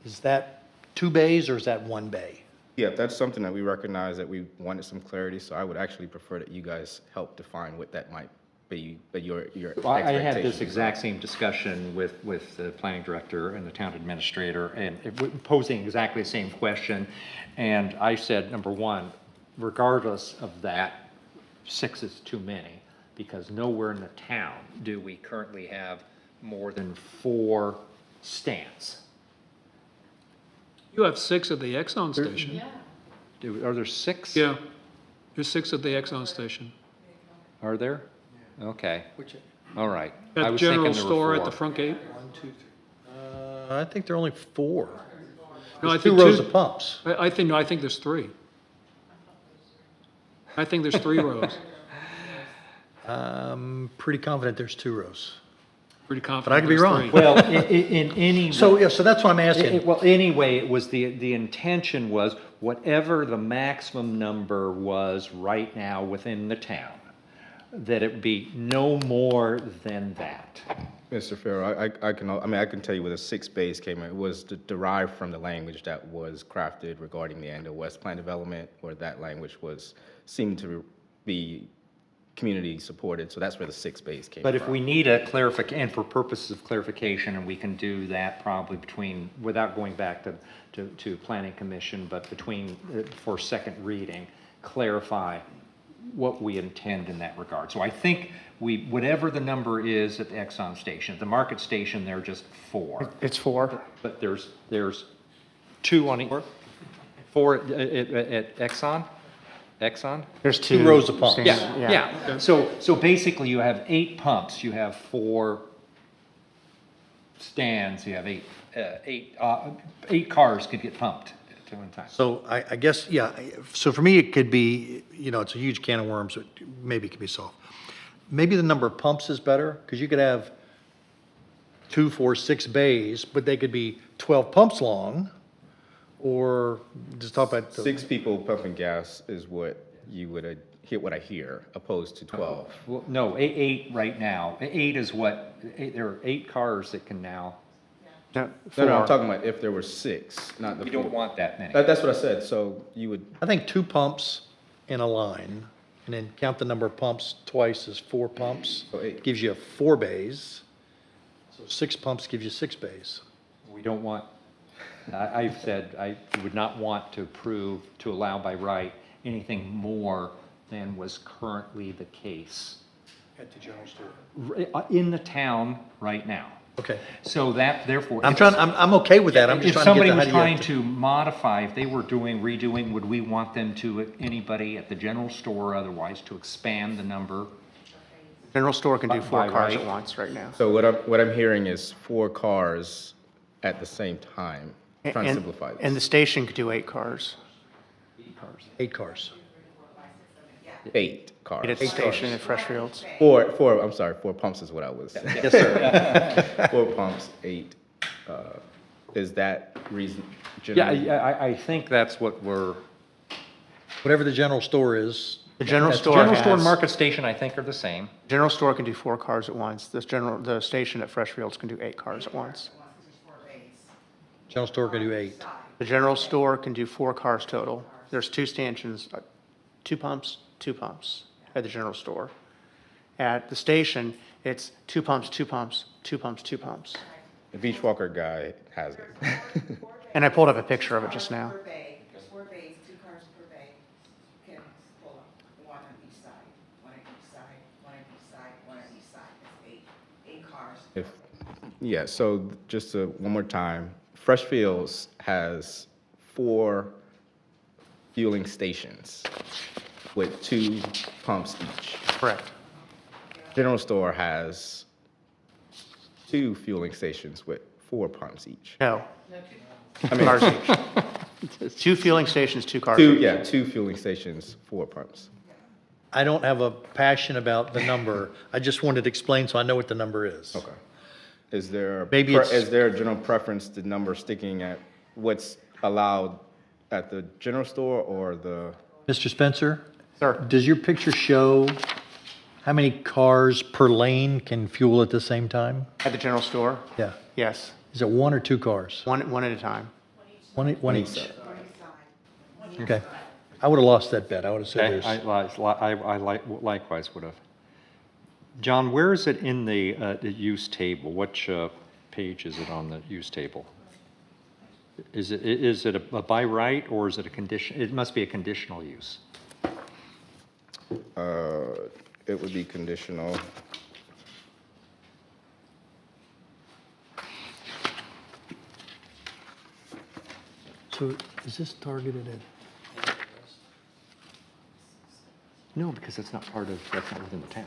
Speaker 10: is that 2 bays or is that 1 bay?
Speaker 12: Yeah, that's something that we recognize that we wanted some clarity, so I would actually prefer that you guys help define what that might be, but your
Speaker 1: Well, I had this
Speaker 12: expectations.
Speaker 1: exact same discussion with the planning director and the town administrator, and posing exactly the same question. And I said, number one, regardless of that, 6 is too many, because nowhere in the town do we currently have more than 4 stands.
Speaker 8: You have 6 at the Exxon station.
Speaker 1: Are there 6?
Speaker 8: Yeah, there's 6 at the Exxon station.
Speaker 1: Are there? Okay. All right. I
Speaker 8: At
Speaker 1: was
Speaker 8: general
Speaker 1: thinking there were
Speaker 8: store at
Speaker 1: 4.
Speaker 8: the front gate.
Speaker 10: I think there are only 4.
Speaker 8: No, I
Speaker 10: There's 2
Speaker 8: think
Speaker 10: rows
Speaker 8: two-
Speaker 10: of pumps.
Speaker 8: I think there's 3. I think there's 3 rows.
Speaker 10: I'm pretty confident there's 2 rows.
Speaker 8: Pretty confident.
Speaker 10: But I could be
Speaker 8: there's
Speaker 10: wrong.
Speaker 8: 3.
Speaker 1: Well, in any.
Speaker 10: So, yeah, so that's what I'm asking.
Speaker 1: Well, anyway, it was the intention was whatever the maximum number was right now within the town, that it be no more than that.
Speaker 12: Mr. Farrell, I can tell you where the 6 bays came in. It was derived from the language that was crafted regarding the Ando West Plan development, where that language seemed to be community supported, so that's where the 6 bays came from.
Speaker 1: But if we need a clarification, and for purposes of clarification, and we can do that probably without going back to planning commission, but for second reading, clarify what we intend in that regard. So I think whatever the number is at the Exxon station, at the market station, there are just 4.
Speaker 7: It's 4.
Speaker 1: But there's 2 on each. 4 at Exxon? Exxon?
Speaker 7: There's
Speaker 10: 2 rows of pumps.
Speaker 1: Yeah. So basically you have 8 pumps, you have 4 stands, you have 8 cars could get pumped at one time.
Speaker 10: So I guess, yeah, so for me, it could be, it's a huge can of worms, that maybe could be solved. Maybe the number of pumps is better, because you could have 2, 4, 6 bays, but they could be 12 pumps long, or just talk about.
Speaker 12: 6 people pumping gas is what you would hear, what I hear, opposed to 12.
Speaker 1: Well, no, 8 right now. 8 is there are 8 cars that can now.
Speaker 7: No,
Speaker 12: No, I'm talking about if there were 6, not the
Speaker 1: We don't
Speaker 12: 4.
Speaker 1: want that many.
Speaker 12: That's what I said, so you would,
Speaker 10: I think 2 pumps in a line, and then count the number of pumps twice as 4 pumps.
Speaker 12: So 8.
Speaker 10: Gives you 4 bays. So 6 pumps gives you 6 bays.
Speaker 1: We don't want, I've said, I would not want to allow by right anything more than was currently the case
Speaker 10: At the general store.
Speaker 1: in the town right now.
Speaker 10: Okay.
Speaker 1: So that, therefore.
Speaker 10: I'm okay with that. I'm just
Speaker 1: If
Speaker 10: trying to get
Speaker 1: somebody
Speaker 10: the
Speaker 1: was
Speaker 10: how
Speaker 1: trying
Speaker 10: do you.
Speaker 1: to modify, if they were redoing, would we want them anybody at the general store or otherwise, to expand the number?
Speaker 7: General store can do 4
Speaker 1: By
Speaker 7: cars
Speaker 1: right.
Speaker 7: at once right now.
Speaker 12: so what I'm hearing is 4 cars at the same time, trying to
Speaker 7: And-
Speaker 12: simplify this.
Speaker 7: And the station could do 8 cars.
Speaker 10: 8 cars.
Speaker 12: 8 cars.
Speaker 7: At the station at Freshfields.
Speaker 12: 4, I'm sorry, 4 pumps is what I was.
Speaker 10: Yes, sir.
Speaker 12: 4 pumps, 8 is that reason?
Speaker 1: Yeah,
Speaker 12: generally-
Speaker 1: I think that's what we're,
Speaker 10: Whatever the general store is,
Speaker 7: The general store
Speaker 1: general store and
Speaker 7: has,
Speaker 1: market station, I think, are the same.
Speaker 7: general store can do 4 cars at once. The station at Freshfields can do 8 cars at once.
Speaker 10: general store can do 8.
Speaker 7: The general store can do 4 cars total. There's 2 stanchions, 2 pumps at the general store. At the station, it's 2 pumps, 2 pumps, 2 pumps, 2 pumps.
Speaker 12: The beach walker guy has it.
Speaker 7: And I pulled up a picture of it just now.
Speaker 9: Per bay, there's 4 bays, 2 cars per bay. You can pull up, one on each side, one on each side, one on each side, one on each side. That's 8 cars.
Speaker 12: Yeah, so just one more time, Freshfields has 4 fueling stations with 2 pumps each.
Speaker 7: Correct.
Speaker 12: General store has 2 fueling stations with 4 pumps each.
Speaker 7: No.
Speaker 12: I mean,
Speaker 7: Cars each. 2 fueling stations, 2 cars
Speaker 12: two,
Speaker 7: each.
Speaker 12: yeah, 2 fueling stations, 4 pumps.
Speaker 10: I don't have a passion about the number. I just wanted to explain so I know what the number is.
Speaker 12: Okay. Is there,
Speaker 10: Maybe it's-
Speaker 12: is there a general preference to number sticking at what's allowed at the general store or the?
Speaker 10: Mr. Spencer?
Speaker 7: Sir.
Speaker 10: Does your picture show how many cars per lane can fuel at the same time?
Speaker 7: At the general store?
Speaker 10: Yeah.
Speaker 7: Yes.
Speaker 10: Is it 1 or 2 cars?
Speaker 7: One at a time.
Speaker 10: One each? Okay. I would have lost that bet. I would have said there's.
Speaker 1: I likewise would have. John, where is it in the use table? Which page is it on the use table? Is it a by right or is it a condition? It must be a conditional use.
Speaker 12: It would be conditional.
Speaker 10: So is this targeted at?
Speaker 1: No, because that's not within the town.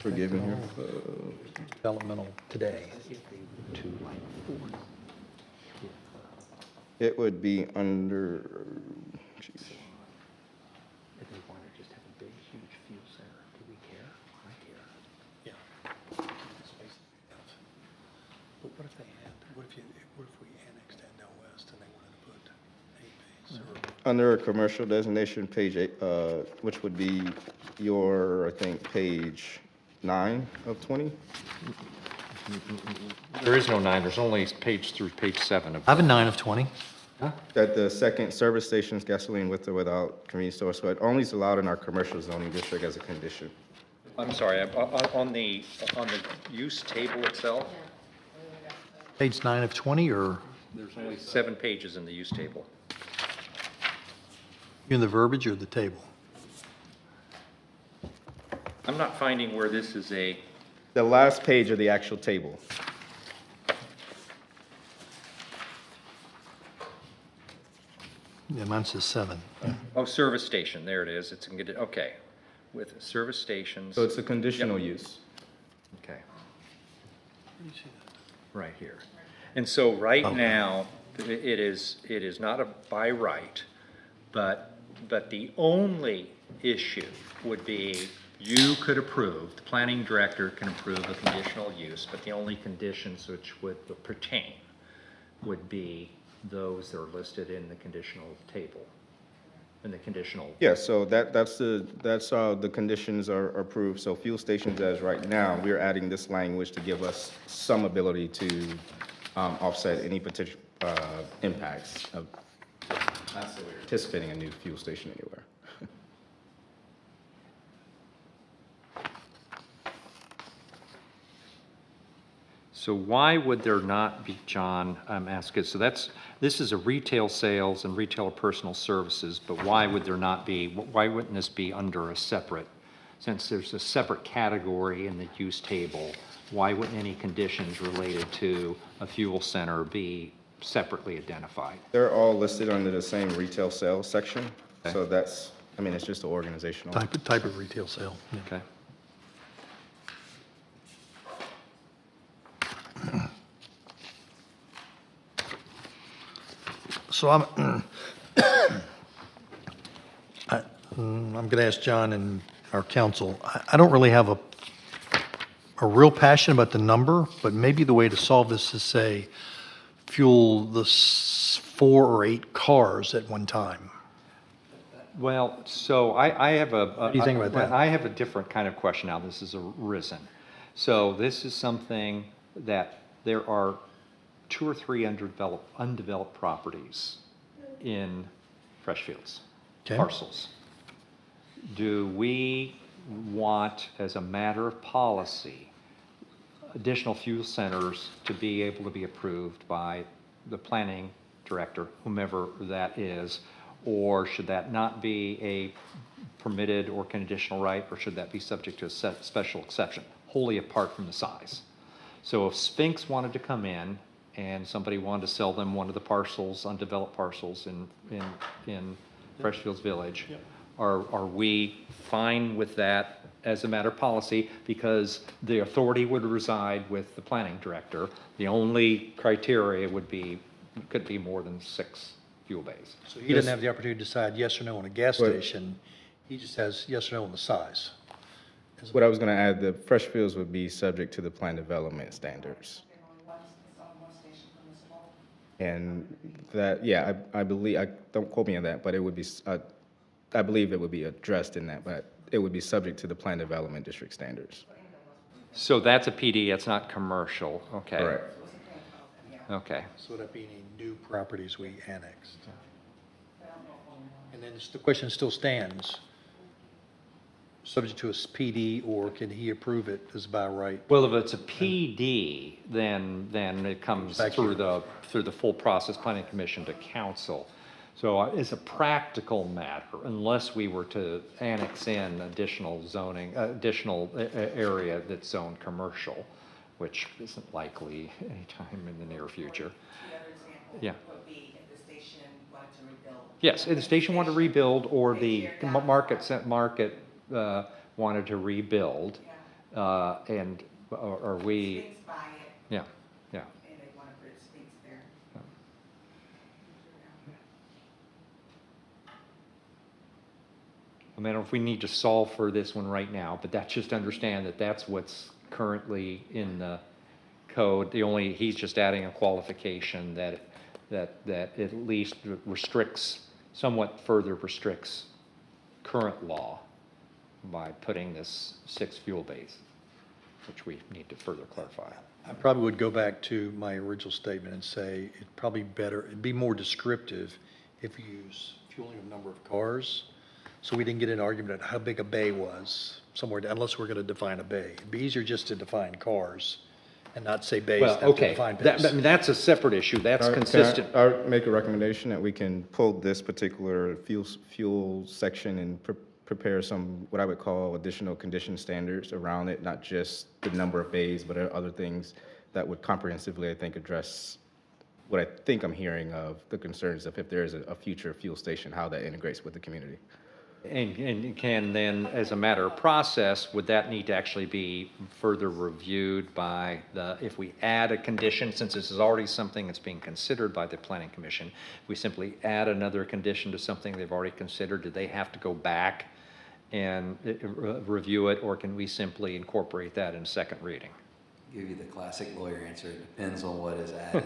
Speaker 12: Forgive me here.
Speaker 10: Developmental today.
Speaker 12: It would be under, geez.
Speaker 1: If they want to just have a big, huge fuel center, do we care? I care.
Speaker 10: Yeah. But what if they had, what if we annexed that down west and they wanted to put 8 bays or?
Speaker 12: Under a commercial designation, page 8, which would be your, I think, page 9 of 20.
Speaker 1: There is no 9, there's only page through page 7 of.
Speaker 10: I have a 9 of 20.
Speaker 12: At the second, service stations, gasoline with or without convenience store, so it only is allowed in our commercial zoning district as a condition.
Speaker 1: I'm sorry, on the use table itself,
Speaker 10: Page 9 of 20 or
Speaker 1: there's only 7 pages in the use table.
Speaker 10: you in the verbiage or the table?
Speaker 1: I'm not finding where this is a,
Speaker 12: The last page of the actual table.
Speaker 10: Yeah, mine says 7.
Speaker 1: oh, service station, there it is, okay. With service stations.
Speaker 12: So it's a conditional use.
Speaker 1: Okay. Right here. And so right now, it is not a by right, but the only issue would be you could approve, the planning director can approve a conditional use, but the only conditions which would pertain would be those that are listed in the conditional table, in the conditional.
Speaker 12: Yeah, so that's how the conditions are approved. So fuel stations as right now, we're adding this language to give us some ability to offset any potential impacts of anticipating a new fuel station anywhere.
Speaker 1: So why would there not be, John, I'm asking, so this is a retail sales and retail personal services, but why would there not be, why wouldn't this be under a separate, since there's a separate category in the use table, why wouldn't any conditions related to a fuel center be separately identified?
Speaker 12: They're all listed under the same retail sales section.
Speaker 1: Okay.
Speaker 12: So that's, I mean, it's just an organizational.
Speaker 10: Type of retail sale. Yeah.
Speaker 1: Okay.
Speaker 10: So I'm going to ask John and our council. I don't really have a are real passionate about the number, but maybe the way to solve this is say, fuel the 4 or 8 cars at one time.
Speaker 1: Well, so I have a.
Speaker 10: What do you think about that?
Speaker 1: I have a different kind of question now. This has arisen. So this is something that there are 2 or 3 undeveloped properties in Freshfields,
Speaker 10: Okay.
Speaker 1: parcels. Do we want, as a matter of policy, additional fuel centers to be able to be approved by the planning director, whomever that is? Or should that not be a permitted or conditional right, or should that be subject to a special exception, wholly apart from the size? So if Sphinx wanted to come in and somebody wanted to sell them one of the parcels, undeveloped parcels in Freshfields Village, are we fine with that as a matter of policy? Because the authority would reside with the planning director. The only criteria could be more than 6 fuel bays.
Speaker 10: So he doesn't have the opportunity to decide yes or no on a gas station. He just has yes or no on the size.
Speaker 12: What I was going to add, the fresh fields would be subject to the plan development standards. And that, yeah, I believe, don't quote me on that, but it would be, I believe it would be addressed in that, but it would be subject to the plan development district standards.
Speaker 1: So that's a PD, it's not commercial, okay?
Speaker 12: Correct.
Speaker 1: Okay.
Speaker 10: So would that be any new properties we annexed? And then the question still stands, subject to a PD, or can he approve it as by right?
Speaker 1: Well, if it's a PD, then it comes
Speaker 10: Back
Speaker 1: through
Speaker 10: here.
Speaker 1: the full process, planning commission to council. So as a practical matter, unless we were to annex in additional zoning, additional area that's zoned commercial, which isn't likely anytime in the near future.
Speaker 9: The other example
Speaker 1: Yeah.
Speaker 9: would be if the station wanted to rebuild.
Speaker 1: Yes, if the station wanted to rebuild, or the market wanted to rebuild, and are we?
Speaker 9: Sphinx buy it,
Speaker 1: Yeah, yeah.
Speaker 9: and they want to put Sphinx there.
Speaker 1: I mean, I don't know if we need to solve for this one right now, but that's just understand that that's what's currently in the code. He's just adding a qualification that at least somewhat further restricts current law by putting this 6 fuel bays, which we need to further clarify.
Speaker 10: I probably would go back to my original statement and say it'd be more descriptive if you use fueling of number of cars, so we didn't get an argument at how big a bay was somewhere, unless we're going to define a bay. It'd be easier just to define cars and not say bays,
Speaker 1: Well,
Speaker 10: have to
Speaker 1: okay,
Speaker 10: define bays.
Speaker 1: that's a separate issue, that's
Speaker 12: Can
Speaker 1: consistent.
Speaker 12: I make a recommendation that we can pull this particular fuel section and prepare some, what I would call additional condition standards around it, not just the number of bays, but other things that would comprehensively, I think, address what I think I'm hearing of the concerns of if there is a future fuel station, how that integrates with the community.
Speaker 1: And can then, as a matter of process, would that need to actually be further reviewed by if we add a condition, since this is already something that's being considered by the planning commission, we simply add another condition to something they've already considered, do they have to go back and review it, or can we simply incorporate that in second reading?
Speaker 13: Give you the classic lawyer answer, it depends on what is added.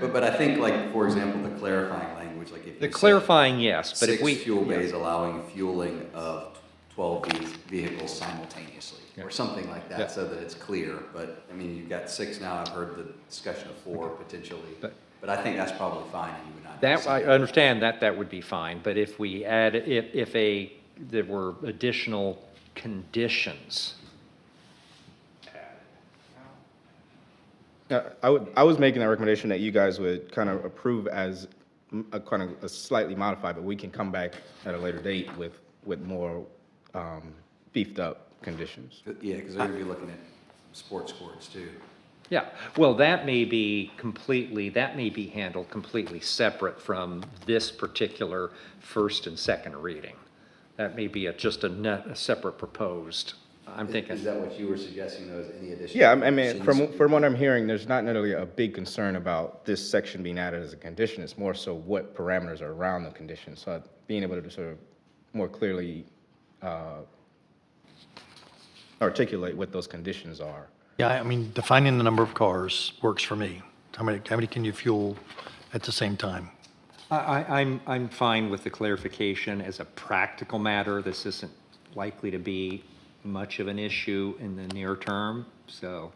Speaker 13: But I think, like, for example, the clarifying language, like if
Speaker 1: The
Speaker 13: you said
Speaker 1: clarifying, yes, but if
Speaker 13: 6
Speaker 1: we.
Speaker 13: fuel bays allowing fueling of 12 vehicles simultaneously, or something like that,
Speaker 1: Yeah.
Speaker 13: so that it's clear. But, I mean, you've got 6 now, I've heard the discussion of 4 potentially. But I think that's probably fine, and you would not.
Speaker 1: That, I understand that would be fine, but if we add, there were additional conditions.
Speaker 12: I was making that recommendation that you guys would kind of approve as a kind of a slightly modified, but we can come back at a later date with more beefed up conditions.
Speaker 13: Yeah, because they're going to be looking at sports courts too.
Speaker 1: Yeah, well, that may be handled completely separate from this particular first and second reading. That may be just a separate proposed, I'm thinking.
Speaker 13: Is that what you were suggesting, though, is any additional?
Speaker 12: Yeah, I mean,
Speaker 13: conditions?
Speaker 12: from what I'm hearing, there's not necessarily a big concern about this section being added as a condition. It's more so what parameters are around the condition. So being able to sort of more clearly articulate what those conditions are.
Speaker 10: Yeah, I mean, defining the number of cars works for me. How many can you fuel at the same time?
Speaker 1: I'm fine with the clarification as a practical matter. This isn't likely to be much of an issue in the near term, so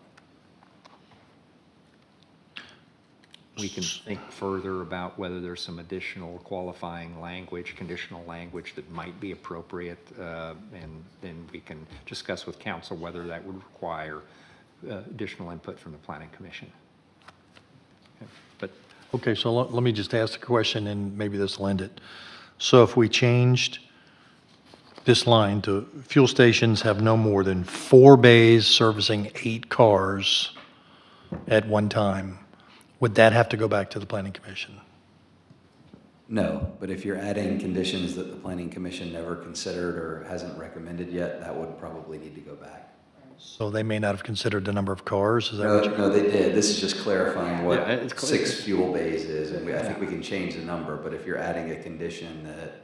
Speaker 1: we can think further about whether there's some additional qualifying language, conditional language that might be appropriate, and then we can discuss with council whether that would require additional input from the planning commission. Okay, but
Speaker 10: Okay, so let me just ask the question, and maybe this will end it. So if we changed this line to fuel stations have no more than 4 bays servicing 8 cars at one time, would that have to go back to the planning commission?
Speaker 13: No, but if you're adding conditions that the planning commission never considered or hasn't recommended yet, that would probably need to go back.
Speaker 10: So they may not have considered the number of cars, is that what
Speaker 13: No, they did. This is just clarifying what
Speaker 1: Yeah, it's
Speaker 13: 6 fuel bays is, and I think we can change the number, but if you're adding a condition that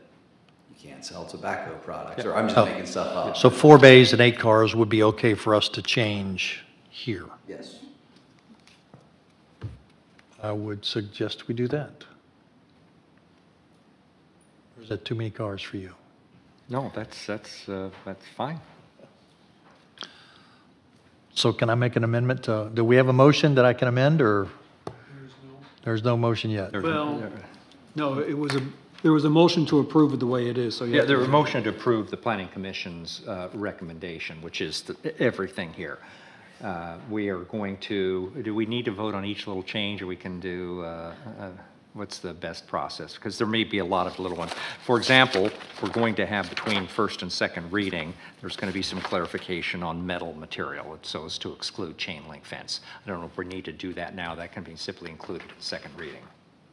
Speaker 13: you can't sell tobacco products, or I'm just making stuff up.
Speaker 10: So 4 bays and 8 cars would be okay for us to change here?
Speaker 13: Yes.
Speaker 10: I would suggest we do that. Or is that too many cars for you?
Speaker 1: no, that's fine.
Speaker 10: So can I make an amendment to, do we have a motion that I can amend, or? There's no motion yet?
Speaker 8: Well, no, there was a motion to approve it the way it is, so
Speaker 1: Yeah,
Speaker 8: yeah.
Speaker 1: there was a motion to approve the planning commission's recommendation, which is everything here. We are going to, do we need to vote on each little change, or we can do, what's the best process? Because there may be a lot of little ones. For example, we're going to have between first and second reading, there's going to be some clarification on metal material, so as to exclude chain link fence. I don't know if we need to do that now. That can be simply included in second reading.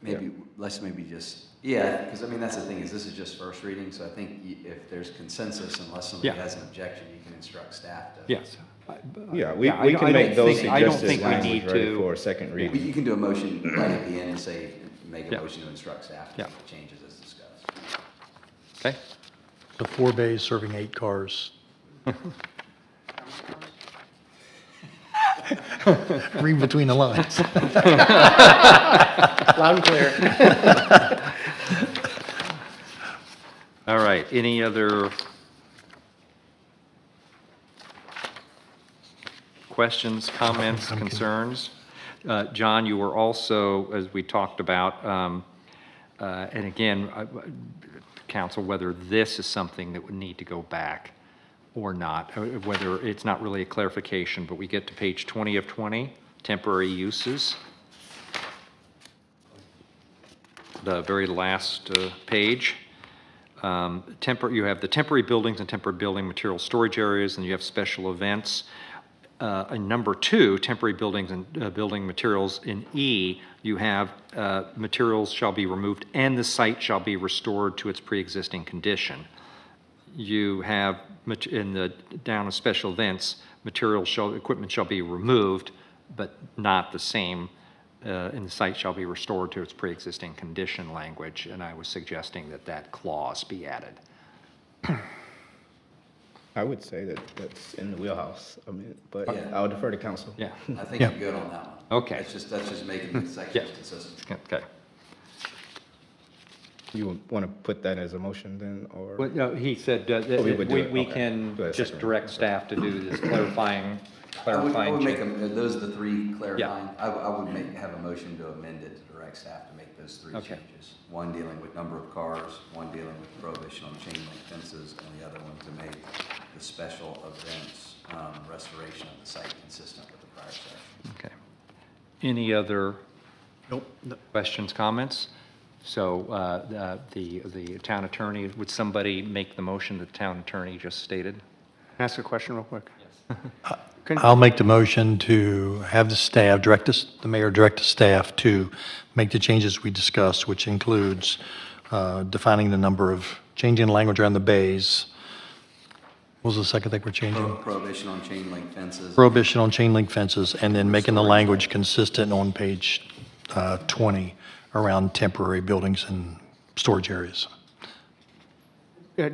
Speaker 13: Maybe, let's maybe just, yeah, because I mean, that's the thing, is this is just first reading, so I think if there's consensus, unless somebody
Speaker 1: Yeah.
Speaker 13: has an objection, you can instruct staff to.
Speaker 1: Yes.
Speaker 12: Yeah, we
Speaker 1: I
Speaker 12: can make those
Speaker 1: I don't
Speaker 12: suggested
Speaker 1: think we
Speaker 12: language
Speaker 1: need
Speaker 12: ready
Speaker 1: to.
Speaker 12: for a second reading.
Speaker 13: You can do a motion right at the end and say, make a
Speaker 1: Yeah.
Speaker 13: motion to instruct staff to
Speaker 1: Yeah.
Speaker 13: make the changes as discussed.
Speaker 1: Okay.
Speaker 10: The 4 bays serving 8 cars. Read between the lines.
Speaker 7: Loud and clear.
Speaker 1: All right, any other questions, comments, concerns? John, you were also, as we talked about, and again, council, whether this is something that would need to go back or not, whether it's not really a clarification, but we get to page 20 of 20, temporary uses. The very last page. You have the temporary buildings and temporary building material storage areas, and you have special events. In number 2, temporary buildings and building materials, in E, you have materials shall be removed and the site shall be restored to its pre-existing condition. You have in the down of special events, equipment shall be removed, but not the same. And the site shall be restored to its pre-existing condition language, and I was suggesting that that clause be added.
Speaker 12: I would say that that's in the wheelhouse, I mean, but
Speaker 13: Yeah.
Speaker 12: I'll defer to council.
Speaker 1: Yeah,
Speaker 13: I think
Speaker 10: Yeah.
Speaker 13: you're good on that one.
Speaker 1: Okay.
Speaker 13: That's just making the sections consistent.
Speaker 1: okay.
Speaker 12: You want to put that as a motion then, or?
Speaker 1: Well, no, he said
Speaker 12: we would do it,
Speaker 1: we
Speaker 12: okay.
Speaker 1: can
Speaker 12: Do a
Speaker 1: just
Speaker 12: second
Speaker 1: direct staff to do this clarifying
Speaker 13: I would make
Speaker 1: change.
Speaker 13: those are the 3 clarifying. I would have a motion to amend it to direct staff to make those 3
Speaker 1: Okay.
Speaker 13: changes. One dealing with number of cars, one dealing with prohibition on chain link fences, and the other one to make the special events restoration of the site consistent with the prior section.
Speaker 1: Okay. Any other
Speaker 8: Nope.
Speaker 1: questions, comments? So the town attorney, would somebody make the motion that the town attorney just stated?
Speaker 7: Can I ask a question real quick?
Speaker 10: I'll make the motion to have the staff, the mayor direct the staff to make the changes we discussed, which includes defining the number of, changing the language around the bays. What was the second thing we're changing?
Speaker 13: Prohibition on chain link fences.
Speaker 10: Prohibition on chain link fences, and then making the language consistent on page 20 around temporary buildings and storage areas.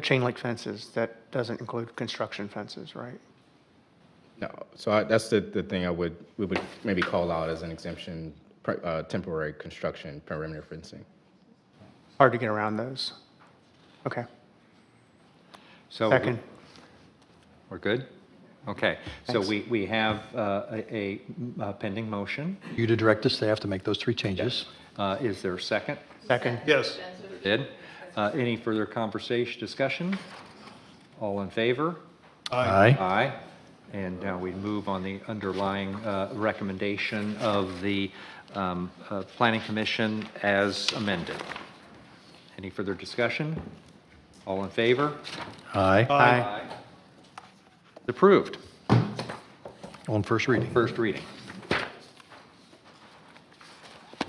Speaker 7: Chain link fences, that doesn't include construction fences, right?
Speaker 12: No, so that's the thing we would maybe call out as an exemption, temporary construction perimeter fencing.
Speaker 7: Hard to get around those. Okay.
Speaker 1: So
Speaker 7: Second.
Speaker 1: we're good? Okay, so we have a pending motion.
Speaker 10: You to direct the staff to make those three changes.
Speaker 1: Is there a second?
Speaker 7: Second.
Speaker 8: Yes.
Speaker 1: Did. Any further discussion? All in favor?
Speaker 10: Aye.
Speaker 1: Aye. And now we move on the underlying recommendation of the Planning Commission as amended. Any further discussion? All in favor?
Speaker 10: Aye.
Speaker 7: Aye.
Speaker 1: Approved.
Speaker 10: On first reading.
Speaker 1: First reading.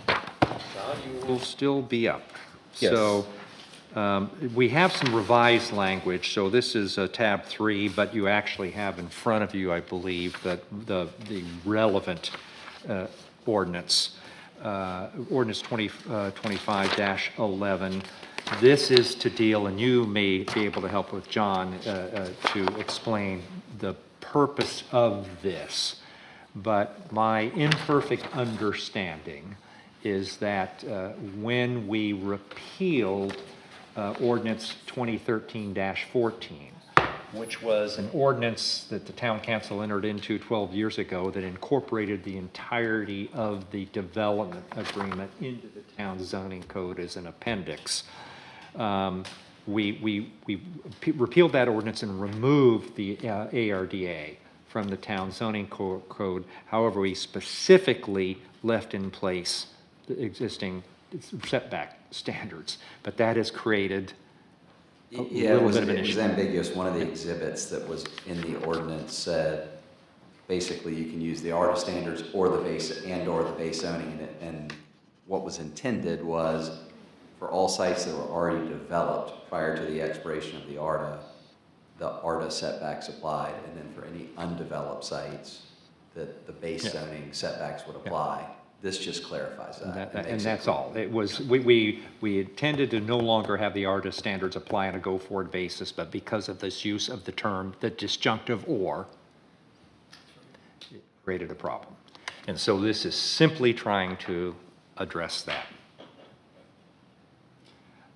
Speaker 1: You will still be up.
Speaker 12: Yes.
Speaker 1: So we have some revised language, so this is tab 3, but you actually have in front of you, I believe, that the relevant ordinance, ordinance 25-11. This is to deal, and you may be able to help with John to explain the purpose of this. But my imperfect understanding is that when we repealed ordinance 2013-14, which was an ordinance that the town council entered into 12 years ago that incorporated the entirety of the development agreement into the town zoning code as an appendix. We repealed that ordinance and removed the ARDA from the town zoning code. However, we specifically left in place the existing setback standards, but that has created a little bit of an
Speaker 13: It was
Speaker 1: issue.
Speaker 13: ambiguous. One of the exhibits that was in the ordinance said, basically, you can use the ARDA standards or the base or the base zoning. And what was intended was for all sites that were already developed prior to the expiration of the ARDA setbacks applied, and then for any undeveloped sites, that the base zoning setbacks would apply. This just clarifies that.
Speaker 1: And that's all. It was, we intended to no longer have the ARDA standards apply on a go-forward basis, but because of this use of the term, the disjunctive or, it created a problem. And so this is simply trying to address that.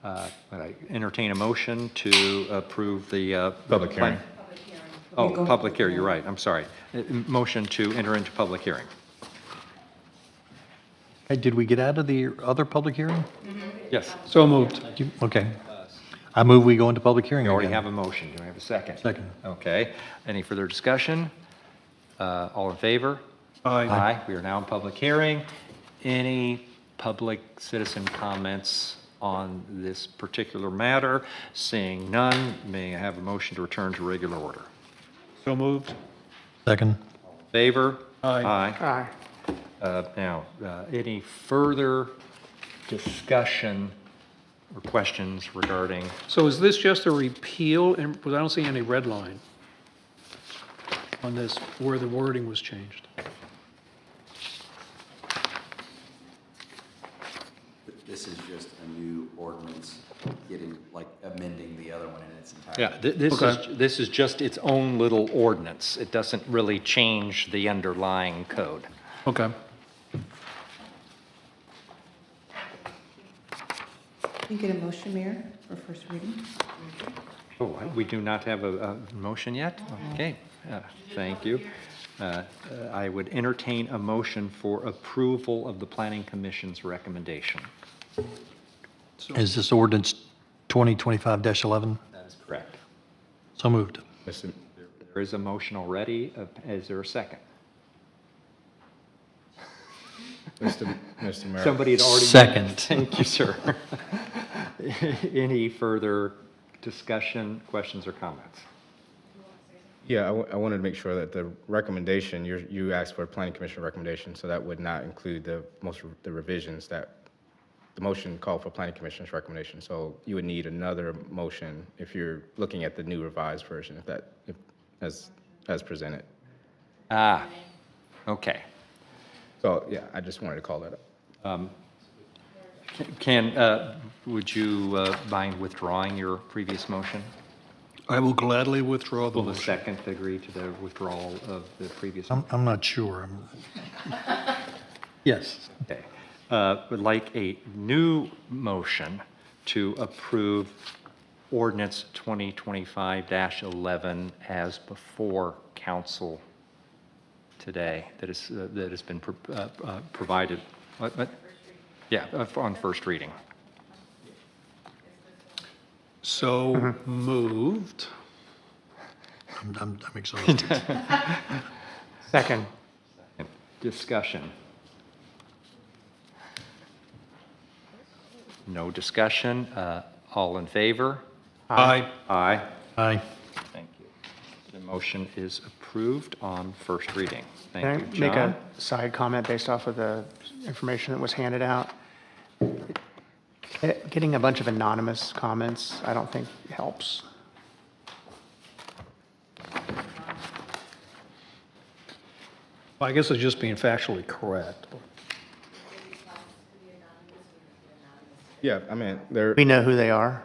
Speaker 1: But I entertain a motion to approve the
Speaker 12: Public hearing.
Speaker 1: Oh, public hearing, you're right, I'm sorry. Motion to enter into public hearing.
Speaker 10: Hey, did we get out of the other public hearing?
Speaker 1: Yes.
Speaker 8: So moved.
Speaker 10: Okay. I move we go into public hearing
Speaker 1: We already
Speaker 10: again.
Speaker 1: have a motion. Do I have a second?
Speaker 10: Second.
Speaker 1: Okay. Any further discussion? All in favor?
Speaker 8: Aye.
Speaker 1: Aye. We are now in public hearing. Any public citizen comments on this particular matter? Seeing none, may I have a motion to return to regular order?
Speaker 8: So moved.
Speaker 10: Second.
Speaker 1: Favor?
Speaker 8: Aye.
Speaker 1: Aye. Now, any further discussion or questions regarding?
Speaker 8: So is this just a repeal? And, because I don't see any red line on this where the wording was changed.
Speaker 13: This is just a new ordinance amending the other one in its entirety.
Speaker 1: Yeah, this is just its own little ordinance. It doesn't really change the underlying code.
Speaker 8: Okay.
Speaker 9: Can you get a motion, Mayor, for first reading?
Speaker 1: Oh, we do not have a motion yet? Okay, thank you. I would entertain a motion for approval of the Planning Commission's recommendation.
Speaker 10: Is this ordinance 2025-11?
Speaker 1: That is correct.
Speaker 10: So moved.
Speaker 1: There is a motion already. Is there a second?
Speaker 12: Mr. Mayor.
Speaker 1: Somebody had already.
Speaker 10: Second.
Speaker 1: Thank you, sir. Any further discussion, questions, or comments?
Speaker 12: Yeah, I wanted to make sure that the recommendation, you asked for a planning commission recommendation, so that would not include the revisions that, the motion called for planning commission's recommendation. So you would need another motion if you're looking at the new revised version, as presented.
Speaker 1: Ah, okay.
Speaker 12: So, yeah, I just wanted to call that up.
Speaker 1: Would you mind withdrawing your previous motion?
Speaker 8: I will gladly withdraw the
Speaker 1: Will the
Speaker 8: motion.
Speaker 1: second agree to the withdrawal of the previous?
Speaker 10: I'm not sure. Yes.
Speaker 1: Okay. Would like a new motion to approve ordinance 2025-11 as before council today, that has been provided. What? Yeah, on first reading.
Speaker 8: So moved.
Speaker 10: I'm exhausted.
Speaker 7: Second.
Speaker 1: Discussion. No discussion. All in favor?
Speaker 8: Aye.
Speaker 1: Aye.
Speaker 10: Aye.
Speaker 1: Thank you. The motion is approved on first reading.
Speaker 7: Can
Speaker 1: Thank
Speaker 7: I
Speaker 1: you,
Speaker 7: make
Speaker 1: John.
Speaker 7: a side comment based off of the information that was handed out? Getting a bunch of anonymous comments, I don't think helps.
Speaker 8: I guess it's just being factually correct.
Speaker 12: Yeah, I mean, there,
Speaker 7: We know who they are.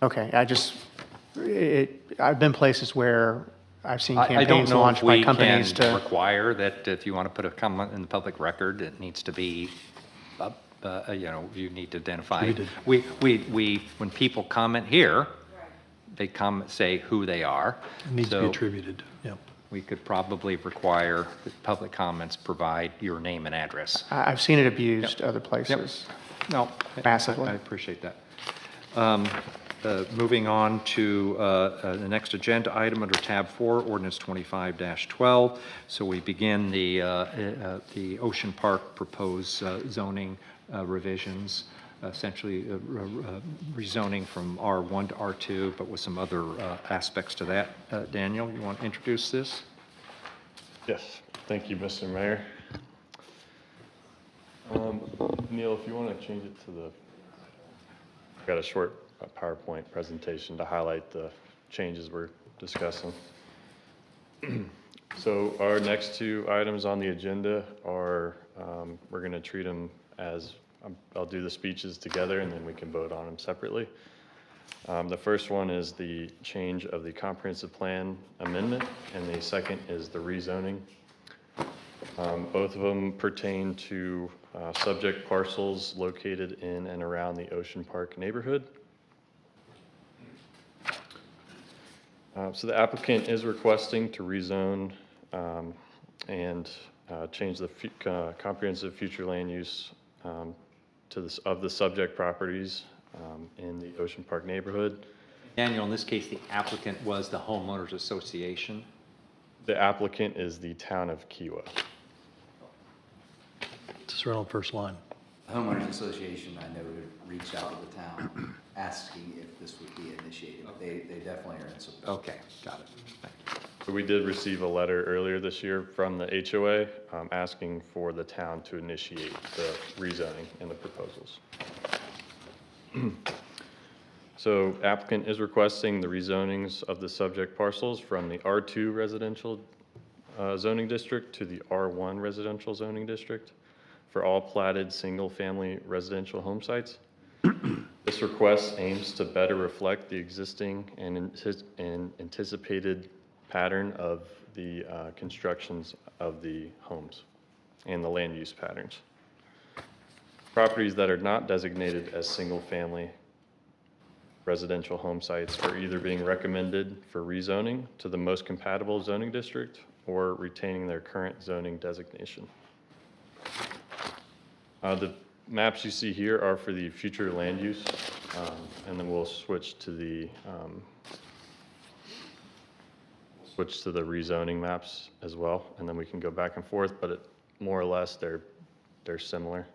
Speaker 7: Okay, I've been places where I've seen
Speaker 1: I don't
Speaker 7: campaigns
Speaker 1: know if
Speaker 7: launched by
Speaker 1: we
Speaker 7: companies
Speaker 1: can
Speaker 7: to,
Speaker 1: require that if you want to put a comment in the public record, it needs to be, you need to identify. When people comment here, they say who they are.
Speaker 10: It needs to be
Speaker 1: So
Speaker 10: attributed, yeah.
Speaker 1: we could probably require that public comments provide your name and address.
Speaker 7: I've seen it abused other places.
Speaker 1: No.
Speaker 7: Massively.
Speaker 1: I appreciate that. Moving on to the next agenda item under tab 4, ordinance 25-12. So we begin the Ocean Park proposed zoning revisions, essentially rezoning from R1 to R2, but with some other aspects to that. Daniel, you want to introduce this?
Speaker 14: Yes, thank you, Mr. Mayor. Neil, if you want to change it to I've got a short PowerPoint presentation to highlight the changes we're discussing. So our next two items on the agenda are, we're going to treat them as, I'll do the speeches together and then we can vote on them separately. The first one is the change of the comprehensive plan amendment, and the second is the rezoning. Both of them pertain to subject parcels located in and around the Ocean Park neighborhood. So the applicant is requesting to rezone and change the comprehensive future land use of the subject properties in the Ocean Park neighborhood.
Speaker 1: Daniel, in this case, the applicant was the homeowners association.
Speaker 14: The applicant is the town of Kiowa.
Speaker 10: Just right on the first line.
Speaker 13: The homeowners association, I know, reached out to the town asking if this would be initiated. They definitely are in support.
Speaker 1: Okay, got it. Thank you.
Speaker 14: So we did receive a letter earlier this year from the HOA asking for the town to initiate the rezoning and the proposals. So applicant is requesting the rezonings of the subject parcels from the R2 residential zoning district to the R1 residential zoning district for all platted single-family residential home sites. This request aims to better reflect the existing and anticipated pattern of the constructions of the homes and the land use patterns. Properties that are not designated as single-family residential home sites are either being recommended for rezoning to the most compatible zoning district or retaining their current zoning designation. The maps you see here are for the future land use, and then we'll switch to the rezoning maps as well, and then we can go back and forth, but more or less they're similar.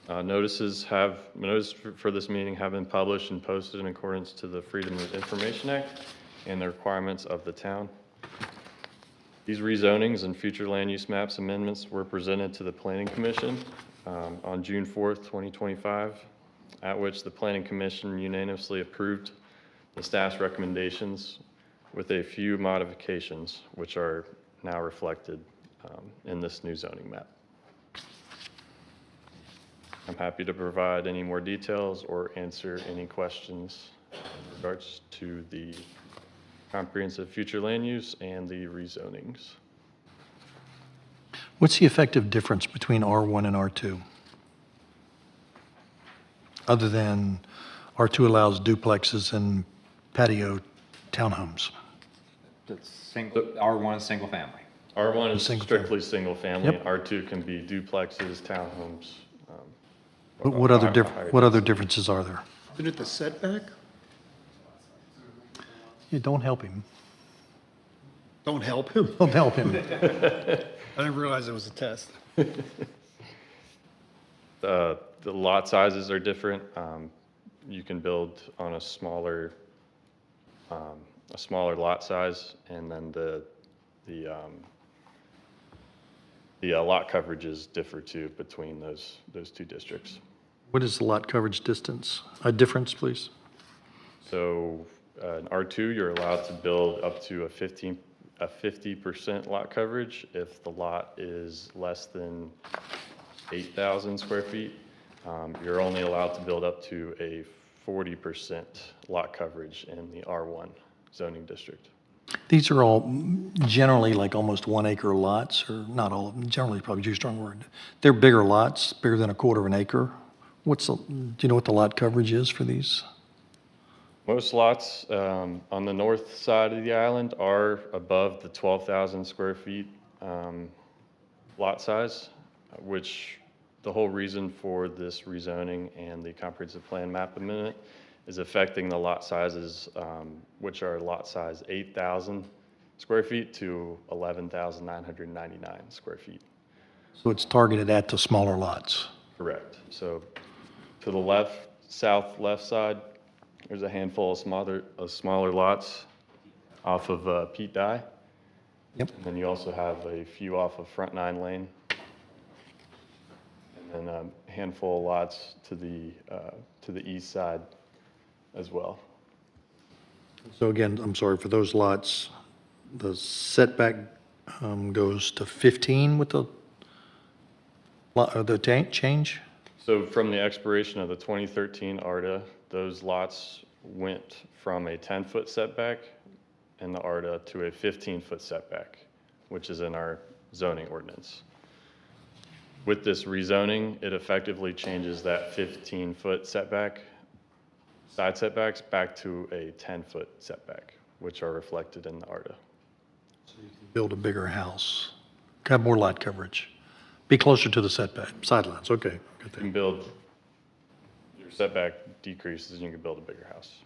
Speaker 14: Notices for this meeting have been published and posted in accordance to the Freedom of Information Act and the requirements of the town. These rezonings and future land use maps amendments were presented to the Planning Commission on June 4th, 2025, at which the Planning Commission unanimously approved the staff's recommendations with a few modifications, which are now reflected in this new zoning map. I'm happy to provide any more details or answer any questions in regards to the comprehensive future land use and the rezonings.
Speaker 10: What's the effective difference between R1 and R2? Other than R2 allows duplexes and patio townhomes.
Speaker 1: R1, single family.
Speaker 14: R1 is
Speaker 10: Single
Speaker 14: strictly single family.
Speaker 10: Yep.
Speaker 14: R2 can be duplexes, townhomes.
Speaker 10: What other differences are there?
Speaker 8: Isn't it the setback?
Speaker 10: Yeah, don't help him.
Speaker 8: Don't help him.
Speaker 10: Don't help him.
Speaker 8: I didn't realize it was a test.
Speaker 14: The lot sizes are different. You can build on a smaller lot size, and then the lot coverages differ too between those two districts.
Speaker 10: What is the lot coverage difference, please?
Speaker 14: So in R2, you're allowed to build up to a 50% lot coverage if the lot is less than 8,000 square feet. You're only allowed to build up to a 40% lot coverage in the R1 zoning district.
Speaker 10: These are all generally like almost 1 acre lots, or not all of them, generally probably too strong a word. They're bigger lots, bigger than 1/4 acre. Do you know what the lot coverage is for these?
Speaker 14: Most lots on the north side of the island are above the 12,000 square feet lot size, which the whole reason for this rezoning and the comprehensive plan map amendment is affecting the lot sizes, which are lot size 8,000 square feet to 11,999 square feet.
Speaker 10: So it's targeted at the smaller lots.
Speaker 14: Correct. So to the left side, there's a handful of smaller lots off of Pete Dye.
Speaker 10: Yep.
Speaker 14: And then you also have a few off of Front 9 Lane. And then a handful of lots to the east side as well.
Speaker 10: So again, I'm sorry, for those lots, the setback goes to 15 with the change?
Speaker 14: So from the expiration of the 2013 ARDA, those lots went from a 10-foot setback in the ARDA to a 15-foot setback, which is in our zoning ordinance. With this rezoning, it effectively changes that 15-foot setback, side setbacks, back to a 10-foot setback, which are reflected in the ARDA.
Speaker 10: So you can build a bigger house, have more lot coverage, be closer to the setback, sidelines, okay.
Speaker 14: You can build, your setback decreases and you can build a bigger house.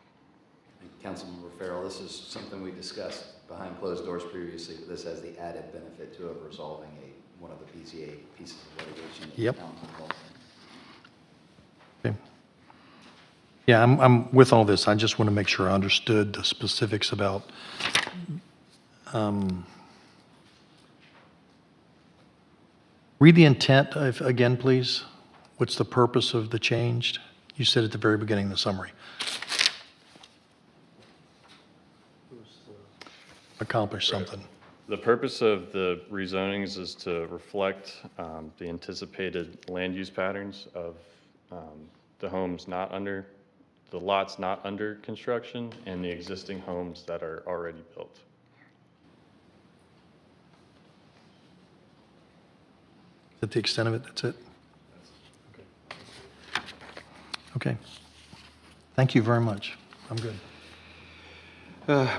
Speaker 13: Councilmember Farrell, this is something we discussed behind closed doors previously, but this has the added benefit to it resolving one of the PCA pieces of litigation.
Speaker 10: Yep.
Speaker 13: The town's involved
Speaker 10: Okay. Yeah, I'm with all this. I just want to make sure I understood the specifics about read the intent again, please. What's the purpose of the change? You said at the very beginning of the summary. Accomplish something.
Speaker 14: The purpose of the rezonings is to reflect the anticipated land use patterns of the lots not under construction and the existing homes that are already built.
Speaker 10: Is that the extent of it? That's it? Okay. Thank you very much. I'm good.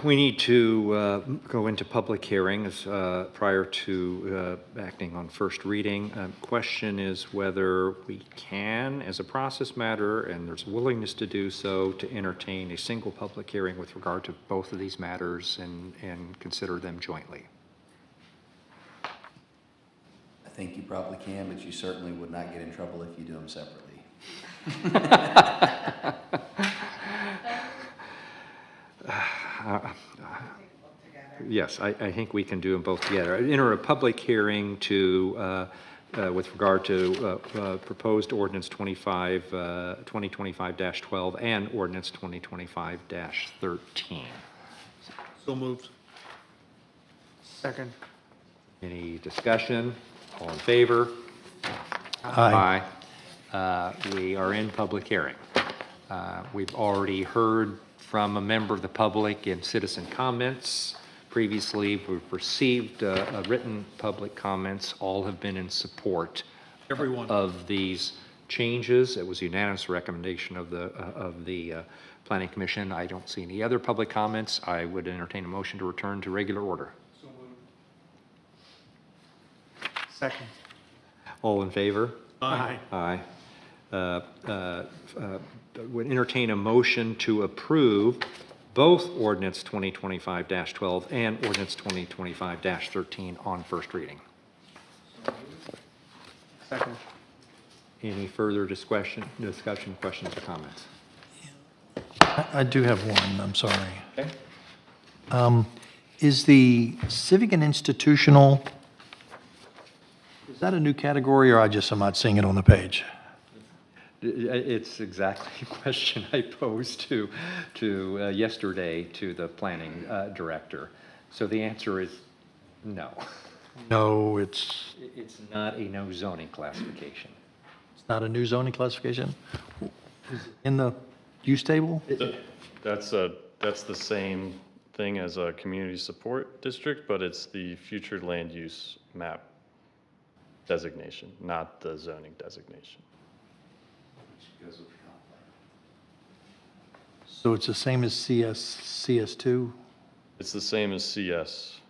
Speaker 1: We need to go into public hearings prior to acting on first reading. Question is whether we can, as a process matter, and there's a willingness to do so, to entertain a single public hearing with regard to both of these matters and consider them jointly.
Speaker 13: I think you probably can, but you certainly would not get in trouble if you do them separately.
Speaker 1: Yes, I think we can do them both together. Enter a public hearing to, with regard to proposed ordinance 2025-12 and ordinance 2025-13.
Speaker 8: So moved.
Speaker 7: Second.
Speaker 1: Any discussion? All in favor?
Speaker 10: Aye.
Speaker 1: We are in public hearing. We've already heard from a member of the public in citizen comments. Previously, we've received written public comments. All have been in support
Speaker 8: Everyone.
Speaker 1: of these changes. It was a unanimous recommendation of the Planning Commission. I don't see any other public comments. I would entertain a motion to return to regular order.
Speaker 7: Second.
Speaker 1: All in favor?
Speaker 8: Aye.
Speaker 1: Aye. Would entertain a motion to approve both ordinance 2025-12 and ordinance 2025-13 on first reading.
Speaker 7: Second.
Speaker 1: Any further discussion, questions, or comments?
Speaker 10: I do have one, I'm sorry.
Speaker 1: Okay.
Speaker 10: Is the civic and institutional, is that a new category, or am not seeing it on the page?
Speaker 1: It's exactly a question I posed to yesterday to the planning director. So the answer is no.
Speaker 10: No, it's
Speaker 1: It's not a no zoning classification.
Speaker 10: not a new zoning classification? Is it in the use table?
Speaker 14: That's the same thing as a community support district, but it's the future land use map designation, not the zoning designation.
Speaker 10: So it's the same as CS2?
Speaker 14: It's the same as CS.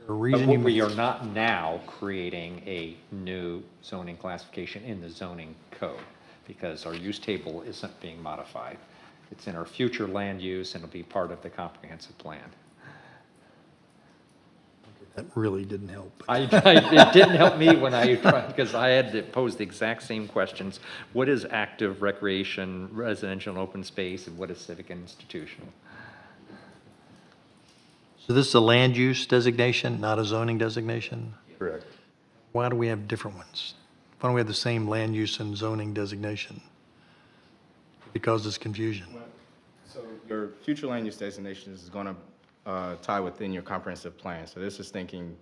Speaker 10: A reason
Speaker 1: But
Speaker 10: you
Speaker 1: we are not now creating a new zoning classification in the zoning code because our use table isn't being modified. It's in our future land use and it'll be part of the comprehensive plan.
Speaker 10: That really didn't help.
Speaker 1: It didn't help me when I tried, because I had to pose the exact same questions. What is active recreation, residential, and open space, and what is civic and institutional?
Speaker 10: So this is a land use designation, not a zoning designation?
Speaker 14: Correct.
Speaker 10: Why do we have different ones? Why don't we have the same land use and zoning designation? Because there's confusion.
Speaker 12: So your future land use designation is going to tie within your comprehensive plan. So this is thinking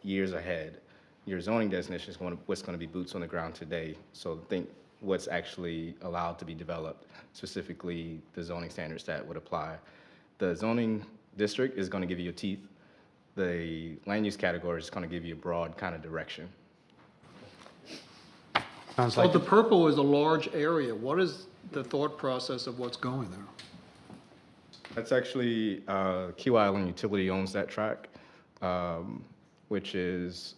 Speaker 12: years ahead. Your zoning designation is what's going to be boots on the ground today. So think what's actually allowed to be developed, specifically the zoning standards that would apply. The zoning district is going to give you teeth. The land use category is going to give you a broad kind of direction.
Speaker 7: Sounds
Speaker 8: Well,
Speaker 7: like,
Speaker 8: the purple is a large area. What is the thought process of what's going there?
Speaker 12: That's actually, Key Island Utility owns that track, which is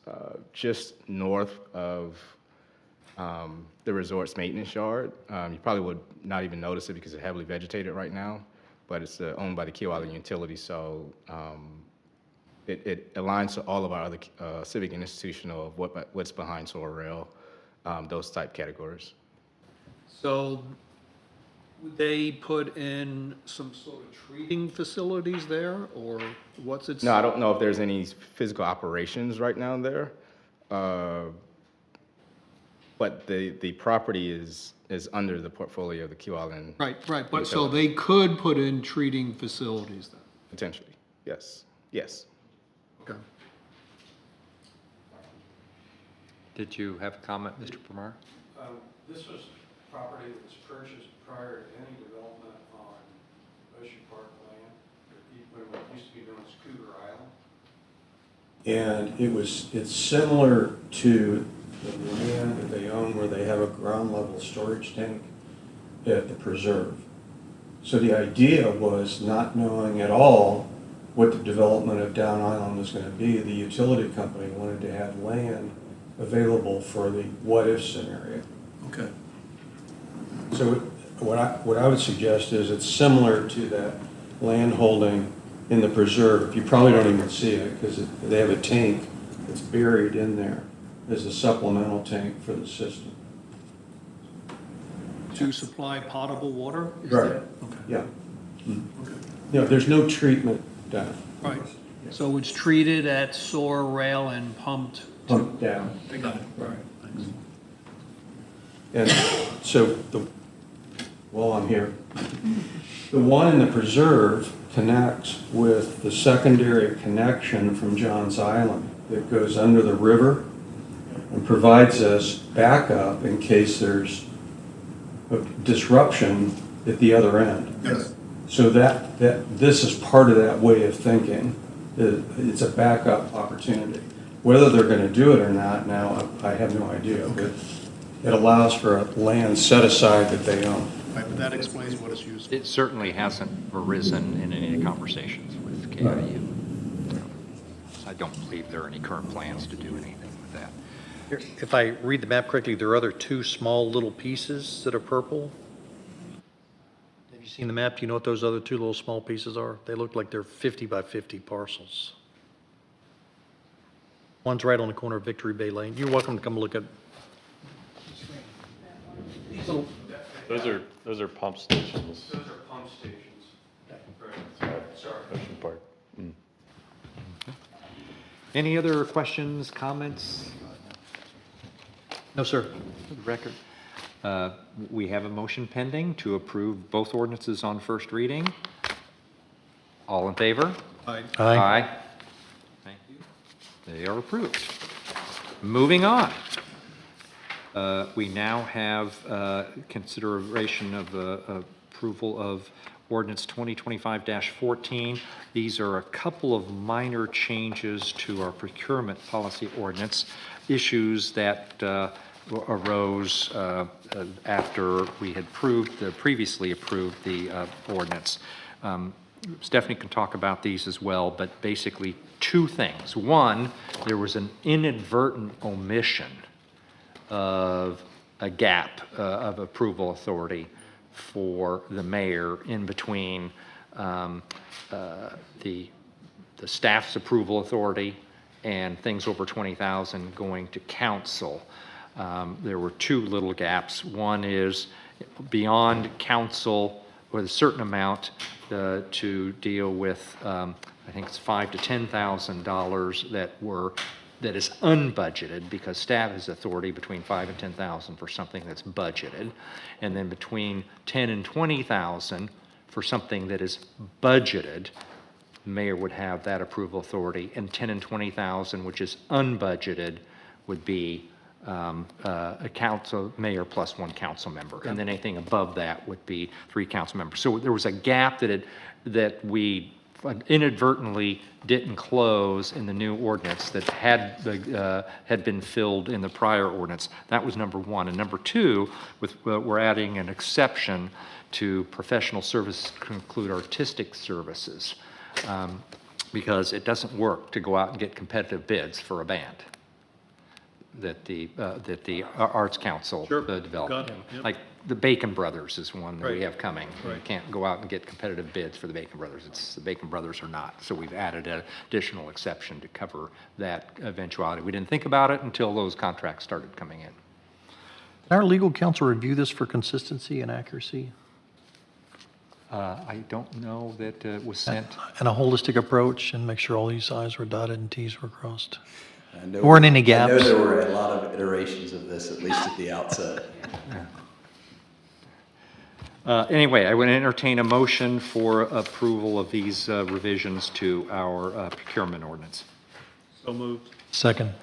Speaker 12: just north of the resort's maintenance yard. You probably would not even notice it because it's heavily vegetated right now, but it's owned by the Key Island Utility, so it aligns to all of our other civic and institutional of what's behind solar rail, those type categories.
Speaker 8: So would they put in some sort of treating facilities there, or what's its?
Speaker 12: No, I don't know if there's any physical operations right now there, but the property is under the portfolio of the Key Island.
Speaker 8: Right, but so they could put in treating facilities then?
Speaker 12: Potentially, yes, yes.
Speaker 8: Okay.
Speaker 1: Did you have a comment, Mr. Permar?
Speaker 4: This was property that was purchased prior to any development on Ocean Park land, when it used to be known as Cougar Island. And it's similar to the land that they own where they have a ground level storage tank at the preserve. So the idea was, not knowing at all what the development of Down Island was going to be, the utility company wanted to have land available for the what-if scenario.
Speaker 8: Okay.
Speaker 4: So what I would suggest is it's similar to that land holding in the preserve. You probably don't even see it because they have a tank that's buried in there as a supplemental tank for the system.
Speaker 8: To supply potable water? Is
Speaker 4: Right.
Speaker 8: that- Okay.
Speaker 4: Yeah. No, there's no treatment done.
Speaker 8: Right. So it's treated at soar rail and pumped?
Speaker 4: Pumped down.
Speaker 8: I got it. All right. Thanks.
Speaker 4: And so while I'm here. The one in the preserve connects with the secondary connection from Johns Island that goes under the river and provides us backup in case there's a disruption at the other end.
Speaker 8: Yes.
Speaker 4: So that this is part of that way of thinking. It's a backup opportunity. Whether they're going to do it or not now, I have no idea. But it allows for a land set aside that they own.
Speaker 8: Right, but that explains what it's used for.
Speaker 1: It certainly hasn't arisen in any conversations with KIU. I don't believe there are any current plans to do anything with that.
Speaker 10: If I read the map correctly, there are other two small little pieces that are purple. Have you seen the map? Do you know what those other two little small pieces are? They look like they're 50 by 50 parcels. One's right on the corner of Victory Bay Lane. You're welcome to come look at.
Speaker 14: Those are pump stations.
Speaker 4: Those are pump stations.
Speaker 14: Sorry. Ocean Park.
Speaker 1: Any other questions, comments?
Speaker 10: No, sir.
Speaker 1: For the record, we have a motion pending to approve both ordinances on first reading. All in favor?
Speaker 8: Aye.
Speaker 1: Aye. Thank you. They are approved. Moving on. We now have consideration of approval of ordinance 2025-14. These are a couple of minor changes to our procurement policy ordinance, issues that arose after we had previously approved the ordinance. Stephanie can talk about these as well, but basically two things. One, there was an inadvertent omission of a gap of approval authority for the mayor in between the staff's approval authority and things over 20,000 going to council. There were two little gaps. One is beyond council with a certain amount to deal with, I think it's $5,000 to $10,000 that is unbudgeted, because staff has authority between $5,000 and $10,000 for something that's budgeted, and then between $10,000 and $20,000 for something that is budgeted. The mayor would have that approval authority, and $10,000 and $20,000, which is unbudgeted, would be a council mayor plus one council member, and then anything above that would be 3 council members. So there was a gap that we inadvertently didn't close in the new ordinance that had been filled in the prior ordinance. That was number one. And number two, we're adding an exception to professional services to include artistic services, because it doesn't work to go out and get competitive bids for a band that the Arts Council developed.
Speaker 8: Got it. Yep.
Speaker 1: Like the Bacon Brothers is one that we
Speaker 8: Right.
Speaker 1: have coming. You
Speaker 8: Right.
Speaker 1: can't go out and get competitive bids for the Bacon Brothers. It's the Bacon Brothers or not. So we've added an additional exception to cover that eventuality. We didn't think about it until those contracts started coming in.
Speaker 10: Did our legal counsel review this for consistency and accuracy
Speaker 1: I don't know that it was sent.
Speaker 10: and a holistic approach, and make sure all these i's were dotted and t's were crossed?
Speaker 13: I know-
Speaker 10: Weren't any
Speaker 13: I know
Speaker 10: gaps?
Speaker 13: there were a lot of iterations of this, at least at the outset.
Speaker 1: Anyway, I would entertain a motion for approval of these revisions to our procurement ordinance.
Speaker 8: So moved.
Speaker 10: Second.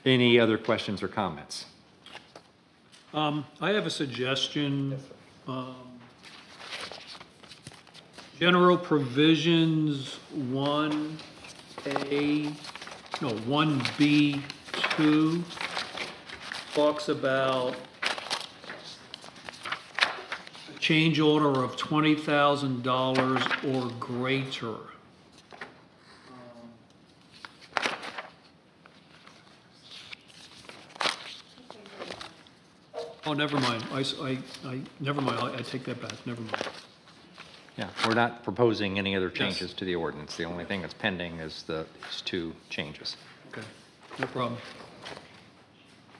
Speaker 1: Any other questions or comments?
Speaker 8: I have a suggestion. General provisions 1B2 talks about a change order of $20,000 or greater. Oh, never mind. Never mind. I take that back. Never mind.
Speaker 1: Yeah, we're not proposing any other changes to the ordinance. The only thing that's pending is these two changes.
Speaker 8: Okay, no problem.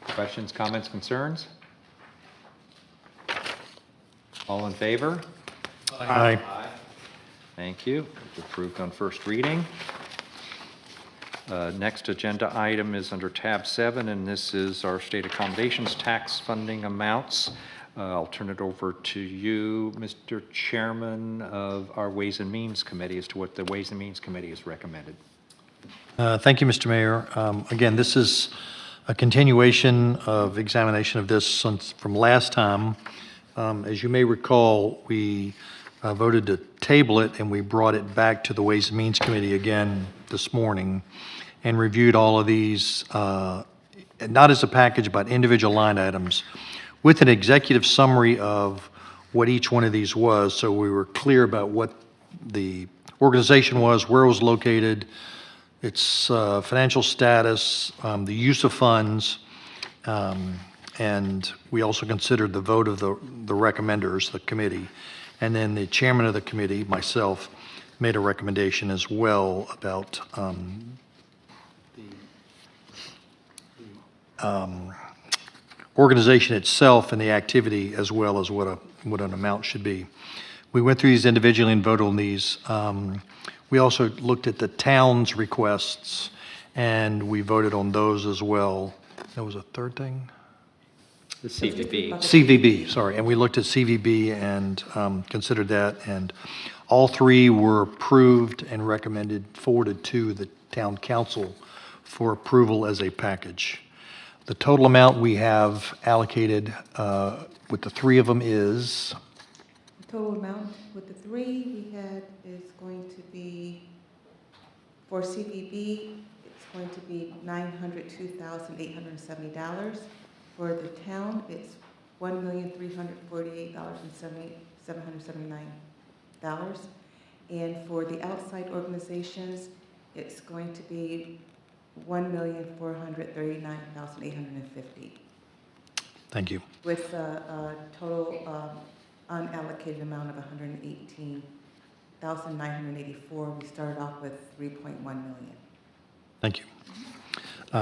Speaker 1: Questions, comments, concerns? All in favor?
Speaker 10: Aye.
Speaker 1: Thank you. It's approved on first reading. Next agenda item is under tab 7, and this is our state accommodations tax funding amounts. I'll turn it over to you, Mr. Chairman of our Ways and Means Committee, as to what the Ways and Means Committee has recommended.
Speaker 10: Thank you, Mr. Mayor. Again, this is a continuation of examination of this from last time. As you may recall, we voted to table it, and we brought it back to the Ways and Means Committee again this morning and reviewed all of these, not as a package, but individual line items, with an executive summary of what each one of these was, so we were clear about what the organization was, where it was located, its financial status, the use of funds, and we also considered the vote of the recommenders, the committee. And then the chairman of the committee, myself, made a recommendation as well about the organization itself and the activity, as well as what an amount should be. We went through these individually and voted on these. We also looked at the town's requests, and we voted on those as well. There was a third thing?
Speaker 1: The CVB.
Speaker 10: CVB, sorry. And we looked at CVB and considered that, and all three were approved and recommended, forwarded to the town council for approval as a package. The total amount we have allocated with the three of them is?
Speaker 9: Total amount with the three we had is going to be, for CVB, it's going to be $902,870. For the town, it's $1,348,779. And for the outside organizations, it's going to be $1,439,850.
Speaker 10: Thank you.
Speaker 9: With a total unallocated amount of $118,984. We started off with $3.1 million.
Speaker 10: Thank you.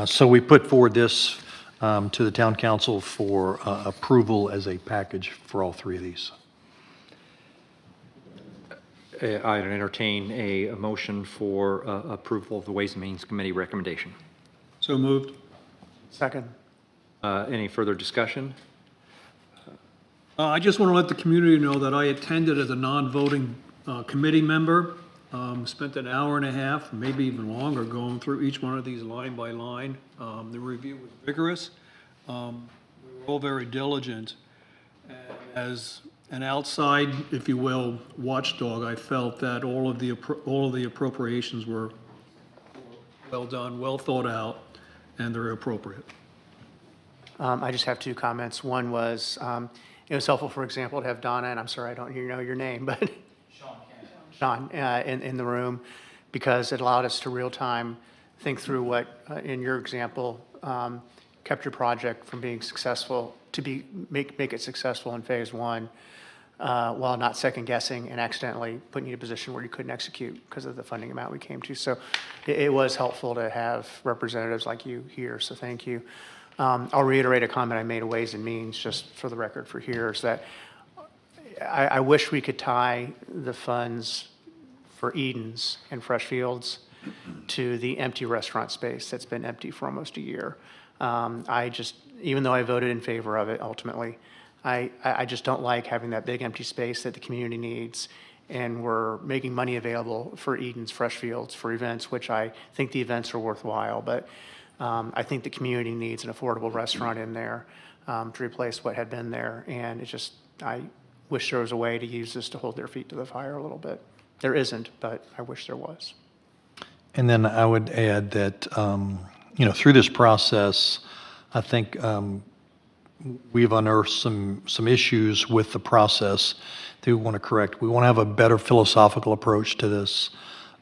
Speaker 10: So we put forward this to the town council for approval as a package for all three of these.
Speaker 1: I'd entertain a motion for approval of the Ways and Means Committee recommendation.
Speaker 8: So moved.
Speaker 7: Second.
Speaker 1: Any further discussion?
Speaker 8: I just want to let the community know that I attended as a non-voting committee member, spent an hour and a half, maybe even longer, going through each one of these line by line. The review was vigorous. We were all very diligent. And as an outside, if you will, watchdog, I felt that all of the appropriations were well done, well thought out, and they're appropriate.
Speaker 7: I just have two comments. One was, it was helpful, for example, to have Donna, and I'm sorry I don't know your name, but Sean, in the room, because it allowed us to real-time think through what, in your example, kept your project from being successful, to make it successful in phase one, while not second-guessing and accidentally putting you in a position where you couldn't execute because of the funding amount we came to. So it was helpful to have representatives like you here, so thank you. I'll reiterate a comment I made of Ways and Means, just for the record for here, is that I wish we could tie the funds for Edens and Fresh Fields to the empty restaurant space that's been empty for almost a year. Even though I voted in favor of it ultimately, I just don't like having that big empty space that the community needs, and we're making money available for Edens, Fresh Fields, for events, which I think the events are worthwhile, but I think the community needs an affordable restaurant in there to replace what had been there, and I wish there was a way to use this to hold their feet to the fire a little bit. There isn't, but I wish there was.
Speaker 10: And then I would add that, through this process, I think we've unearthed some issues with the process that we want to correct. We want to have a better philosophical approach to this.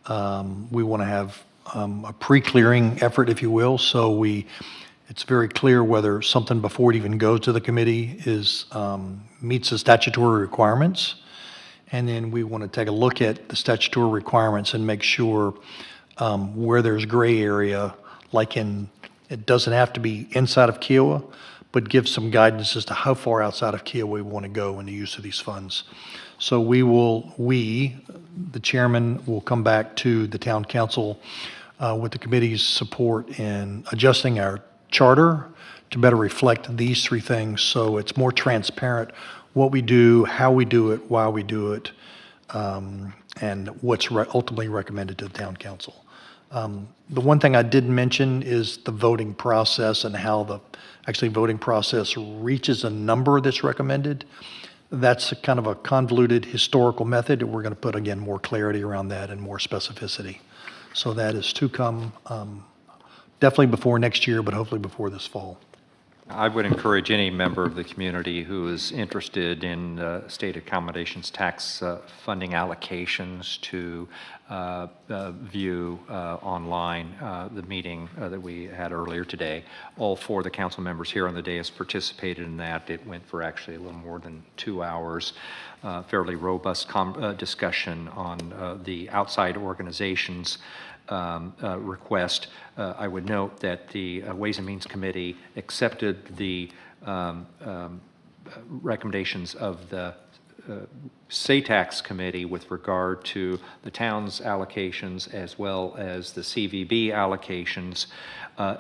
Speaker 10: We want to have a pre-clearing effort, if you will, so it's very clear whether something before it even goes to the committee meets the statutory requirements. And then we want to take a look at the statutory requirements and make sure where there's gray area, it doesn't have to be inside of Kiowa, but give some guidance as to how far outside of Kiowa we want to go in the use of these funds. So the chairman, will come back to the town council with the committee's support in adjusting our charter to better reflect these three things, so it's more transparent what we do, how we do it, why we do it, and what's ultimately recommended to the town council. The one thing I did mention is the voting process and how the voting process reaches a number that's recommended. That's a kind of a convoluted historical method, and we're going to put, again, more clarity around that and more specificity. So that is to come, definitely before next year, but hopefully before this fall.
Speaker 1: I would encourage any member of the community who is interested in state accommodations tax funding allocations to view online the meeting that we had earlier today. All four of the council members here on the dais participated in that. It went for actually a little more than 2 hours. Fairly robust discussion on the outside organizations request. I would note that the Ways and Means Committee accepted the recommendations of the SATAX Committee with regard to the town's allocations as well as the CVB allocations.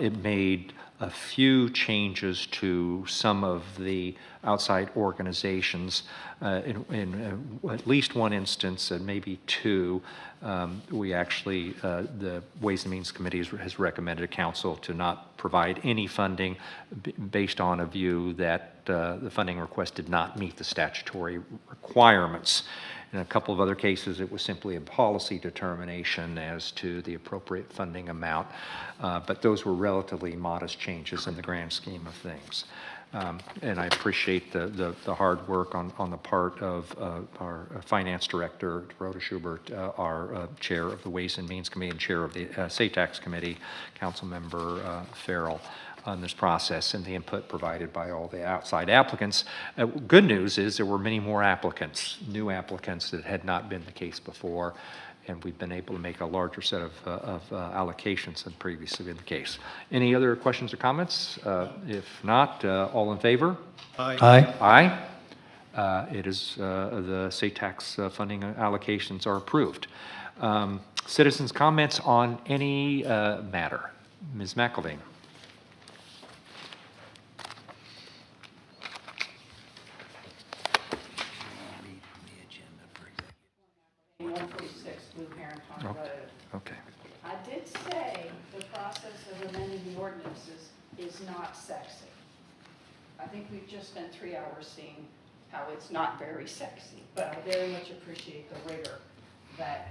Speaker 1: It made a few changes to some of the outside organizations. In at least one instance, and maybe two, we actually, the Ways and Means Committee has recommended council to not provide any funding based on a view that the funding request did not meet the statutory requirements. In a couple of other cases, it was simply a policy determination as to the appropriate funding amount, but those were relatively modest changes in the grand scheme of things. And I appreciate the hard work on the part of our finance director, Rhoda Schubert, our chair of the Ways and Means Committee and chair of the SATAX Committee, Councilmember Farrell, on this process and the input provided by all the outside applicants. Good news is there were many more applicants, new applicants that had not been the case before, and we've been able to make a larger set of allocations than previously been the case. Any other questions or comments? If not, all in favor?
Speaker 8: Aye.
Speaker 1: Aye. It is the SATAX funding allocations are approved. Citizens' comments on any matter. Ms. McElveen. Okay.
Speaker 2: I did say the process of amending the ordinances is not sexy. I think we've just spent 3 hours seeing how it's not very sexy, but I very much appreciate the rigor that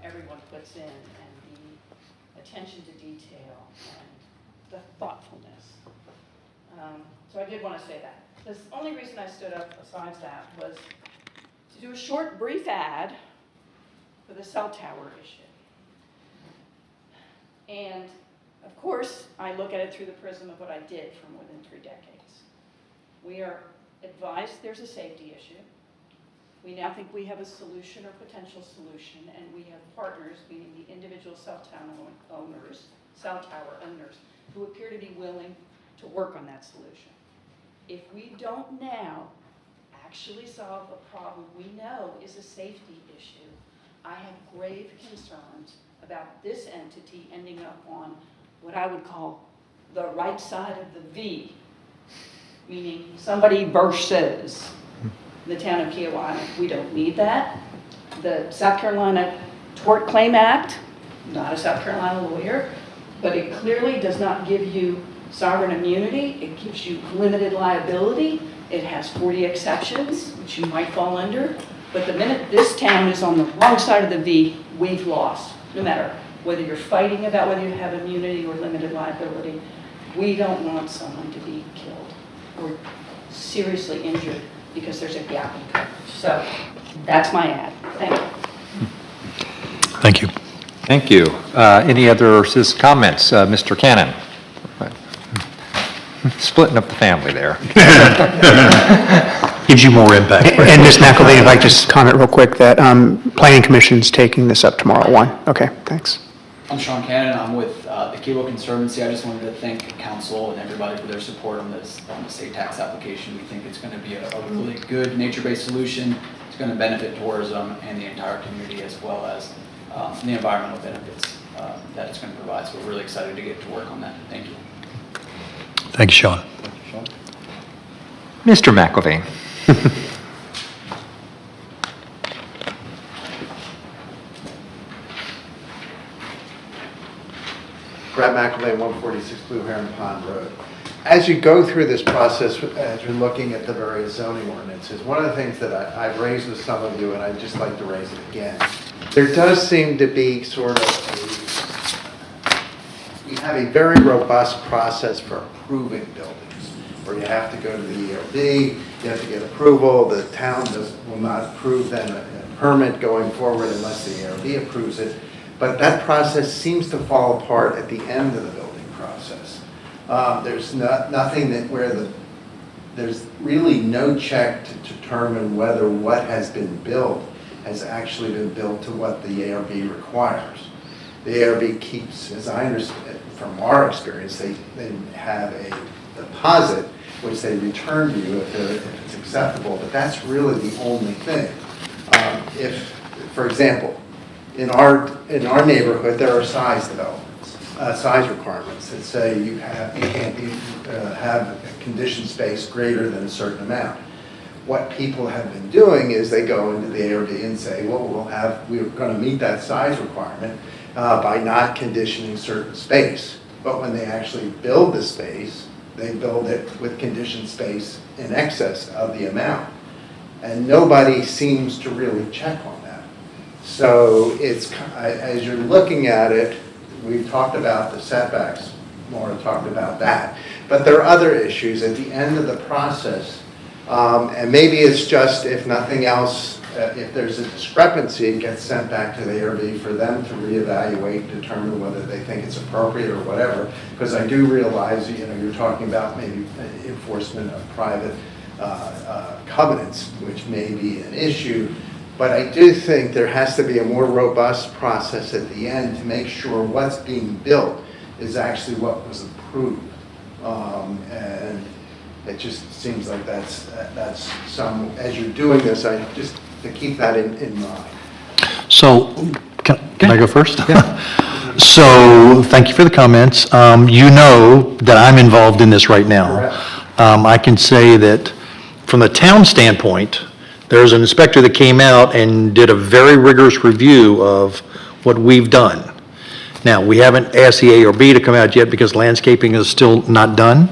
Speaker 2: everyone puts in and the attention to detail and the thoughtfulness. So I did want to say that. The only reason I stood up besides that was to do a short, brief ad for the cell tower issue. And of course, I look at it through the prism of what I did for more than 3 decades. We are advised there's a safety issue. We now think we have a solution or potential solution, and we have partners, meaning the individual cell tower owners, who appear to be willing to work on that solution. If we don't now actually solve a problem we know is a safety issue, I have grave concerns about this entity ending up on what I would call the right side of the V, meaning somebody versus the town of Kiowai. We don't need that. The South Carolina Tort Claim Act, not a South Carolina lawyer, but it clearly does not give you sovereign immunity. It gives you limited liability. It has 40 exceptions, which you might fall under. But the minute this town is on the wrong side of the V, we've lost. No matter whether you're fighting about whether you have immunity or limited liability, we don't want someone to be killed or seriously injured because there's a gap in coverage. So that's my ad. Thank you.
Speaker 10: Thank you.
Speaker 1: Thank you. Any other citizen comments? Mr. Cannon. Splitting up the family there.
Speaker 10: Gives you more impact.
Speaker 7: And Ms. McElveen, if I could just comment real quick that Planning Commission's taking this up tomorrow at 1. Okay, thanks.
Speaker 15: I'm Sean Cannon. I'm with the Kiewel Conservancy. I just wanted to thank council and everybody for their support on this state tax application. We think it's going to be a really good nature-based solution. It's going to benefit tourism and the entire community as well as the environmental benefits that it's going to provide. So we're really excited to get to work on that. Thank you.
Speaker 10: Thank you, Sean.
Speaker 1: Mr. McElvain.
Speaker 16: Brad McElvain, 146 Blue Heron Pond Road. As you go through this process, as you're looking at the various zoning ordinances, one of the things that I've raised with some of you, and I'd just like to raise it again, there does seem to be sort of you have a very robust process for approving buildings, where you have to go to the EOB, you have to get approval, the town will not approve then a permit going forward unless the EOB approves it. But that process seems to fall apart at the end of the building process. There's nothing there's really no check to determine whether what has been built has actually been built to what the ARB requires. The ARB keeps, as I understand from our experience, they have a deposit which they return to you if it's acceptable, but that's really the only thing. If, for example, in our neighborhood, there are size developments, size requirements that say you can't have a conditioned space greater than a certain amount. What people have been doing is they go into the ARB and say, well, we're going to meet that size requirement by not conditioning certain space. But when they actually build the space, they build it with conditioned space in excess of the amount. And nobody seems to really check on that. So it's, as you're looking at it, we've talked about the setbacks, Maura talked about that. But there are other issues at the end of the process. And maybe it's just, if nothing else, if there's a discrepancy, it gets sent back to the ARB for them to reevaluate, determine whether they think it's appropriate or whatever. Because I do realize, you're talking about maybe enforcement of private covenants, which may be an issue. But I do think there has to be a more robust process at the end to make sure what's being built is actually what was approved. And it just seems like that's some, as you're doing this, I just to keep that in mind.
Speaker 10: So, can I go first? Yeah. So, thank you for the comments. You know that I'm involved in this right now. I can say that from the town standpoint, there's an inspector that came out and did a very rigorous review of what we've done. Now, we haven't asked the ARB to come out yet because landscaping is still not done,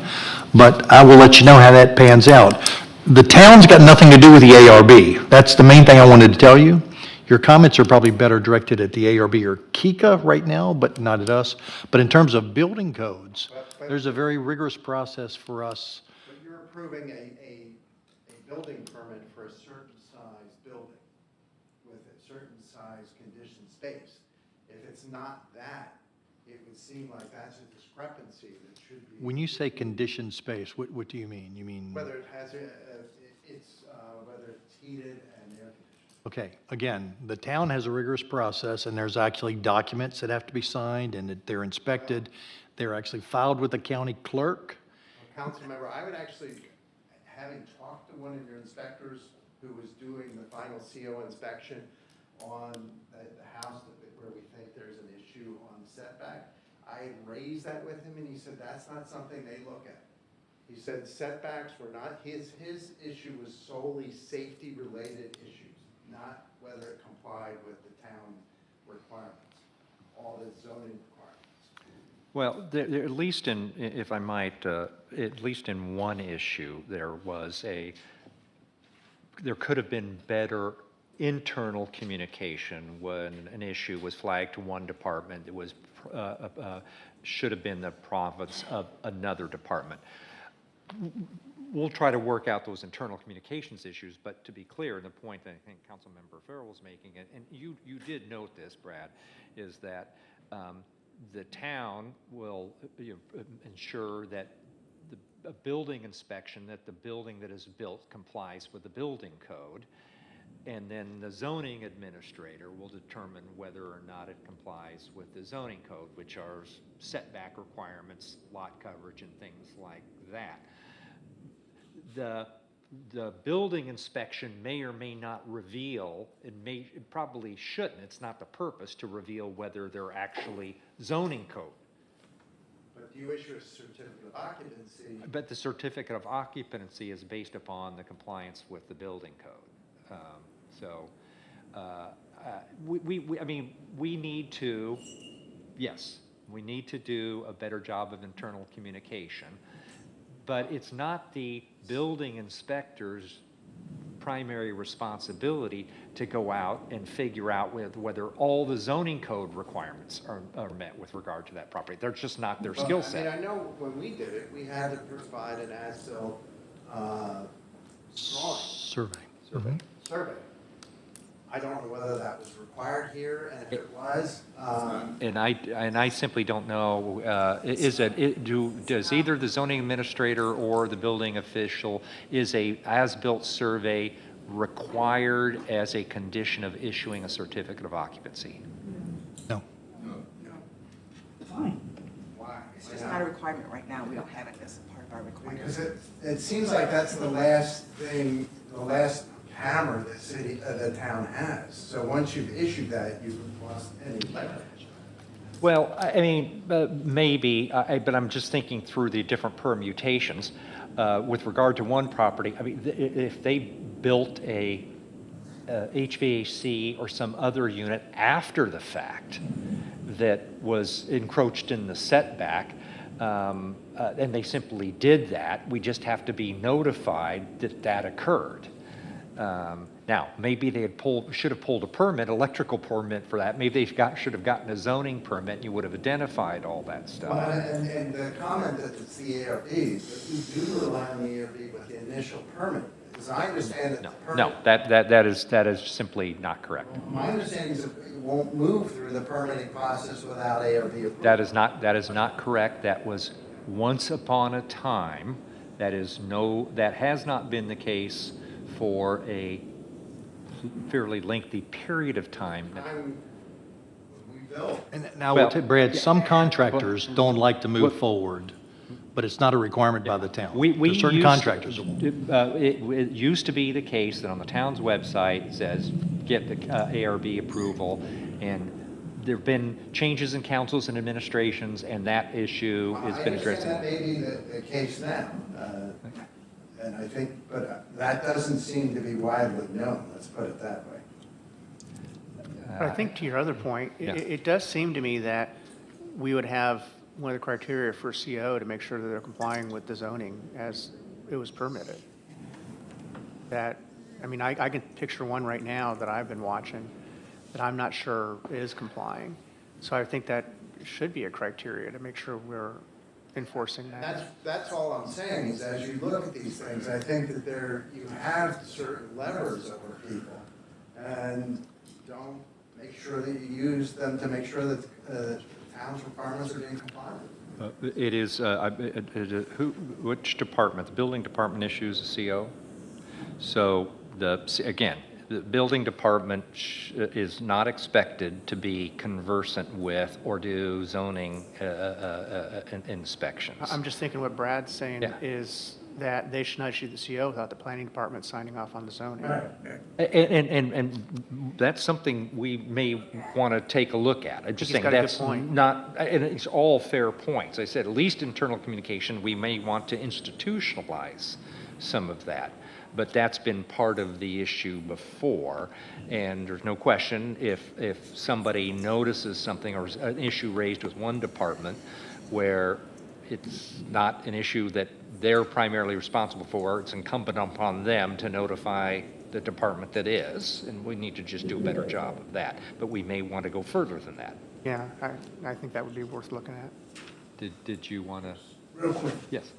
Speaker 10: but I will let you know how that pans out. The town's got nothing to do with the ARB. That's the main thing I wanted to tell you. Your comments are probably better directed at the ARB or KICA right now, but not at us. But in terms of building codes, there's a very rigorous process for us.
Speaker 16: But you're approving a building permit for a certain size building with a certain size conditioned space. If it's not that, it would seem like that's a discrepancy that should be.
Speaker 10: When you say conditioned space, what do you mean? You mean
Speaker 16: whether it has whether it's heated and air conditioned.
Speaker 10: Okay, again, the town has a rigorous process, and there's actually documents that have to be signed, and that they're inspected. They're actually filed with the county clerk.
Speaker 16: Well, council member, I would actually, having talked to one of your inspectors who was doing the final CO inspection on the house where we think there's an issue on setback, I raised that with him, and he said that's not something they look at. He said setbacks were not, his issue was solely safety-related issues, not whether it complied with the town requirements, all the zoning requirements.
Speaker 1: Well, there, at least in, if I might, at least in one issue, there could have been better internal communication when an issue was flagged to one department. It was should have been the province of another department. We'll try to work out those internal communications issues, but to be clear, and the point that I think Councilmember Farrell was making, and you did note this, Brad, is that the town will ensure that a building inspection, that the building that is built complies with the building code, and then the zoning administrator will determine whether or not it complies with the zoning code, which are setback requirements, lot coverage, and things like that. The building inspection may or may not reveal, it probably shouldn't, it's not the purpose to reveal whether they're actually zoning code.
Speaker 16: But you issue a certificate of occupancy.
Speaker 1: But the certificate of occupancy is based upon the compliance with the building code. I mean, we need to, yes, we need to do a better job of internal communication, but it's not the building inspector's primary responsibility to go out and figure out whether all the zoning code requirements are met with regard to that property. They're just not their skill set.
Speaker 16: I mean, I know when we did it, we had to provide an as-built drawing.
Speaker 10: Survey.
Speaker 16: Survey. I don't know whether that was required here, and if it was,
Speaker 1: And I simply don't know, does either the zoning administrator or the building official, is a as-built survey required as a condition of issuing a certificate of occupancy?
Speaker 10: No.
Speaker 16: why?
Speaker 17: It's just not a requirement right now. We don't have it as part of our requirement.
Speaker 16: Because it seems like that's the last thing, the last hammer the town has. So once you've issued that, you've lost any leverage.
Speaker 1: Well, I mean, maybe, but I'm just thinking through the different permutations. With regard to one property, I mean, if they built a HVAC or some other unit after the fact that was encroached in the setback, and they simply did that, we just have to be notified that that occurred. Now, maybe they should have pulled a permit, electrical permit for that. Maybe they should have gotten a zoning permit, and you would have identified all that stuff.
Speaker 16: Well, and the comment that it's the ARBs, but we do rely on the ARB with the initial permit. Because I understand that the permit.
Speaker 1: No, that is simply not correct.
Speaker 16: My understanding is it won't move through the permitting process without ARB approval.
Speaker 1: That is not correct. That was once upon a time. That has not been the case for a fairly lengthy period of time.
Speaker 16: We built.
Speaker 10: And now, Brad, some contractors don't like to move forward, but it's not a requirement by the town. There's certain contractors.
Speaker 1: It used to be the case that on the town's website it says get the ARB approval, and there have been changes in councils and administrations, and that issue has been addressed.
Speaker 16: I understand that may be the case now. And I think, but that doesn't seem to be widely known, let's put it that way.
Speaker 7: But I think to your other point,
Speaker 1: Yeah.
Speaker 7: it does seem to me that we would have one of the criteria for CO to make sure that they're complying with the zoning as it was permitted. That, I mean, I can picture one right now that I've been watching that I'm not sure is complying. So I think that should be a criteria to make sure we're enforcing that.
Speaker 16: That's all I'm saying, is as you look at these things, I think that you have certain levers over people, and don't make sure that you use them to make sure that the town's requirements are being complied with.
Speaker 1: It is, which department? The building department issues a CO. So again, the building department is not expected to be conversant with or do zoning inspections.
Speaker 7: I'm just thinking what Brad's saying
Speaker 1: Yeah.
Speaker 7: is that they should not issue the CO without the planning department signing off on the zoning.
Speaker 1: And that's something we may want to take a look at. I'm just
Speaker 7: He's
Speaker 1: saying
Speaker 7: got a good
Speaker 1: that's
Speaker 7: point.
Speaker 1: not, and it's all fair points. I said, at least internal communication, we may want to institutionalize some of that. But that's been part of the issue before, and there's no question if somebody notices something or an issue raised with one department where it's not an issue that they're primarily responsible for, it's incumbent upon them to notify the department that is, and we need to just do a better job of that. But we may want to go further than that.
Speaker 7: Yeah, I think that would be worth looking at.
Speaker 1: Did you want to?
Speaker 18: Real quick.
Speaker 1: Yes.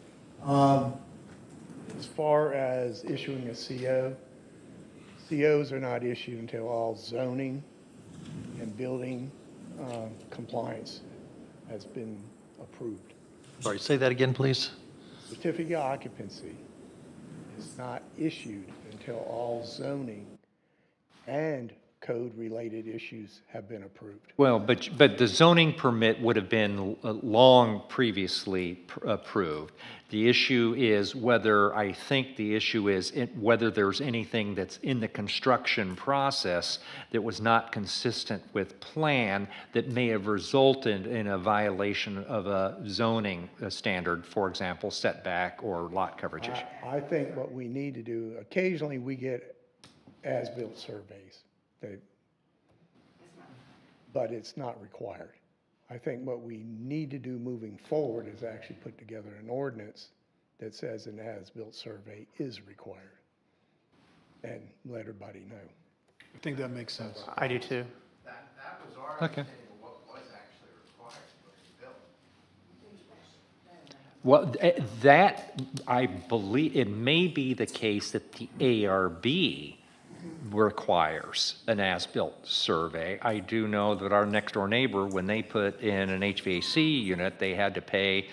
Speaker 18: As far as issuing a CO, COs are not issued until all zoning and building compliance has been approved.
Speaker 10: Sorry, say that again, please.
Speaker 18: Certificate of occupancy is not issued until all zoning and code-related issues have been approved.
Speaker 1: Well, but the zoning permit would have been long previously approved. The issue is whether, I think the issue is whether there's anything that's in the construction process that was not consistent with plan that may have resulted in a violation of a zoning standard, for example, setback or lot coverage issue.
Speaker 18: I think what we need to do, occasionally we get as-built surveys, but it's not required. I think what we need to do moving forward is actually put together an ordinance that says an as-built survey is required, and let everybody know.
Speaker 8: I think that makes sense.
Speaker 7: I do too.
Speaker 16: That was our
Speaker 1: Okay.
Speaker 16: understanding of what was actually required to be built.
Speaker 1: Well, that, I believe, it may be the case that the ARB requires an as-built survey. I do know that our next-door neighbor, when they put in an HVAC unit, they had to pay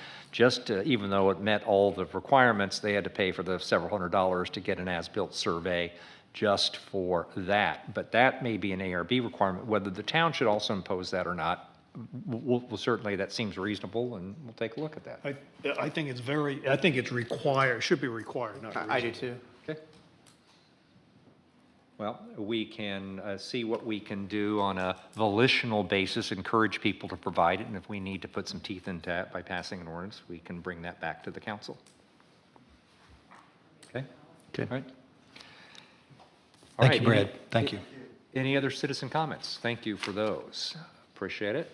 Speaker 1: even though it met all the requirements, they had to pay for the several $100s to get an as-built survey just for that. But that may be an ARB requirement. Whether the town should also impose that or not, we'll certainly, that seems reasonable, and we'll take a look at that.
Speaker 8: I think it's required, should be required, not
Speaker 7: I do
Speaker 8: reasonable.
Speaker 7: too.
Speaker 1: Okay. Well, we can see what we can do on a volitional basis, encourage people to provide it, and if we need to put some teeth into that by passing an ordinance, we can bring that back to the council. Okay?
Speaker 10: Okay.
Speaker 1: All right.
Speaker 10: Thank you, Brad. Thank you.
Speaker 1: Any other citizen comments? Thank you for those. Appreciate it.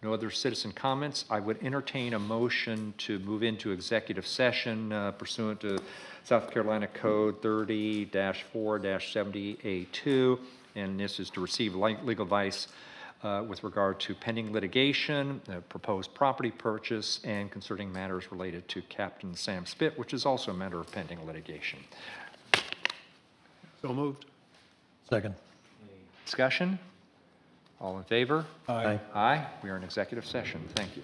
Speaker 1: No other citizen comments. I would entertain a motion to move into executive session pursuant to South Carolina Code 30-4-70A2, and this is to receive legal advice with regard to pending litigation, proposed property purchase, and concerning matters related to Captain Sam Spit, which is also a matter of pending litigation.
Speaker 8: So moved.
Speaker 10: Second.
Speaker 1: Discussion? All in favor?
Speaker 10: Aye.
Speaker 1: Aye. We are in executive session. Thank you.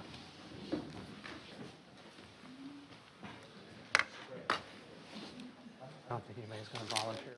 Speaker 7: I don't think anybody's going to volunteer.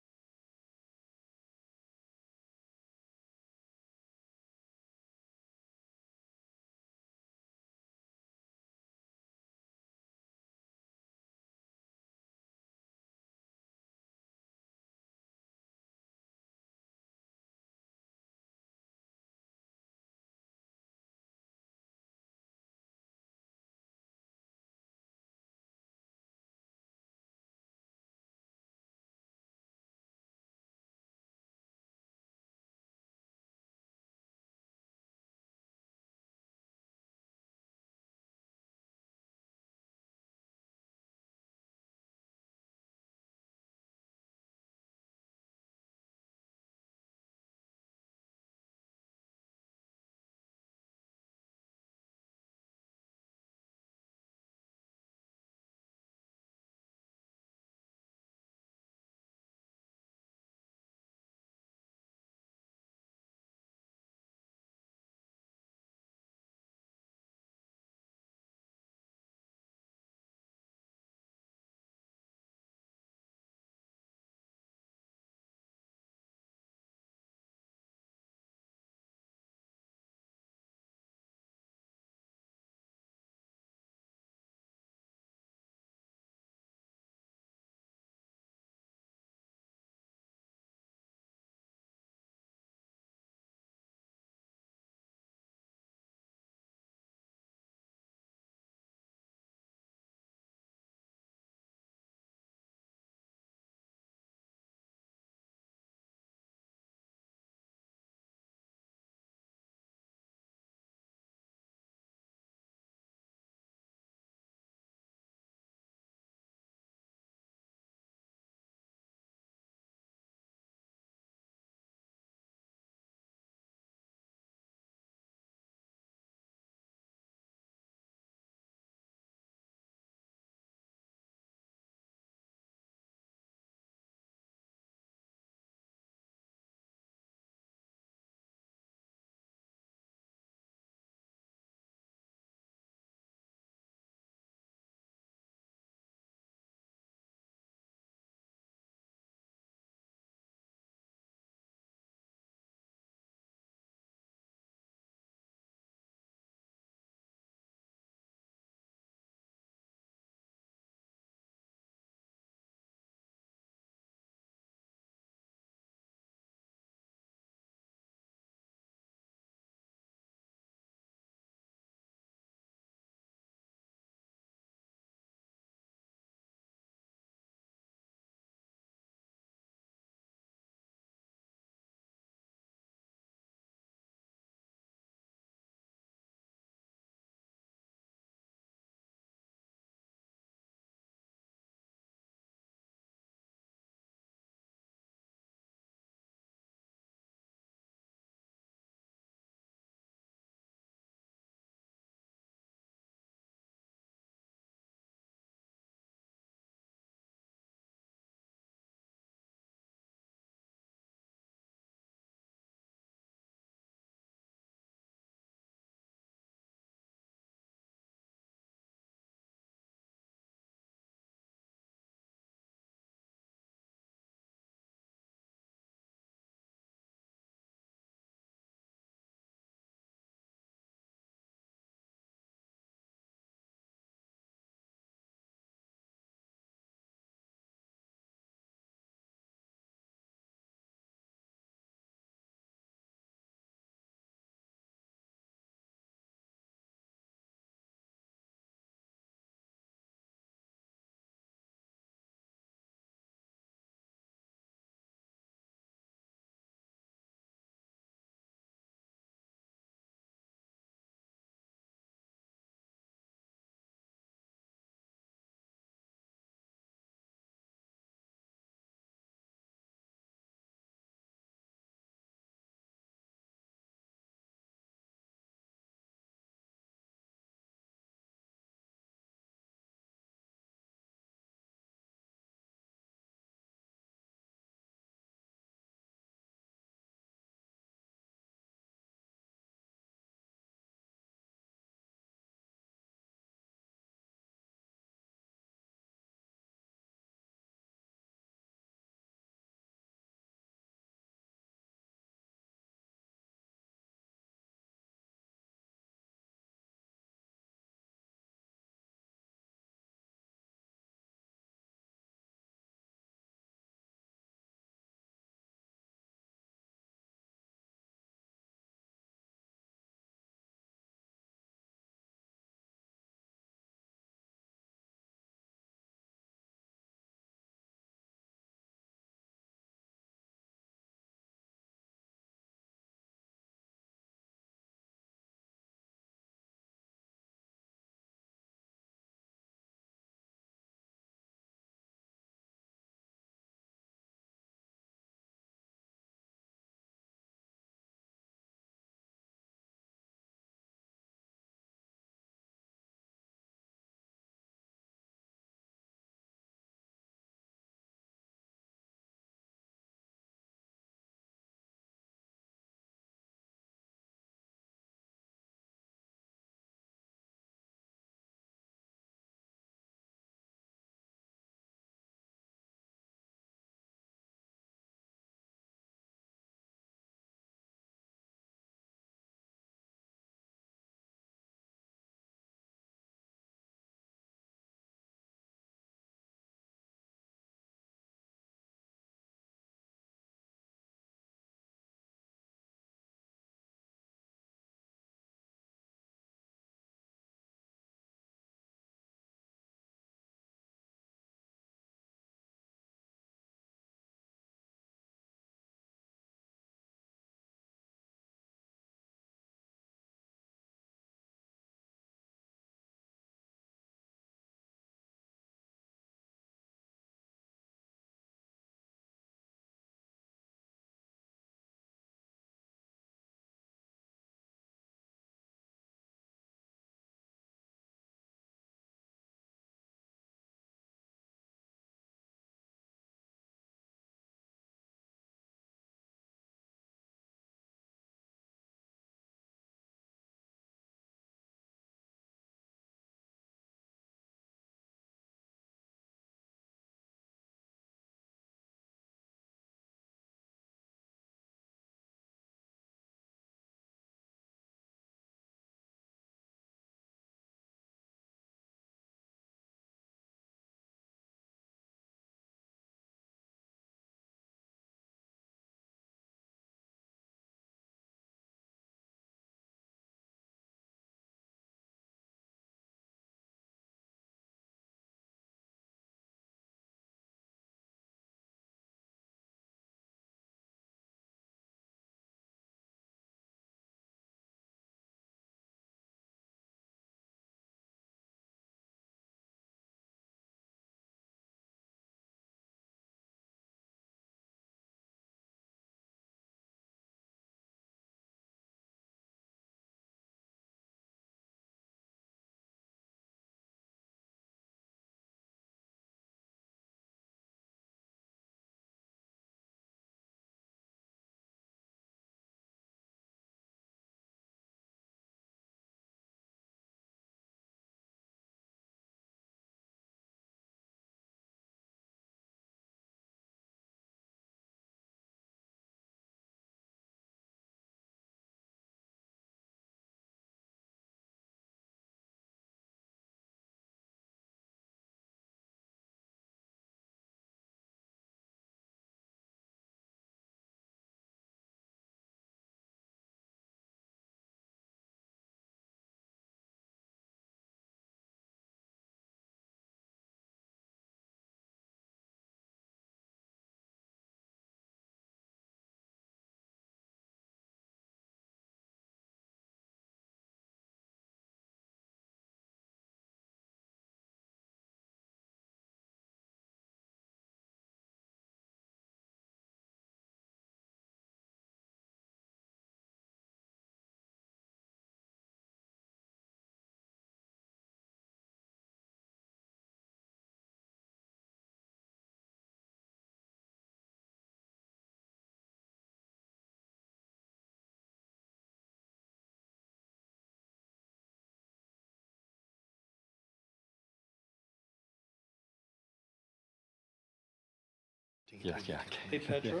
Speaker 1: Yeah, yeah.
Speaker 8: Hey, Petra?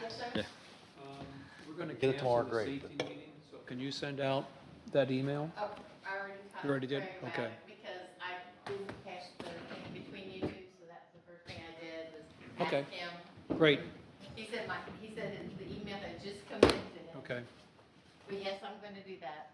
Speaker 3: Yes, sir?
Speaker 1: Yeah.
Speaker 8: We're going to
Speaker 10: Get it tomorrow,
Speaker 8: cancel the
Speaker 10: great,
Speaker 8: safety meeting, so can you send out that email?
Speaker 3: Oh, I already talked
Speaker 8: You already
Speaker 3: to
Speaker 8: did?
Speaker 3: Greg about
Speaker 8: Okay.
Speaker 3: it because I didn't catch the thing between you two, so that's the first thing I did was
Speaker 8: Okay.
Speaker 3: ask him.
Speaker 8: Great,
Speaker 3: He said the email had just come in to him.
Speaker 8: okay.
Speaker 3: But yes, I'm gonna do that.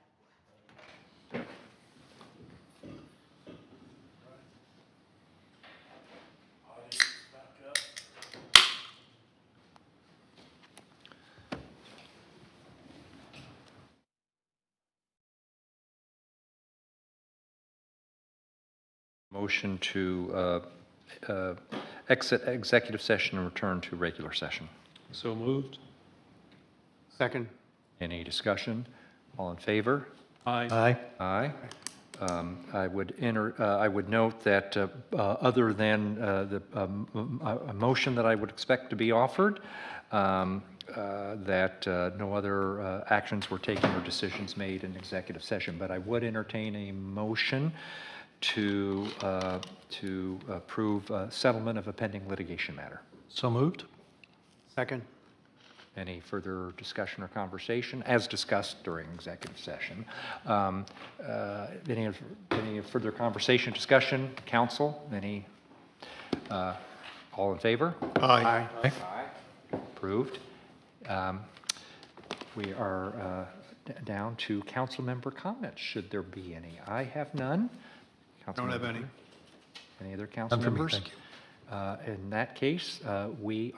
Speaker 1: Motion to exit executive session and return to regular session.
Speaker 8: So moved?
Speaker 7: Second.
Speaker 1: Any discussion? All in favor?
Speaker 8: Aye.
Speaker 10: Aye.
Speaker 1: Aye. I would note that other than a motion that I would expect to be offered, that no other actions were taken or decisions made in executive session, but I would entertain a motion to approve settlement of a pending litigation matter.
Speaker 10: So moved?
Speaker 7: Second.
Speaker 1: Any further discussion or conversation, as discussed during executive session? Any further conversation, discussion, council? Any, all in favor?
Speaker 7: Aye.
Speaker 1: Approved. We are down to council member comments, should there be any. I have none. Council
Speaker 8: Don't have
Speaker 1: member-
Speaker 8: any.
Speaker 1: Any other council
Speaker 10: None for me,
Speaker 1: members?
Speaker 10: thank you.
Speaker 1: In that case, we